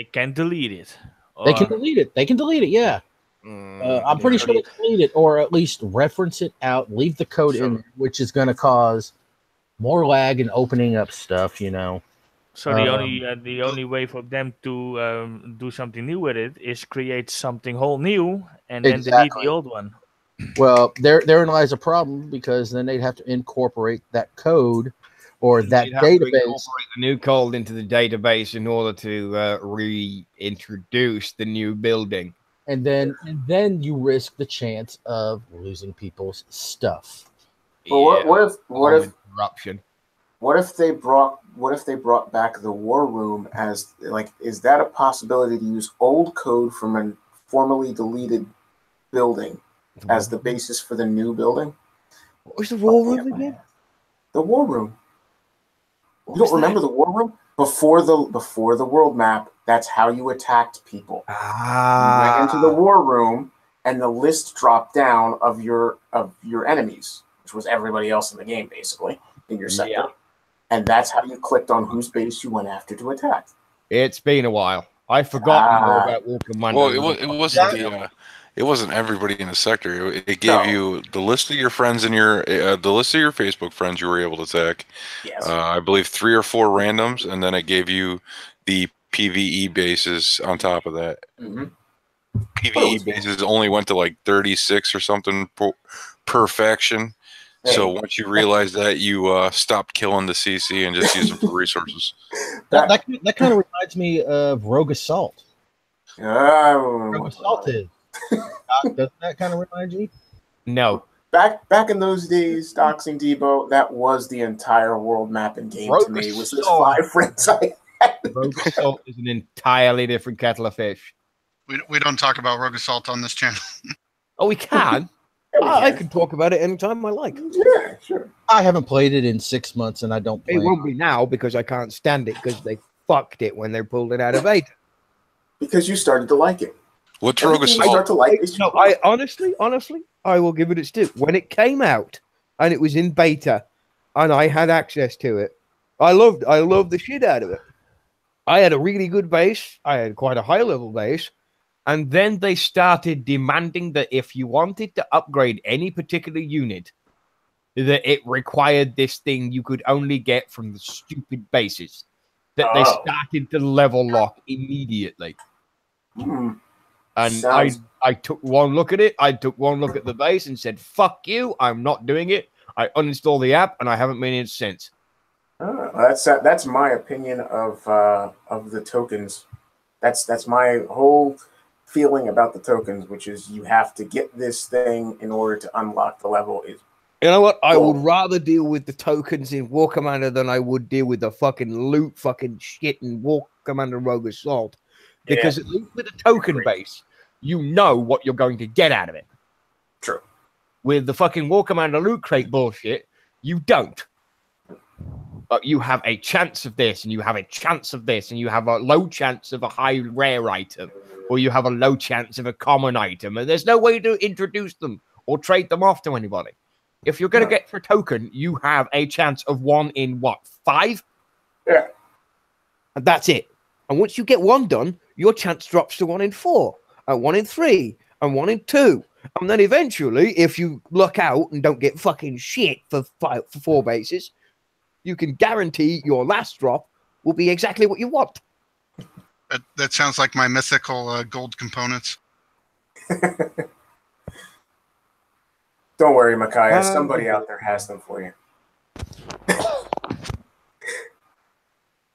can delete it. They can delete it. They can delete it. Yeah. I'm pretty sure they can delete it, or at least reference it out. Leave the code in, which is going to cause more lag and opening up stuff. You know. So the only way for them to do something new with it is create something whole new and then delete the old one. Well, therein lies a problem, because then they'd have to incorporate that code or that database. Incorporate the new code into the database in order to reintroduce the new building. And then you risk the chance of losing people's stuff. Well, what if corruption? What if they brought back the war room as, like, is that a possibility to use old code from a formerly deleted building as the basis for the new building? What was the war room again? The war room. You don't remember the war room? Before the world map, that's how you attacked people. You went into the war room, and the list dropped down of your enemies, which was everybody else in the game, basically, in your sector. Yeah. And that's how you clicked on whose base you went after to attack. It's been a while. I've forgotten more about War Commander. Well, it wasn't everybody in the sector. It gave you the list of your friends and the list of your Facebook friends you were able to attack. Yes. I believe 3 or 4 randoms, and then it gave you the PvE bases on top of that. Mm-hmm. PvE bases only went to like 36 or something per faction. So once you realize that, you stopped killing the CC and just use them for resources. That kind of reminds me of Rogue Assault. Rogue Assault is. Doesn't that kind of remind you? No. Back in those days, Doxing Debo, that was the entire world map and game to me. Was this 5 friends I had? Rogue Assault is an entirely different kettle of fish. We don't talk about Rogue Assault on this channel. Oh, we can? I can talk about it anytime I like. Yeah, sure. I haven't played it in 6 months, and I don't play it. Won't be now because I can't stand it because they fucked it when they pulled it out of beta. Because you started to like it. What's Rogue Assault? Start to like it. No, I honestly, I will give it its due. When it came out and it was in beta and I had access to it, I loved the shit out of it. I had a really good base. I had quite a high level base. And then they started demanding that if you wanted to upgrade any particular unit, that it required this thing you could only get from the stupid bases. That they started to level lock immediately. And I took one look at it. I took one look at the base and said, fuck you, I'm not doing it. I uninstalled the app and I haven't been in it since. That's my opinion of the tokens. That's my whole feeling about the tokens, which is you have to get this thing in order to unlock the level. You know what? I would rather deal with the tokens in War Commander than I would deal with the fucking loot fucking shit in War Commander Rogue Assault. Because at least with a token base, you know what you're going to get out of it. True. With the fucking War Commander loot crate bullshit, you don't. But you have a chance of this, and you have a chance of this, and you have a low chance of a high rare item, or you have a low chance of a common item, and there's no way to introduce them or trade them off to anybody. If you're going to get for a token, you have a chance of 1 in, 5? Yeah. And that's it. And once you get 1 done, your chance drops to 1 in 4, and 1 in 3, and 1 in 2. And then eventually, if you luck out and don't get fucking shit for 4 bases, you can guarantee your last drop will be exactly what you want. That sounds like my mythical gold components. Don't worry, Micaiah. Somebody out there has them for you.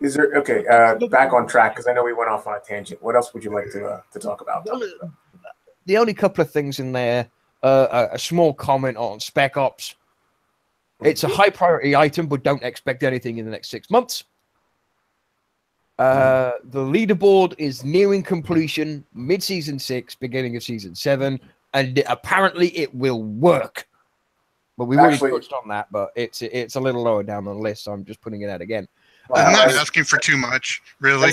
Is there back on track because I know we went off on a tangent. What else would you like to talk about? The only couple of things in there, a small comment on Spec Ops. It's a high priority item, but don't expect anything in the next 6 months. The leaderboard is nearing completion, mid-season 6, beginning of season 7, and apparently it will work. But we've already touched on that, but it's a little lower down on the list, so I'm just putting it out again. I'm not asking for too much, really.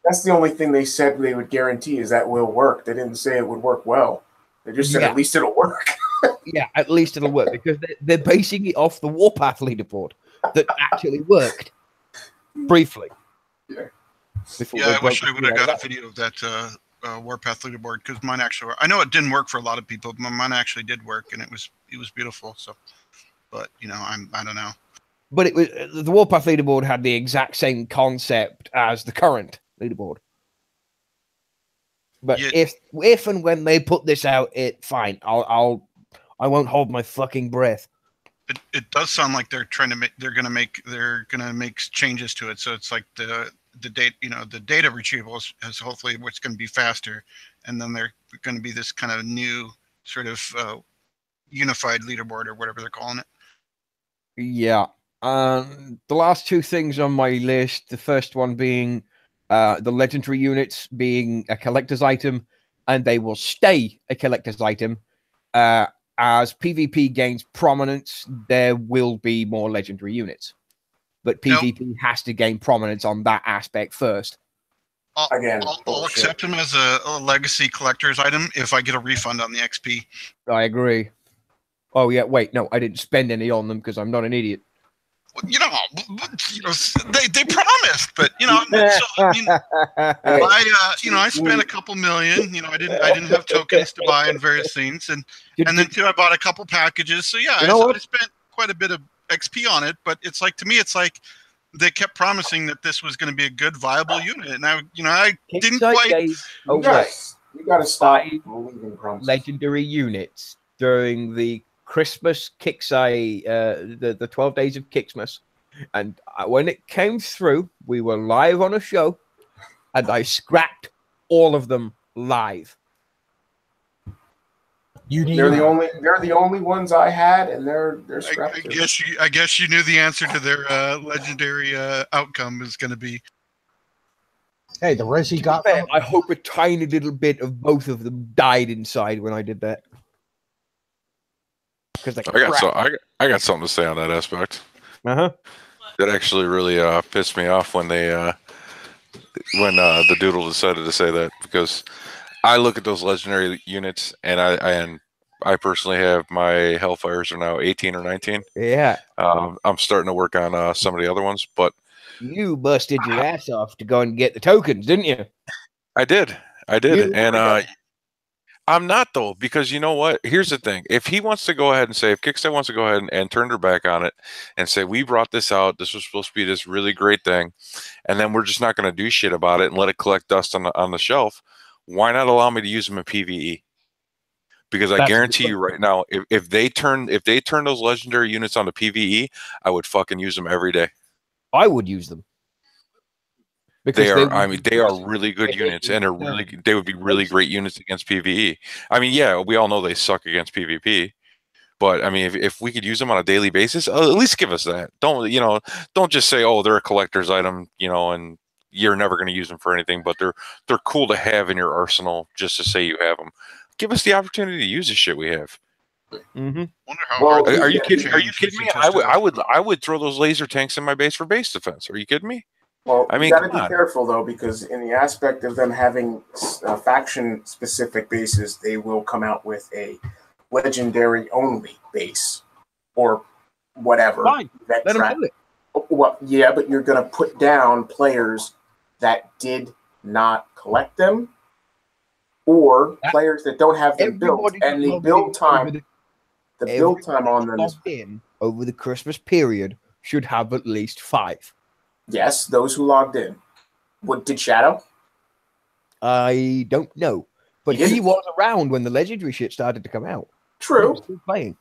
That's the only thing they said they would guarantee is that will work. They didn't say it would work well. They just said at least it'll work. Yeah, at least it'll work because they're basing it off the Warpath leaderboard that actually worked. briefly. Yeah. I wish I would have got a video of that Warpath leaderboard because mine actually worked. I know it didn't work for a lot of people, but mine actually did work, and it was beautiful. So, but I don't know. But it was the Warpath leaderboard had the exact same concept as the current leaderboard. But if and when they put this out, fine. I won't hold my fucking breath. It does sound like they're trying to make. They're gonna make changes to it. So it's like the date. The data retrieval is hopefully what's going to be faster, and then they're going to be this kind of new sort of unified leaderboard or whatever they're calling it. Yeah. The last two things on my list. The first one being the legendary units being a collector's item, and they will stay a collector's item. As PvP gains prominence, there will be more legendary units. But PvP has to gain prominence on that aspect first. I'll accept them as a legacy collector's item if I get a refund on the XP. I agree. Oh, yeah, wait, no, I didn't spend any on them because I'm not an idiot. They promised, but I spent a couple million. I didn't have tokens to buy in various things, and then too, I bought a couple packages. So yeah, I spent quite a bit of XP on it. But it's like, to me, it's like they kept promising that this was going to be a good, viable unit, and I didn't quite. You got to stop believing promises. Legendary units during the Christmas Kixai, the 12 days of Kixmas, and when it came through, we were live on a show, and I scrapped all of them live. They're the only ones I had, and they're scrapped. I guess you knew the answer to their legendary outcome is going to be. Hey, the Resi got. I hope a tiny little bit of both of them died inside when I did that. I got something to say on that aspect. That actually really pissed me off when the Doodle decided to say that, because I look at those legendary units and I personally have my Hellfires are now 18 or 19. Yeah. I'm starting to work on some of the other ones, but you busted your ass off to go and get the tokens, didn't you? I did, and I'm not, though, because you know what? Here's the thing. If he wants to go ahead and say, if Kickstarter wants to go ahead and turn their back on it and say, we brought this out, this was supposed to be this really great thing, and then we're just not going to do shit about it and let it collect dust on the shelf, why not allow me to use them in PvE? Because I guarantee you right now, if they turn those legendary units onto PvE, I would fucking use them every day. I would use them. Because they are really good units, and they would be really great units against PvE. I mean, yeah, we all know they suck against PvP, but I mean, if we could use them on a daily basis, at least give us that. Don't just say, oh, they're a collector's item, and you're never going to use them for anything, but they're cool to have in your arsenal just to say you have them. Give us the opportunity to use the shit we have. Wonder how are you kidding? Are you kidding me? I would throw those laser tanks in my base for base defense. Are you kidding me? Well, I mean, you got to be careful, though, because in the aspect of them having faction-specific bases, they will come out with a legendary-only base or whatever. Fine. Let them do it. Well, yeah, but you're going to put down players that did not collect them, or players that don't have them built, and the build time on them is over the Christmas period should have at least 5. Yes, those who logged in. What did Shadow? I don't know, but he was around when the legendary shit started to come out. True. He was still playing.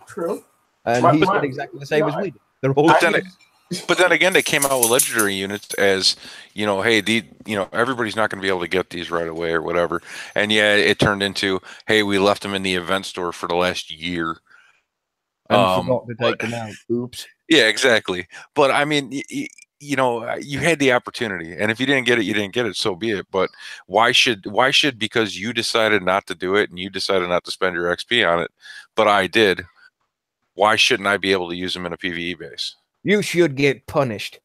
True. And he said exactly the same as we did. They're all but then again, they came out with legendary units as, hey, everybody's not going to be able to get these right away or whatever. And yeah, it turned into, hey, we left them in the event store for the last year. And forgot to take them out. Oops. Yeah, exactly. But I mean, you had the opportunity, and if you didn't get it, you didn't get it. So be it. But why should because you decided not to do it and you decided not to spend your XP on it, but I did. Why shouldn't I be able to use them in a PvE base? You should get punished.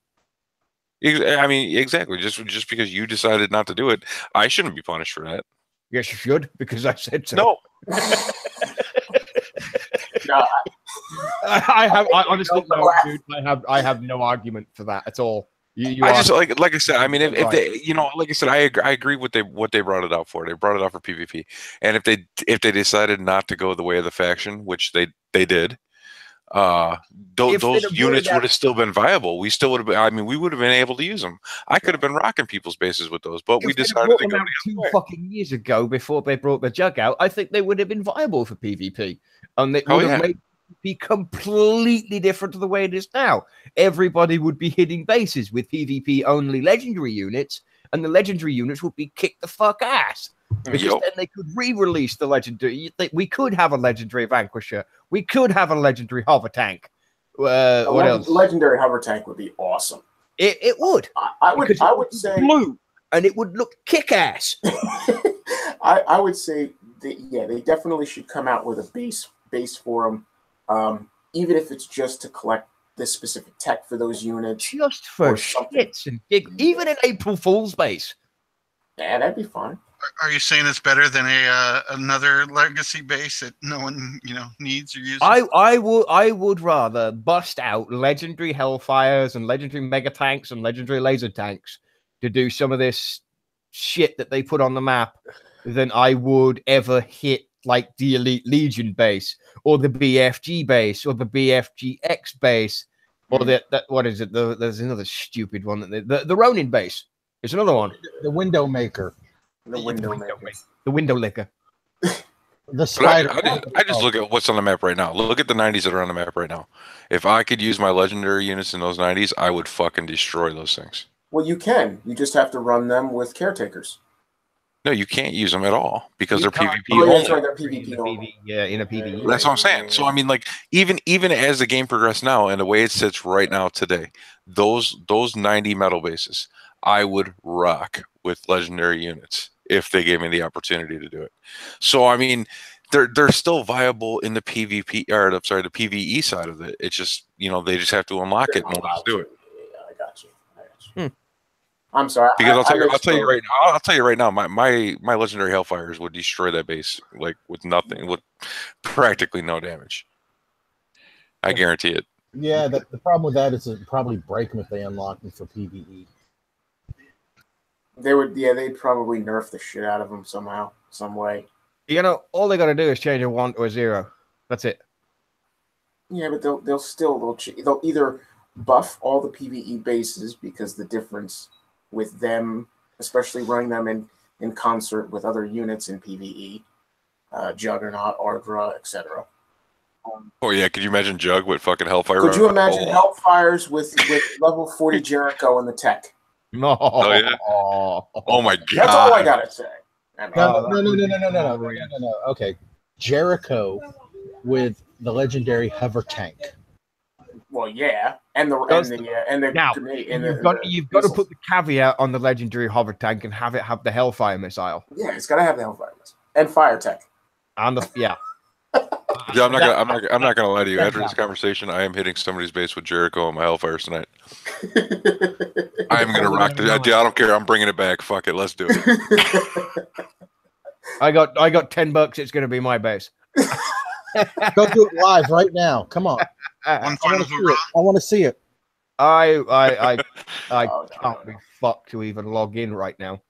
I mean, exactly. Just because you decided not to do it, I shouldn't be punished for that. Yes, you should, because I said so. No. I honestly no, dude. I have no argument for that at all. I just like I said. I mean, if they, you know, like I said, I agree with what they brought it out for. They brought it out for PvP, and if they decided not to go the way of the faction, which they did, those units would have still been viable. We still would have been. I mean, we would have been able to use them. I could have been rocking people's bases with those, but we decided to go out 2 fucking years ago before they brought the jug out. I think they would have been viable for PvP, and it would have made be completely different to the way it is now. Everybody would be hitting bases with PvP only legendary units, and the legendary units would be kicked the fuck ass. Because then they could re-release the legendary. We could have a legendary Vanquisher. We could have a legendary hover tank. What else? Legendary hover tank would be awesome. It would. I would say blue, and it would look kick ass. I would say they definitely should come out with a base for them. Even if it's just to collect this specific tech for those units. Just for shits and gigs. Even an April Fool's base. Yeah, that'd be fun. Are you saying it's better than another legacy base that no one needs or uses? I would rather bust out legendary Hellfires and legendary Mega Tanks and legendary Laser Tanks to do some of this shit that they put on the map than I would ever hit like the Elite Legion base or the BFG base or the BFGX base or that what is it? There's another stupid one that the Ronin base. There's another one. The Window Maker. The window licker. The spider. I just look at what's on the map right now. Look at the 90s that are on the map right now. If I could use my legendary units in those 90s, I would fucking destroy those things. Well, you can. You just have to run them with caretakers. No, you can't use them at all because they're PvP only. That's right, they're PvP only. Yeah, in a PvE. That's what I'm saying. So I mean, like even as the game progresses now and the way it sits right now today, those 90 metal bases, I would rock with legendary units if they gave me the opportunity to do it. So I mean, they're still viable in the PvP or the PvE side of it. It's just they just have to unlock it and let us do it. Yeah, I got you. I'm sorry. Because I'll tell you right now, my legendary Hellfires would destroy that base like with nothing, with practically no damage. I guarantee it. Yeah, the problem with that is it'd probably break them if they unlock them for PvE. They would, they'd probably nerf the shit out of them somehow, some way. All they got to do is change a 1 to a 0. That's it. Yeah, but they'll either buff all the PvE bases because the difference with them, especially running them in concert with other units in PvE, Juggernaut, Ardra, etc. Oh yeah, could you imagine Jug with fucking Hellfire? Could you imagine Hellfires with level 40 Jericho and the tech? No. Oh yeah. Oh my god. That's all I gotta say. No. Okay, Jericho with the legendary hover tank. Well, yeah, you've got to put the caveat on the legendary hover tank and have it have the Hellfire missile. Yeah, it's got to have the Hellfire missile and fire tech. Yeah, I'm not gonna lie to you. After this conversation, I am hitting somebody's base with Jericho and my Hellfires tonight. I'm gonna rock the. I don't care. I'm bringing it back. Fuck it. Let's do it. I got $10. It's gonna be my base. Go do it live right now. Come on. I want to see it. I can't be fucked to even log in right now.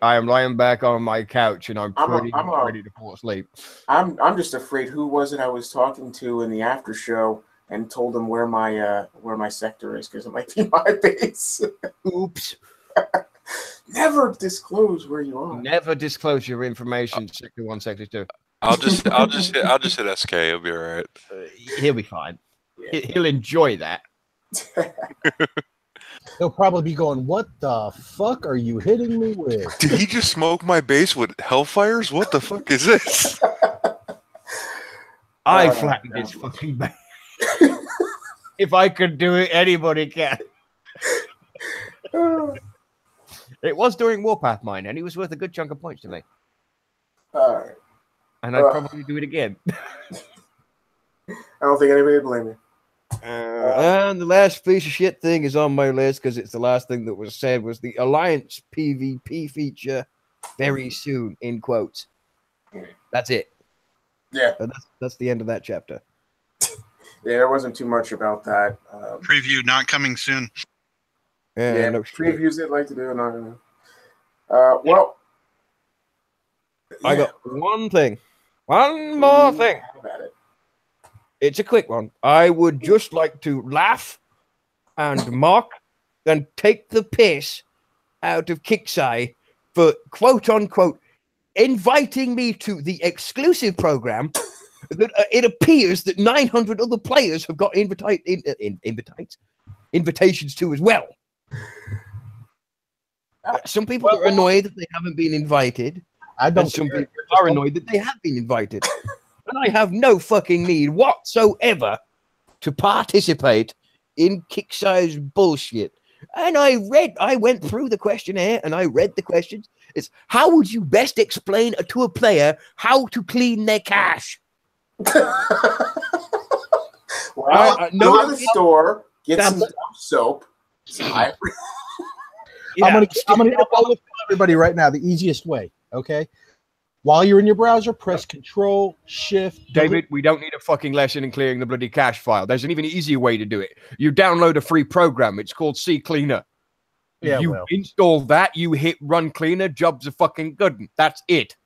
I am lying back on my couch and I'm ready to fall asleep. I'm just afraid. Who was it I was talking to in the after show and told them where my sector is because it might be my base. Oops. Never disclose where you are. Never disclose your information. Sector 1, Sector 2. I'll just hit SK. It'll be all right. He'll be fine. Yeah. He'll enjoy that. He'll probably be going, "What the fuck are you hitting me with? Did he just smoke my base with Hellfires? What the fuck is this?" I flattened his fucking base. If I could do it, anybody can. It was during Warpath mine, and he was worth a good chunk of points to me. All right. And I'd probably do it again. I don't think anybody would blame you. And the last piece of shit thing is on my list because it's the last thing that was said was the Alliance PvP feature very soon, in quotes. That's it. Yeah. That's the end of that chapter. there wasn't too much about that. Preview not coming soon. Yeah, no previews they'd like to do. No. Well, I got one thing. One more thing. About it. It's a quick one. I would just like to laugh and mock and take the piss out of Kixeye for quote unquote inviting me to the exclusive program that it appears that 900 other players have got invitations to as well. Some people are annoyed that they haven't been invited. And some people are annoyed that they have been invited. And I have no fucking need whatsoever to participate in Kixeye's bullshit. And I went through the questionnaire and I read the questions. It's how would you best explain to a player how to clean their cash? Well, go to the store, get some soap. I'm gonna tell everybody right now the easiest way. Okay, while you're in your browser, press Control Shift. David, we don't need a fucking lesson in clearing the bloody cache file. There's an even easier way to do it. You download a free program. It's called CCleaner. Yeah, you install that. You hit Run Cleaner. Jobs are fucking good. That's it.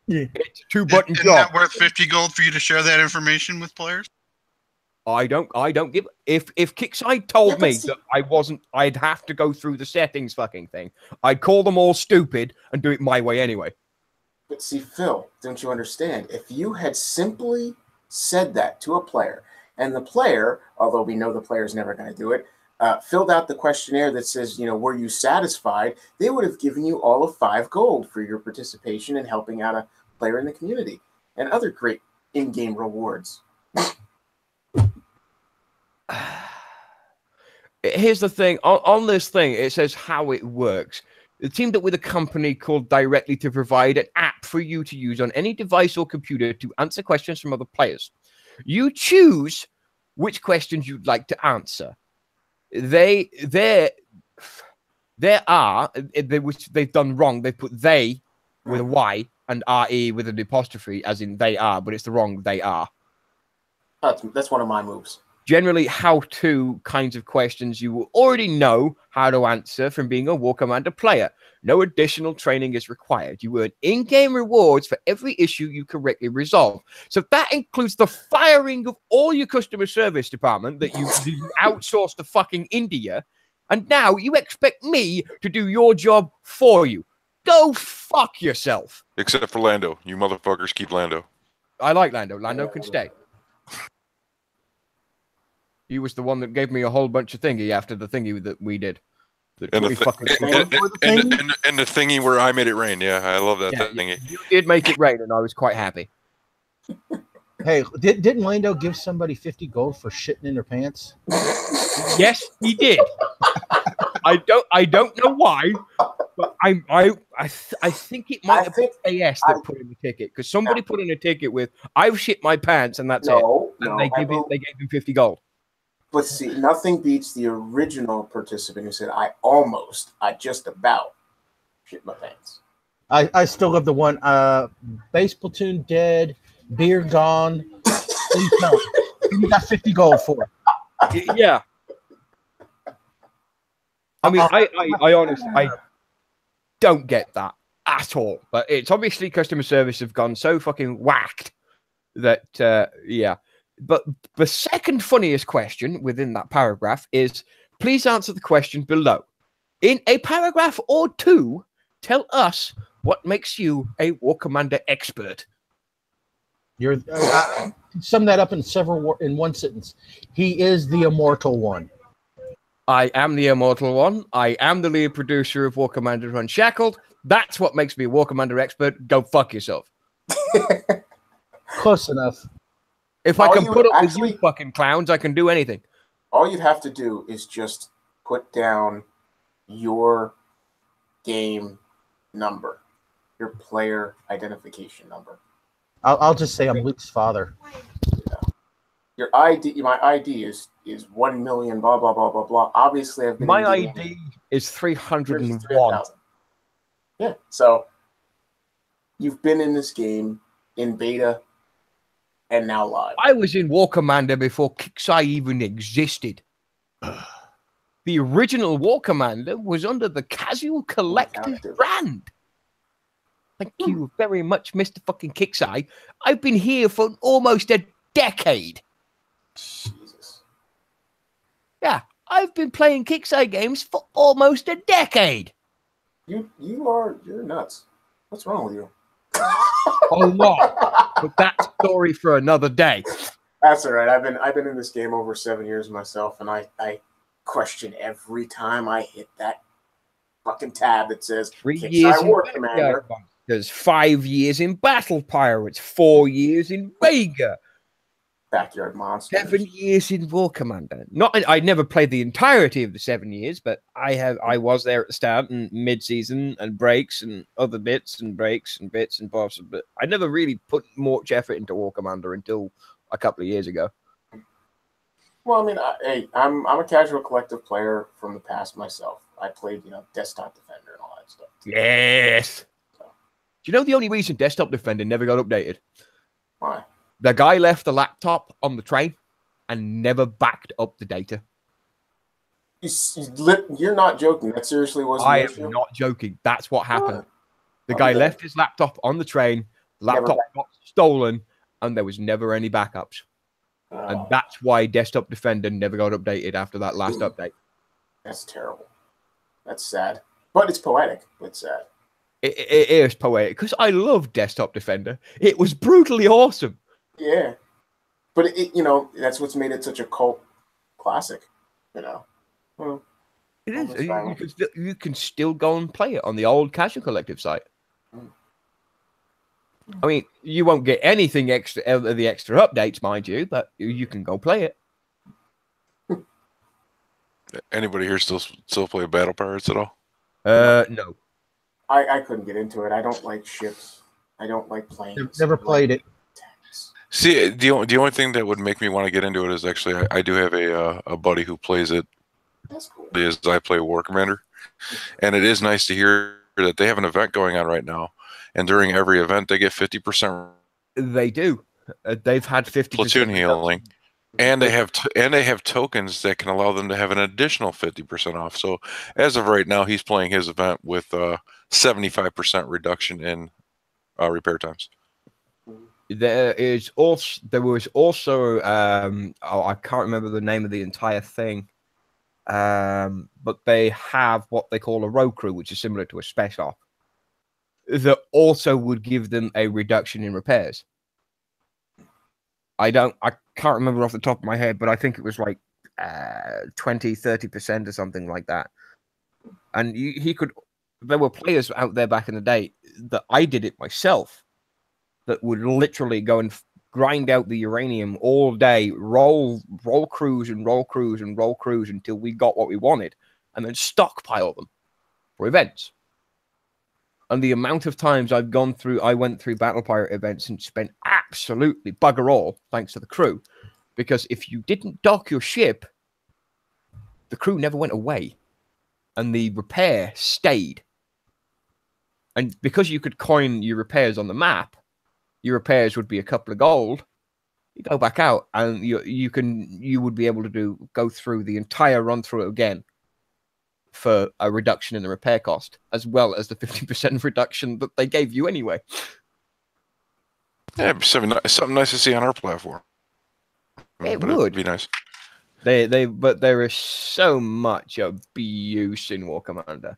Yeah. It's a 2-button Isn't job. that worth 50 gold for you to share that information with players? I don't give. If Kixeye told me that I'd have to go through the settings fucking thing, I'd call them all stupid and do it my way anyway. But see, Phil, don't you understand? If you had simply said that to a player, and the player, although we know the player's never going to do it, filled out the questionnaire that says, were you satisfied? They would have given you all of 5 gold for your participation in helping out a player in the community and other great in-game rewards. Here's the thing. On this thing, it says how it works. It teamed up with a company called Directly to provide an app for you to use on any device or computer to answer questions from other players. You choose which questions you'd like to answer. There are, which they've done wrong. They put they with a Y and RE with an apostrophe, as in they are, but it's the wrong they are. That's one of my moves. Generally, how-to kinds of questions you will already know how to answer from being a War Commander player. No additional training is required. You earn in-game rewards for every issue you correctly resolve. So that includes the firing of all your customer service department that you outsourced to fucking India. And now you expect me to do your job for you. Go fuck yourself. Except for Lando. You motherfuckers keep Lando. I like Lando. Lando can stay. He was the one that gave me a whole bunch of thingy after the thingy that we did. And the thingy where I made it rain. Yeah, I love that thingy. You did make it rain, and I was quite happy. Hey, didn't Lando give somebody 50 gold for shitting in their pants? Yes, he did. I don't know why, but I think it might have been AS that put in the ticket, because somebody put in a ticket with "I've shit my pants" and that's it. And they gave him 50 gold. But see, nothing beats the original participant who said, I just about shit my pants. I still love the one, base platoon dead, beer gone. Please no. You got 50 gold for it. Yeah. I mean, I honestly, I don't get that at all. But it's obviously customer service have gone so fucking whacked that, yeah. But the second funniest question within that paragraph is, please answer the question below. In a paragraph or two, tell us what makes you a War Commander expert. You're sum that up in one sentence. He is the immortal one. I am the immortal one. I am the lead producer of War Commander Unshackled. That's what makes me a War Commander expert. Go fuck yourself. Close enough. If I can put up with you fucking clowns, I can do anything. All you'd have to do is just put down your game number, your player identification number. I'll just say I'm Luke's father. Yeah. Your ID, my ID is 1 million, blah, blah, blah, blah, blah. Obviously, I've been my ID is 301. Yeah, so you've been in this game in beta and now live. I was in War Commander before Kixeye even existed. The original War Commander was under the Casual Collective brand. Thank you very much, Mr. fucking Kixeye. I've been here for almost a decade. Jesus. Yeah, I've been playing Kixeye games for almost a decade. You're nuts. What's wrong with you? Oh no. But that's a story for another day. That's all right. I've been in this game over 7 years myself, and I question every time I hit that fucking tab that says 3 years Kixeye in War Commander. There's 5 years in Battle Pirates, 4 years in Vega, Backyard Monsters, 7 years in War Commander. I never played the entirety of the 7 years, but I was there at the start and mid-season and breaks and other bits and breaks and bits and bobs. But I never really put much effort into War Commander until a couple of years ago. Well, I mean, I'm a casual collective player from the past myself. I played, Desktop Defender and all that stuff. Yes. So. Do you know the only reason Desktop Defender never got updated? Why? The guy left the laptop on the train and never backed up the data. You're not joking. That seriously was the issue? I am not joking. That's what happened. The guy left his laptop on the train. Laptop got stolen, and there was never any backups. And that's why Desktop Defender never got updated after that last update. That's terrible. That's sad. But it's poetic. It's sad. It is poetic because I love Desktop Defender. It was brutally awesome. Yeah. But, that's what's made it such a cult classic, Well, it is. You can still go and play it on the old Casual Collective site. I mean, you won't get anything extra out of the extra updates, mind you, but you can go play it. Anybody here still play Battle Pirates at all? No. I couldn't get into it. I don't like ships. I don't like planes. Never played it. See, the only thing that would make me want to get into it is actually I do have a buddy who plays it. That's cool. As I play War Commander, and it is nice to hear that they have an event going on right now, and during every event they get 50%. They do. They've had 50% platoon healing, and they have tokens that can allow them to have an additional 50% off. So as of right now, he's playing his event with 75% reduction in repair times. There was also I can't remember the name of the entire thing, but they have what they call a row crew, which is similar to a spec op, that also would give them a reduction in repairs. I can't remember off the top of my head, but I think it was like 20-30% or something like that. And there were players out there back in the day that I did it myself, that would literally go and grind out the uranium all day, roll crews and roll crews and roll crews until we got what we wanted, and then stockpile them for events. And the amount of times I went through Battle Pirate events and spent absolutely bugger all, thanks to the crew, because if you didn't dock your ship, the crew never went away, and the repair stayed. And because you could coin your repairs on the map, your repairs would be a couple of gold. You go back out, and you would be able to go through the entire run through it again for a reduction in the repair cost, as well as the 50% reduction that they gave you anyway. Yeah, something nice to see on our platform. It'd be nice. But there is so much abuse in War Commander.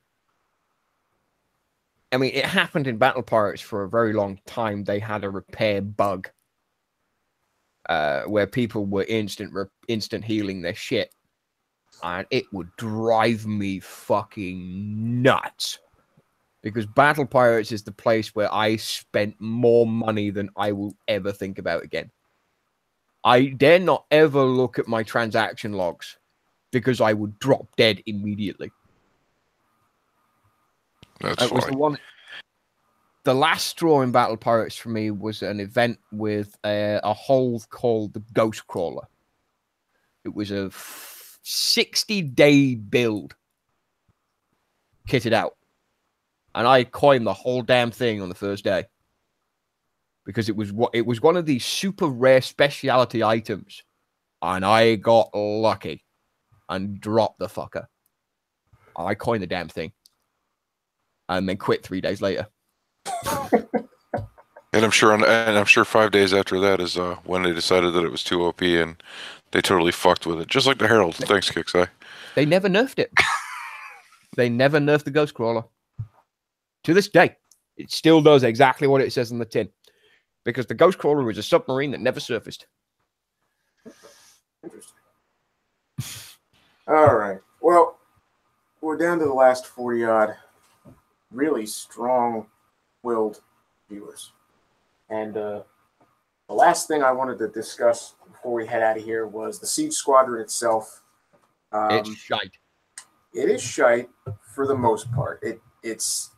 I mean, it happened in Battle Pirates for a very long time. They had a repair bug where people were instant healing their shit. And it would drive me fucking nuts. Because Battle Pirates is the place where I spent more money than I will ever think about again. I dare not ever look at my transaction logs because I would drop dead immediately. That's fine. The last straw in Battle Pirates for me was an event with a hold called the Ghost Crawler. It was a 60-day build kitted out. And I coined the whole damn thing on the first day. because it was one of these super rare specialty items, and I got lucky and dropped the fucker. I coined the damn thing, and then quit 3 days later. And I'm sure 5 days after that is when they decided that it was too OP, and they totally fucked with it, just like the Herald. Thanks, Kixeye. They never nerfed it. They never nerfed the Ghost Crawler. To this day, it still does exactly what it says on the tin, because the Ghost Crawler is a submarine that never surfaced. Interesting. All right. Well, we're down to the last 40-odd really strong-willed viewers. And the last thing I wanted to discuss before we head out of here was the Siege Squadron itself. It's shite. It is shite for the most part. Its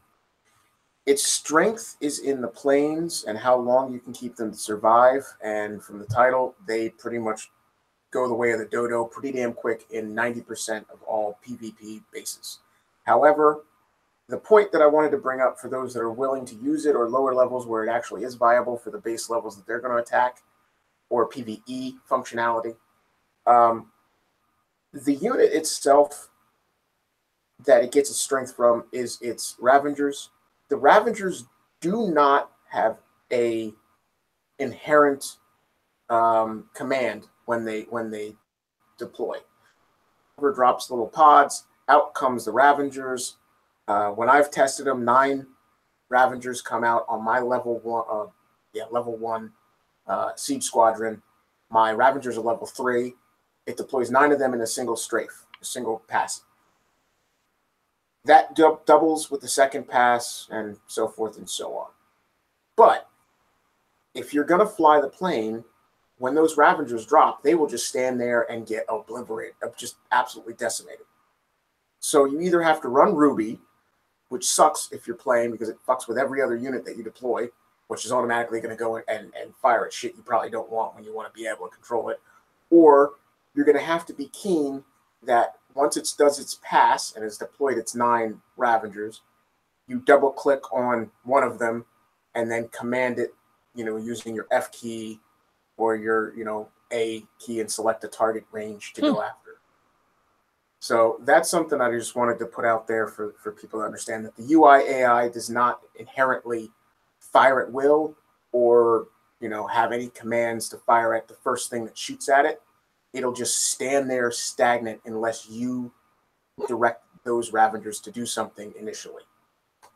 strength is in the planes and how long you can keep them to survive. And from the title, they pretty much go the way of the dodo pretty damn quick in 90% of all PvP bases. However, the point that I wanted to bring up for those that are willing to use it, or lower levels where it actually is viable for the base levels that they're going to attack, or PvE functionality, the unit itself that it gets its strength from is its Ravengers. The Ravengers do not have a inherent command when they deploy. It drops little pods, out comes the Ravengers. When I've tested them, 9 Ravengers come out on my level 1 Siege Squadron. My Ravengers are level 3. It deploys 9 of them in a single strafe, a single pass. That doubles with the second pass and so forth and so on. But if you're going to fly the plane, when those Ravengers drop, they will just stand there and get obliterated, just absolutely decimated. So you either have to run Ruby, which sucks if you're playing because it fucks with every other unit that you deploy, which is automatically going to go and fire at shit you probably don't want when you want to be able to control it. Or you're going to have to be keen that once it does its pass and has deployed its 9 Ravengers, you double click on one of them and then command it, using your F key or your, A key and select a target range to go after. So that's something I just wanted to put out there for people to understand, that the UI AI does not inherently fire at will or, have any commands to fire at the first thing that shoots at it. It'll just stand there stagnant unless you direct those Ravengers to do something initially.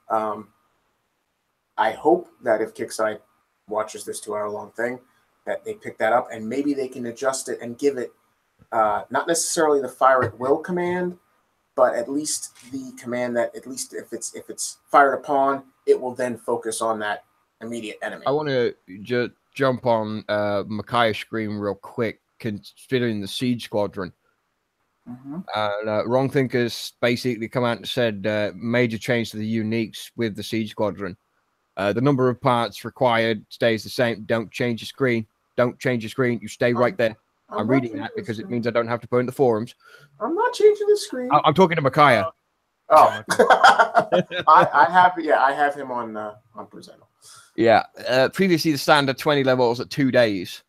I hope that if Kixeye watches this 2-hour-long thing, that they pick that up and maybe they can adjust it and give it not necessarily the fire at will command, but at least the command that at least if it's fired upon, it will then focus on that immediate enemy. I want to just jump on Micaiah's screen real quick, considering the Siege Squadron. Wrong Thinkers basically come out and said major change to the uniques with the Siege Squadron. The number of parts required stays the same. Don't change your screen. Don't change your screen. You stay right there. I'm reading that because it means I don't have to put in the forums. I'm not changing the screen. I'm talking to Micaiah. Oh, I have him on Presento. Yeah. Previously, the standard 20 levels at 2 days,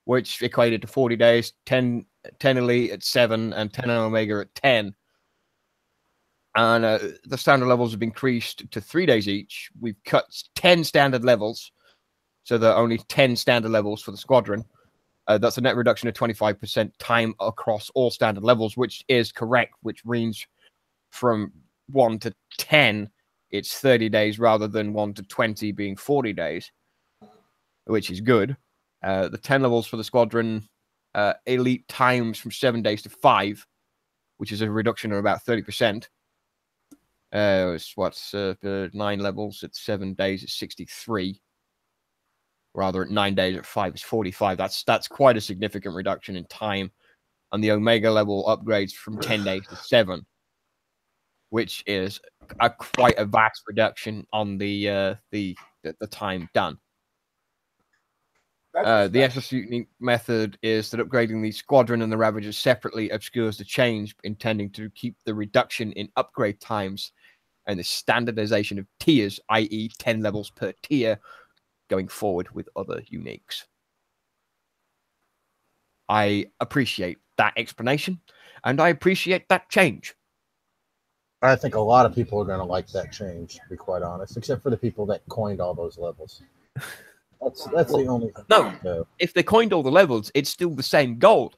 which equated to 40 days, 10 elite at 7, and 10 Omega at 10. And the standard levels have increased to 3 days each. We've cut 10 standard levels, so there are only 10 standard levels for the squadron. That's a net reduction of 25% time across all standard levels, which is correct, which means from 1 to 10, it's 30 days rather than 1 to 20 being 40 days, which is good. The 10 levels for the squadron, elite times from 7 days to 5, which is a reduction of about 30%. It's 9 levels at 7 days, it's 63. Rather, at 9 days at 5 is 45. That's quite a significant reduction in time. And the Omega level upgrades from 10 days to 7, which is quite a vast reduction on the time done. The SS unique method is that upgrading the squadron and the Ravagers separately obscures the change, intending to keep the reduction in upgrade times and the standardization of tiers, i.e. 10 levels per tier, going forward with other uniques. I appreciate that explanation, and I appreciate that change. I think a lot of people are going to like that change, to be quite honest, except for the people that coined all those levels. That's the only thing. No, if they coined all the levels, it's still the same gold.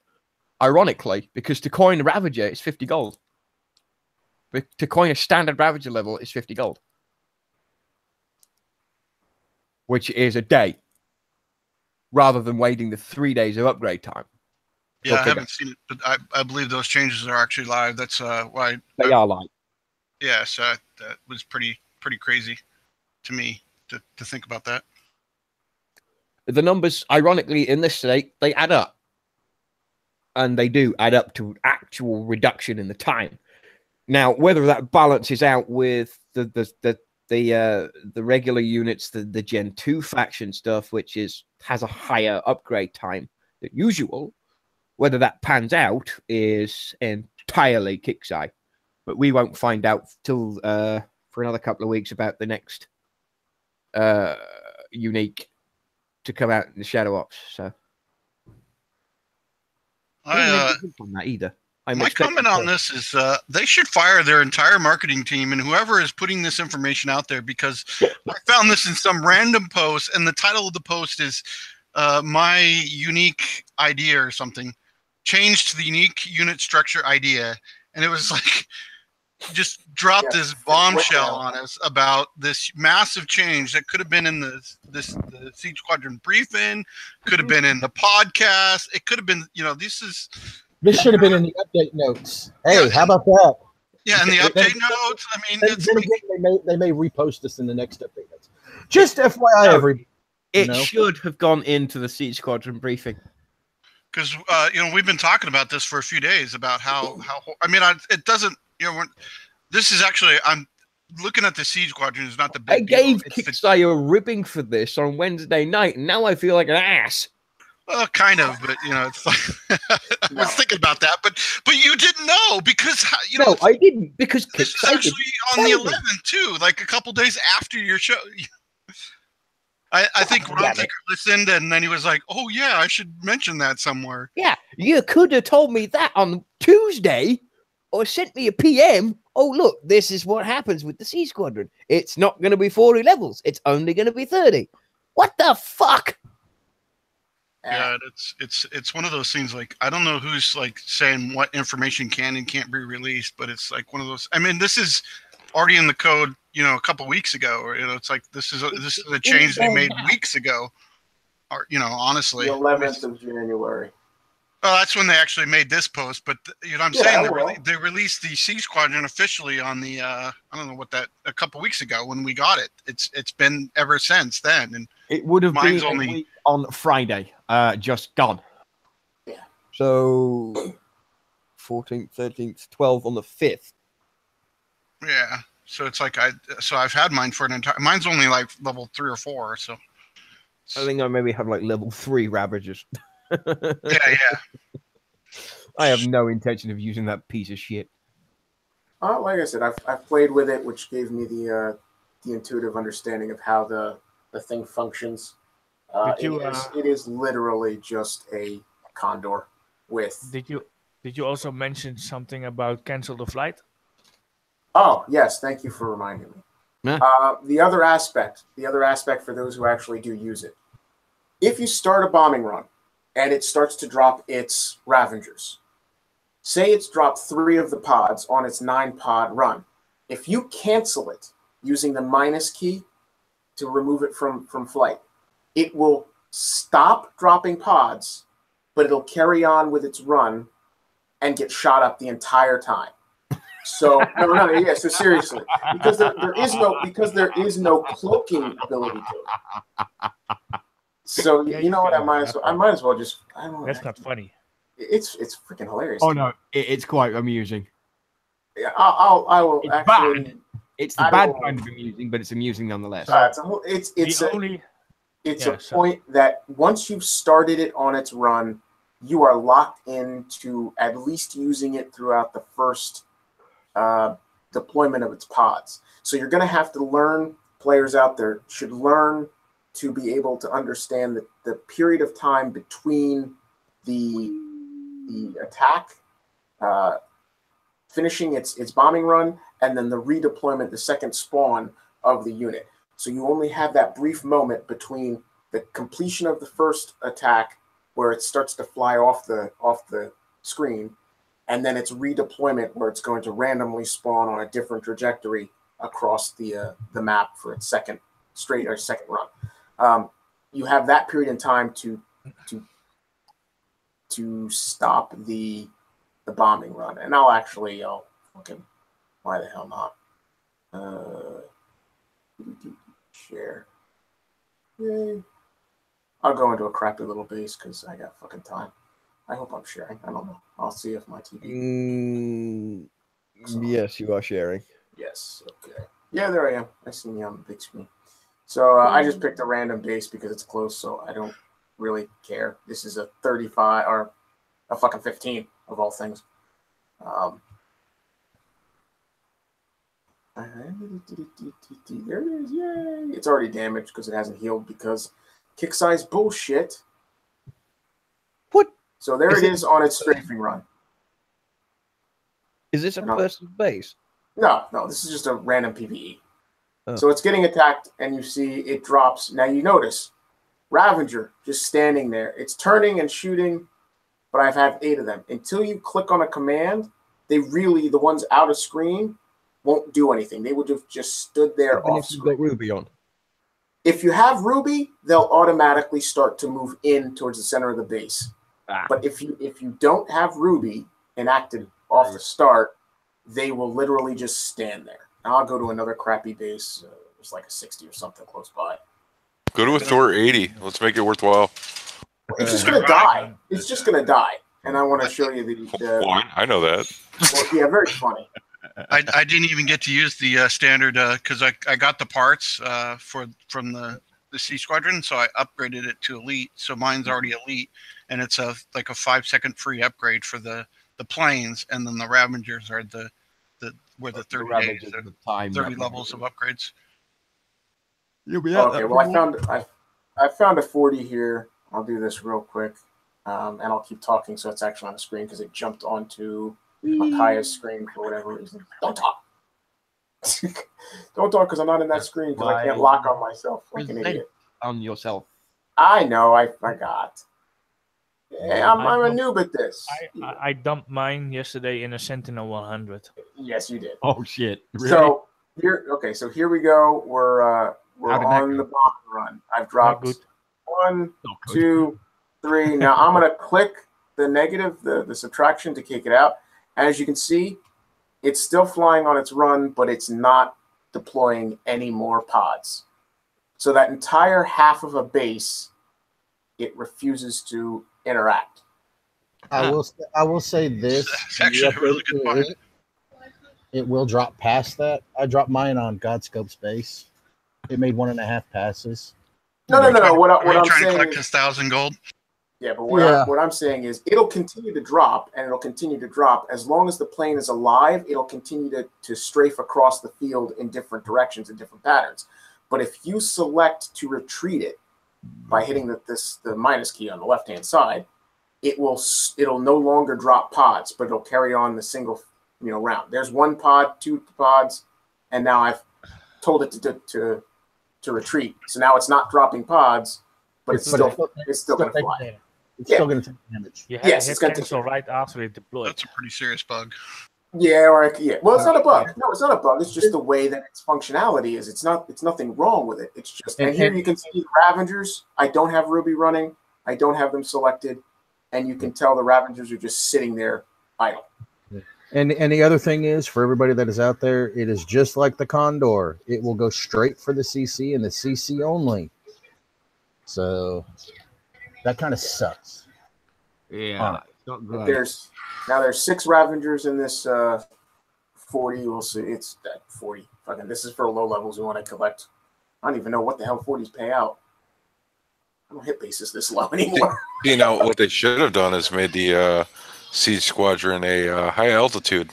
Ironically, because to coin a Ravager is 50 gold. But to coin a standard Ravager level is 50 gold. Which is a day. Rather than waiting the 3 days of upgrade time. Yeah, I haven't seen it, but I believe those changes are actually live. That's why they are live. Yeah, so that was pretty crazy to me to think about that. The numbers, ironically, in this state, they add up. And they do add up to actual reduction in the time. Now, whether that balances out with the regular units, the Gen 2 faction stuff, which has a higher upgrade time than usual, whether that pans out is entirely Kix's eye. But we won't find out till for another couple of weeks about the next unique to come out in the Shadow Ops. So my comment on this is they should fire their entire marketing team and whoever is putting this information out there, because I found this in some random post and the title of the post is my unique idea or something, change to the unique unit structure idea, and it was like just dropped this bombshell on us about this massive change that could have been in the Siege Squadron briefing, could have been in the podcast. It could have been, this should have been in the update notes. Hey, how about that? Yeah, in the update notes. I mean, they may repost this in the next update notes. Just FYI, everybody. It should have gone into the Siege Squadron briefing. Because we've been talking about this for a few days about how I mean, it doesn't. This is actually, I'm looking at the Siege Squadron is not the big I gave Kixeye a ribbing for this on Wednesday night, and now I feel like an ass. Kind of, but it's like I was thinking about that, but you didn't know because No, I didn't, because this is actually on the 11th too, like a couple days after your show. I think Ron Taker listened, and then he was like, "Oh yeah, I should mention that somewhere." Yeah, you could have told me that on Tuesday. Or sent me a PM. Oh, look, this is what happens with the Siege Squadron. It's not going to be 40 levels. It's only going to be 30. What the fuck? Yeah, it's one of those things. Like, I don't know who's like saying what information can and can't be released, but it's like one of those. I mean, this is already in the code. A couple weeks ago, or it's like this is a change they made weeks ago. Or honestly, the 11th of January. Well, that's when they actually made this post, but I'm saying they released the Siege Squadron officially on the I don't know what a couple weeks ago when we got it. It's been ever since then, and it would have been only on Friday, just gone. Yeah. So 14th, 13th, 12th on the 5th. Yeah. So it's like I've had mine for an entire. Mine's only like level 3 or 4, so. I think I maybe have like level 3 Ravagers. Yeah. I have no intention of using that piece of shit. Like I said, I've played with it, which gave me the intuitive understanding of how the thing functions. It is literally just a condor with. Did you also mention something about cancel the flight? Oh yes, thank you for reminding me. Yeah. The other aspect for those who actually do use it, if you start a bombing run. And it starts to drop its Ravagers. Say it's dropped 3 of the pods on its 9-pod run. If you cancel it using the minus key to remove it from flight, it will stop dropping pods, but it'll carry on with its run and get shot up the entire time. So so seriously, because there is no cloaking ability to it. So you know what? I might as well just. I don't know. That's not funny. It's freaking hilarious. Oh no, it's quite amusing. Yeah, I will it's actually. Bad. It's the bad kind of amusing, but it's amusing nonetheless. It's a point that once you've started it on its run, you are locked into at least using it throughout the first deployment of its pods. So you're going to have to learn. Players out there should learn to be able to understand the period of time between the attack finishing its bombing run and then the redeployment, the second spawn of the unit. So you only have that brief moment between the completion of the first attack where it starts to fly off the screen, and then its redeployment where it's going to randomly spawn on a different trajectory across the map for its second run. You have that period in time to stop the bombing run, and I'll fucking, why the hell not? Share. Yay. I'll go into a crappy little base because I got fucking time. I hope I'm sharing. I don't know. I'll see if my TV. Yes, you are sharing. Yes. Okay. Yeah, there I am. I see me on the big screen. So I just picked a random base because it's close, so I don't really care. This is a 35 or a fucking 15 of all things. There it is. Yay! It's already damaged because it hasn't healed because kick size bullshit. What? So there it is on its strafing run. Is this a person's base? No, this is just a random PvE. Oh. So it's getting attacked, and you see it drops. Now you notice Ravager just standing there. It's turning and shooting, but I've had 8 of them. Until you click on a command, the ones out of screen won't do anything. They would have just stood there off screen. If you've got Ruby on. If you have Ruby, they'll automatically start to move in towards the center of the base. But if you don't have Ruby enacted off the start, they will literally just stand there. Now I'll go to another crappy base. There's like a 60 or something close by. Go to a Thor 80. Let's make it worthwhile. It's just going to die. It's just going to die. And I want to show you the I know that. Well, yeah, very funny. I didn't even get to use the standard because I got the parts from the Siege Squadron, so I upgraded it to Elite. So mine's already Elite, and it's like a 5-second free upgrade for the planes, and then the Ravagers are the 30 days, 30 levels of upgrades. Okay, well I found a 40 here. I'll do this real quick, and I'll keep talking so it's actually on the screen because it jumped onto Makaya's screen for whatever reason. Don't talk. Don't talk because I'm not in that screen because I can't lock on myself like an idiot. On yourself. I know. I forgot. Yeah, I'm a noob at this. I dumped mine yesterday in a Sentinel 100. Yes, you did. Oh shit! Really? So here we go. We're on the bomb run. I've dropped 1, 2, 3. Now I'm gonna click the negative, the subtraction to kick it out. As you can see, it's still flying on its run, but it's not deploying any more pods. So that entire half of a base, it refuses to interact. I will say this. It's actually a really good point. It will drop past that. I dropped mine on Godscope's base. It made 1.5 passes. No. What I'm trying saying to collect is, his 1,000 gold. Yeah, but what I'm saying is it'll continue to drop, and it'll continue to drop. As long as the plane is alive, it'll continue to strafe across the field in different directions and different patterns. But if you select to retreat it by hitting the minus key on the left-hand side, it'll no longer drop pods, but it'll carry on the single round. There's 1 pod, 2 pods, and now I've told it to retreat. So now it's not dropping pods, but it's still going to fly. It's still going to take damage. Yes, it's going to cancel right after it deployed. That's a pretty serious bug. Yeah, well, it's not a bug. No, it's not a bug. It's just the way that its functionality is. It's nothing wrong with it. It's just, and here you can see the Ravagers. I don't have Ruby running. I don't have them selected, and you can tell the Ravagers are just sitting there idle. And the other thing is, for everybody that is out there, it is just like the Condor. It will go straight for the CC and the CC only. So that kind of sucks. Yeah. There's 6 Ravagers in this 40. We'll see. It's 40. Fucking, this is for low levels we want to collect. I don't even know what the hell 40s pay out. I don't hit bases this low anymore. What they should have done is made the Siege Squadron a high altitude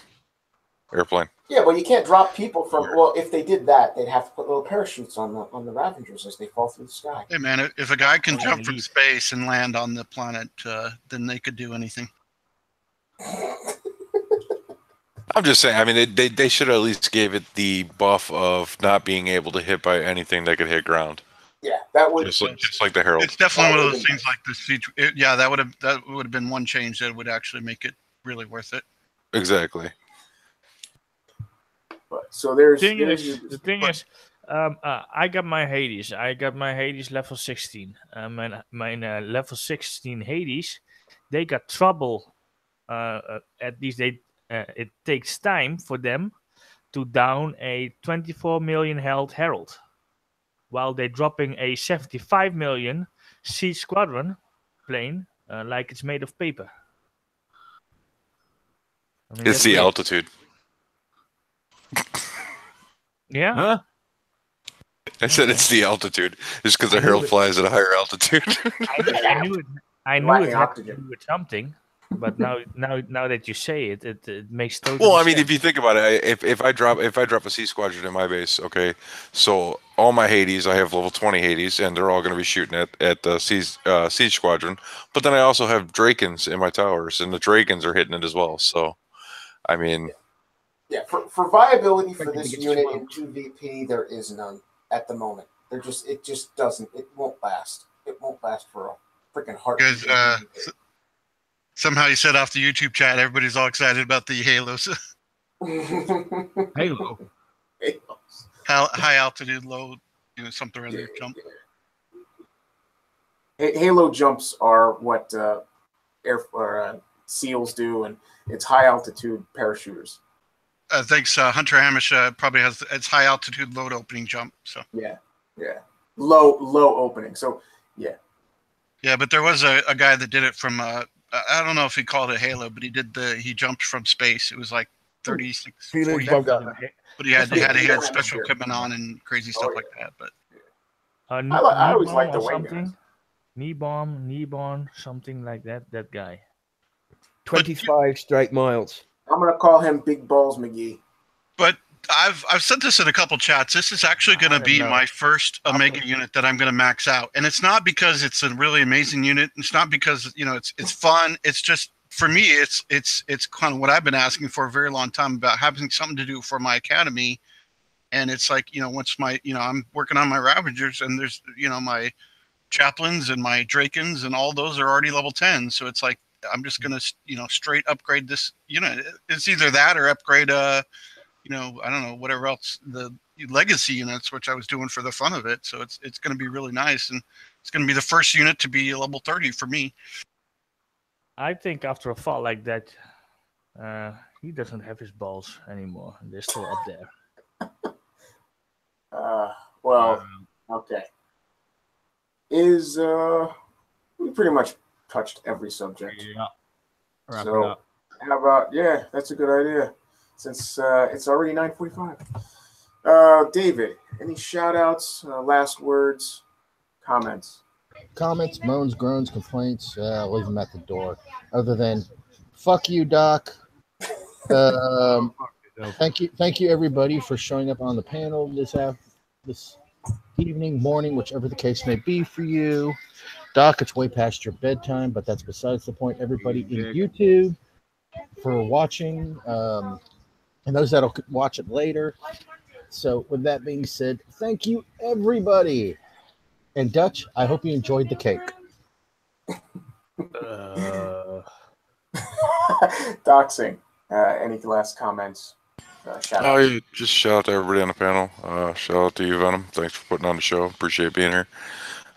airplane. Yeah, but you can't drop people from. Well, if they did that, they'd have to put little parachutes on the Ravengers as they fall through the sky. Hey man, if a guy can jump from space and land on the planet, then they could do anything. I'm just saying. I mean, they should at least gave it the buff of not being able to hit by anything that could hit ground. Yeah, that would just like the Herald. It's definitely one of those things like the siege. That would have been one change that would actually make it really worth it. Exactly. So there's the thing is, I got my Hades. I got my Hades level 16. My level 16 Hades, they got trouble. At least it takes time for them to down a 24 million health Herald, while they're dropping a 75 million Siege Squadron plane like it's made of paper. I mean, it's the weird. altitude. Yeah. Huh? I said it's the altitude. Just because the Herald flies at a higher altitude. I knew it had to do with something, but now that you say it, it makes total Well, I sense. mean, if you think about it, if I drop a Siege Squadron in my base, okay, so all my Hades, I have level 20 Hades, and they're all going to be shooting at the Siege Squadron. But then I also have Drakens in my towers, and the Drakens are hitting it as well. So, I mean. Yeah, for viability for this unit in PvP, there is none at the moment. It just doesn't. It won't last. It won't last for a freaking heart. Because somehow you said off the YouTube chat, everybody's all excited about the Halos. Halo. High altitude, low, something around there jump. Halo jumps are what SEALs do, and it's high altitude parachuters. Thanks, Hunter Hamish probably has its high altitude load opening jump. So yeah, low opening. So yeah, but there was a guy that did it from I don't know if he called it Halo, but he jumped from space. It was like 36, 40, but he had special equipment on and crazy stuff like that. But I always liked the wing guys. Kneebomb, something like that. That guy. 25 straight miles. I'm gonna call him Big Balls McGee. But I've said this in a couple chats. This is actually going to be my first Omega unit that I'm going to max out, and it's not because it's a really amazing unit. It's not because it's fun. It's just for me, it's kind of what I've been asking for a very long time about having something to do for my academy. And it's like once I'm working on my Ravagers, and there's my chaplains and my Drakens and all those are already level 10. So it's like I'm just gonna straight upgrade this unit. It's either that or upgrade I don't know, whatever else, the legacy units, which I was doing for the fun of it. So it's going to be really nice, and it's going to be the first unit to be level 30 for me. I think after a fall like that, he doesn't have his balls anymore. They're still up there. Well, okay. We pretty much touched every subject. Yeah. Wrap it So up. how about that's a good idea. Since it's already 9:45. David, any shout outs, last words, comments? Comments, moans, groans, complaints, leave them at the door. Other than, fuck you, Doc. Thank you, everybody, for showing up on the panel this evening, morning, whichever the case may be for you. Doc, it's way past your bedtime, but that's besides the point. Everybody in YouTube for watching. And those that'll watch it later. So with that being said, thank you, everybody. And Dutch, I hope you enjoyed the cake. Doxing. Any last comments? Shout out. Just shout out to everybody on the panel. Shout out to you, Venom. Thanks for putting on the show. Appreciate being here.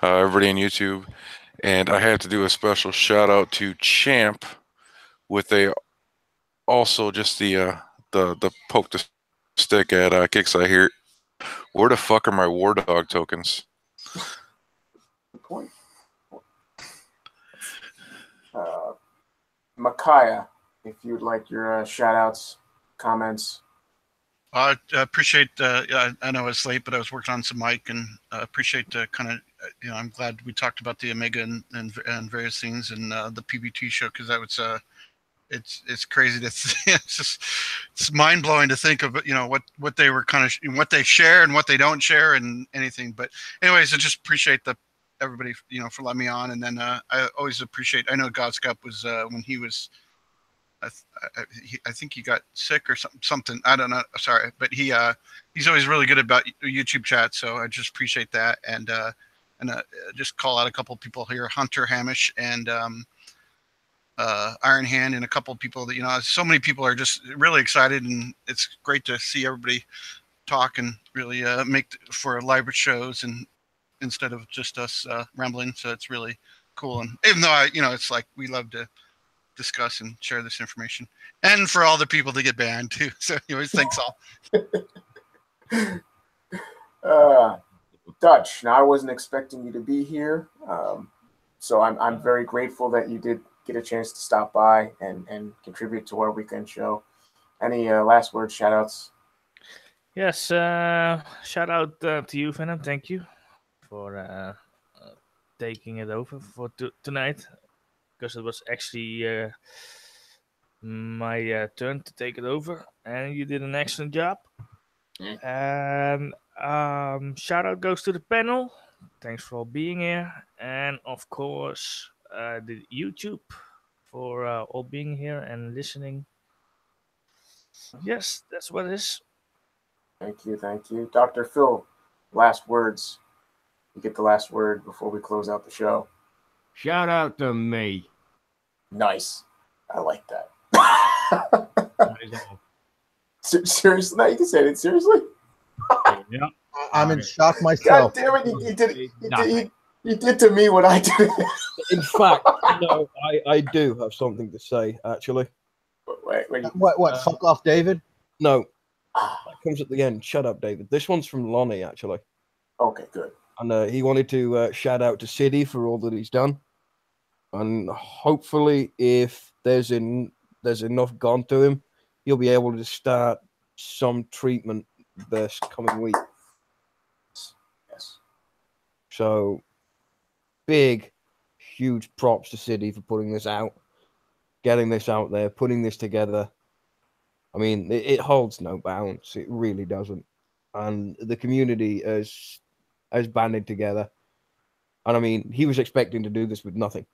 Everybody on YouTube. And I had to do a special shout out to Champ with also just the poke the stick at Kicks. I hear, where the fuck are my War Dog tokens? Good point. Micaiah, if you'd like your shout outs, comments. I appreciate, I know it's late, but I was working on some mic, and appreciate kind of, I'm glad we talked about the Omega and various things and the PBT show, because that was, it's crazy to it's mind blowing to think of what they were kind of what they share and what they don't share and anything. But anyways, I just appreciate everybody for letting me on, and then I always appreciate. I know Godscup was when he was. I think he got sick or something. I don't know. Sorry, but he's always really good about YouTube chat. So I just appreciate that, and just call out a couple people here: Hunter Hamish and Iron Hand, and a couple people that so many people are just really excited, and it's great to see everybody talk and really make for live shows and instead of just us rambling. So it's really cool, and even though it's like we love to discuss and share this information, and for all the people that get banned too. So anyways, thanks all. Dutch, now I wasn't expecting you to be here, so I'm very grateful that you did get a chance to stop by and contribute to our weekend show. Any last words, shout outs? Yes, shout out to you, Venom. Thank you for taking it over for tonight, because it was actually my turn to take it over, and you did an excellent job. And shout out goes to the panel. Thanks for being here, and of course the YouTube for all being here and listening. Yes, that's what it is. Thank you, Dr. Phil. Last words. You get the last word before we close out the show. Shout out to me. Nice. I like that. Seriously? No, you can say it. Seriously? Yeah. I'm in shock myself. God damn it. You did to me what I did. In fact, no, I do have something to say, actually. Wait. What? Fuck off, David? No. That comes at the end. Shut up, David. This one's from Lonnie, actually. Okay, good. And he wanted to shout out to Siddy for all that he's done. And hopefully, if there's enough gone to him, he'll be able to start some treatment this coming week. Yes. So, big, huge props to Siddy for putting this out, getting this out there, putting this together. I mean, it holds no bounds. It really doesn't. And the community has banded together. And I mean, he was expecting to do this with nothing.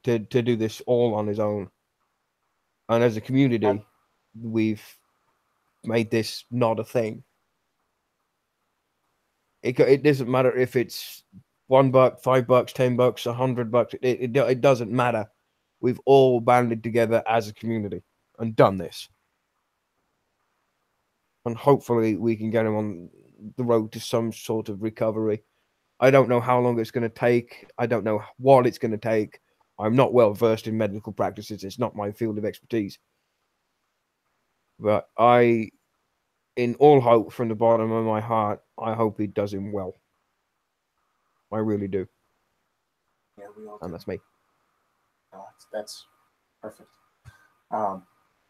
To do this all on his own. And as a community, we've made this not a thing. It doesn't matter if it's $1, $5, $10, $100. It doesn't matter. We've all banded together as a community and done this. And hopefully we can get him on the road to some sort of recovery. I don't know how long it's going to take. I don't know what it's going to take. I'm not well versed in medical practices. It's not my field of expertise. But in all hope, from the bottom of my heart, I hope he does him well. I really do. Yeah, we all do. And that's me. Oh, that's perfect.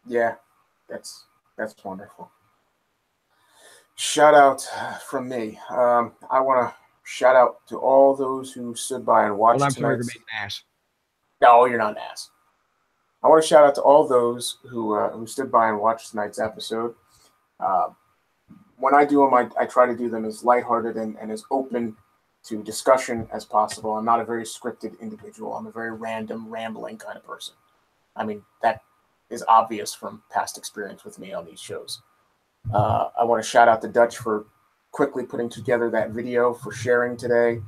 Yeah, that's wonderful. Shout out from me. I want to shout out to all those who stood by and watched I'm sorry tonight's... to be an ass. No, you're not an ass. I want to shout out to all those who stood by and watched tonight's episode. When I do them, I try to do them as lighthearted and as open to discussion as possible. I'm not a very scripted individual. I'm a very random, rambling kind of person. I mean, that is obvious from past experience with me on these shows. I want to shout out to Dutch for quickly putting together that video, for sharing today.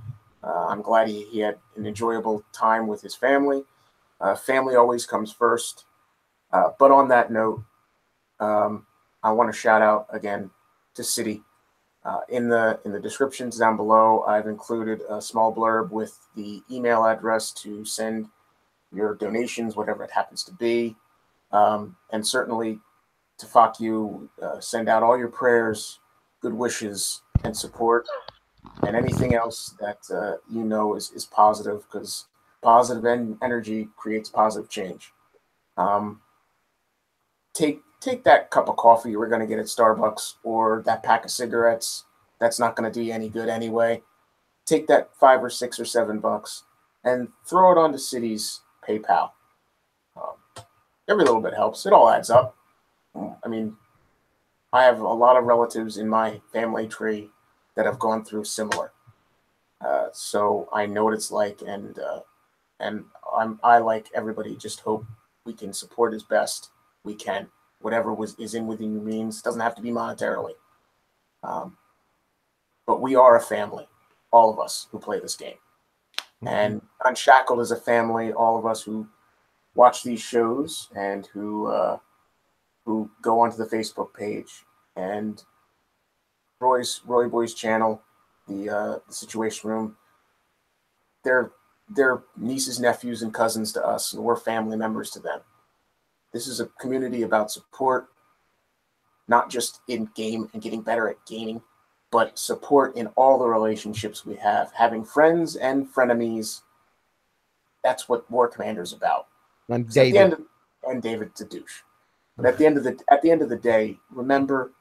I'm glad he had an enjoyable time with his family. Family always comes first. But on that note, I want to shout out again to Siddy. In the descriptions down below, I've included a small blurb with the email address to send your donations, whatever it happens to be. And certainly to fuck you, send out all your prayers, good wishes, and support, and anything else that is positive, because positive energy creates positive change. Take that cup of coffee you were going to get at Starbucks, or that pack of cigarettes that's not going to do you any good anyway. Take that $5 or $6 or $7 and throw it onto Siddy's PayPal. every little bit helps. It all adds up. I mean, I have a lot of relatives in my family tree that have gone through similar. So I know what it's like, and I, like everybody, just hope we can support as best we can. Whatever is within your means. Doesn't have to be monetarily. But we are a family, all of us who play this game. And Unshackled is a family, all of us who watch these shows and who go onto the Facebook page and Roy Boy's channel, the Situation Room. They're nieces, nephews, and cousins to us, and we're family members to them. This is a community about support, not just in game and getting better at gaming, but support in all the relationships we have, having friends and frenemies. That's what War Commander's about. And David to douche. But at the end of the day, remember,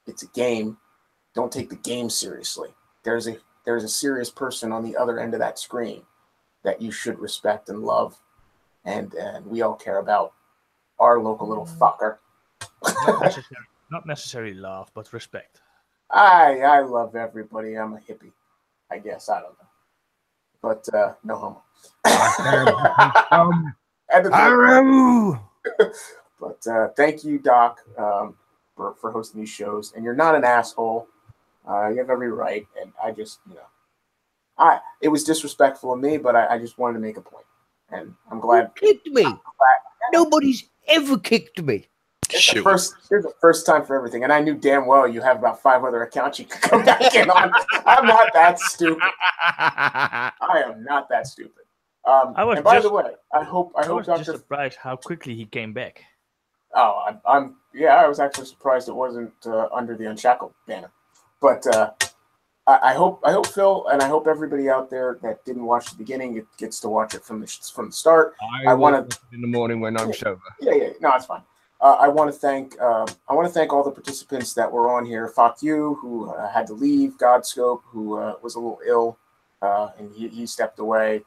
it's a game. Don't take the game seriously. There's a serious person on the other end of that screen that you should respect and love, and we all care about our local little fucker. Not necessarily love, but respect. I love everybody. I'm a hippie, I guess. I don't know, but no homo. But thank you, Doc, for hosting these shows. And you're not an asshole. You have every right. And I just, it was disrespectful of me, but I just wanted to make a point. And I'm glad. You kicked me. Nobody's ever kicked me. It's the first time for everything. And I knew damn well you have about 5 other accounts you could come back in on. I'm not that stupid. I am not that stupid. And by the way, I hope just surprised how quickly he came back. Oh, I was actually surprised it wasn't under the Unshackled banner. But I hope Phil, and I hope everybody out there that didn't watch the beginning gets to watch it from the start. I want to in the morning when I'm sober. Yeah, no, it's fine. I want to thank all the participants that were on here. Fuck you, who had to leave. Godscope, who was a little ill, and he stepped away.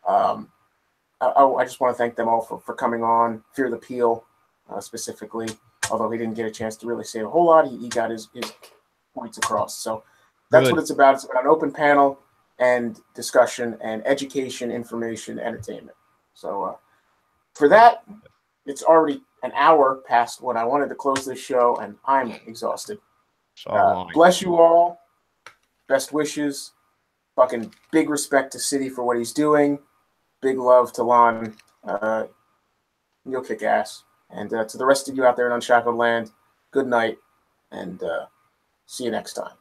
I just want to thank them all for coming on. Fear the Peel, specifically, although he didn't get a chance to really say a whole lot, he got his points across. So that's what it's about. It's about an open panel and discussion and education, information, entertainment. So for that, it's already an hour past when I wanted to close this show, and I'm exhausted. Bless you all. Best wishes. Fucking big respect to City for what he's doing. Big love to Lon. You'll kick ass. And to the rest of you out there in Unshackled Land, good night, and see you next time.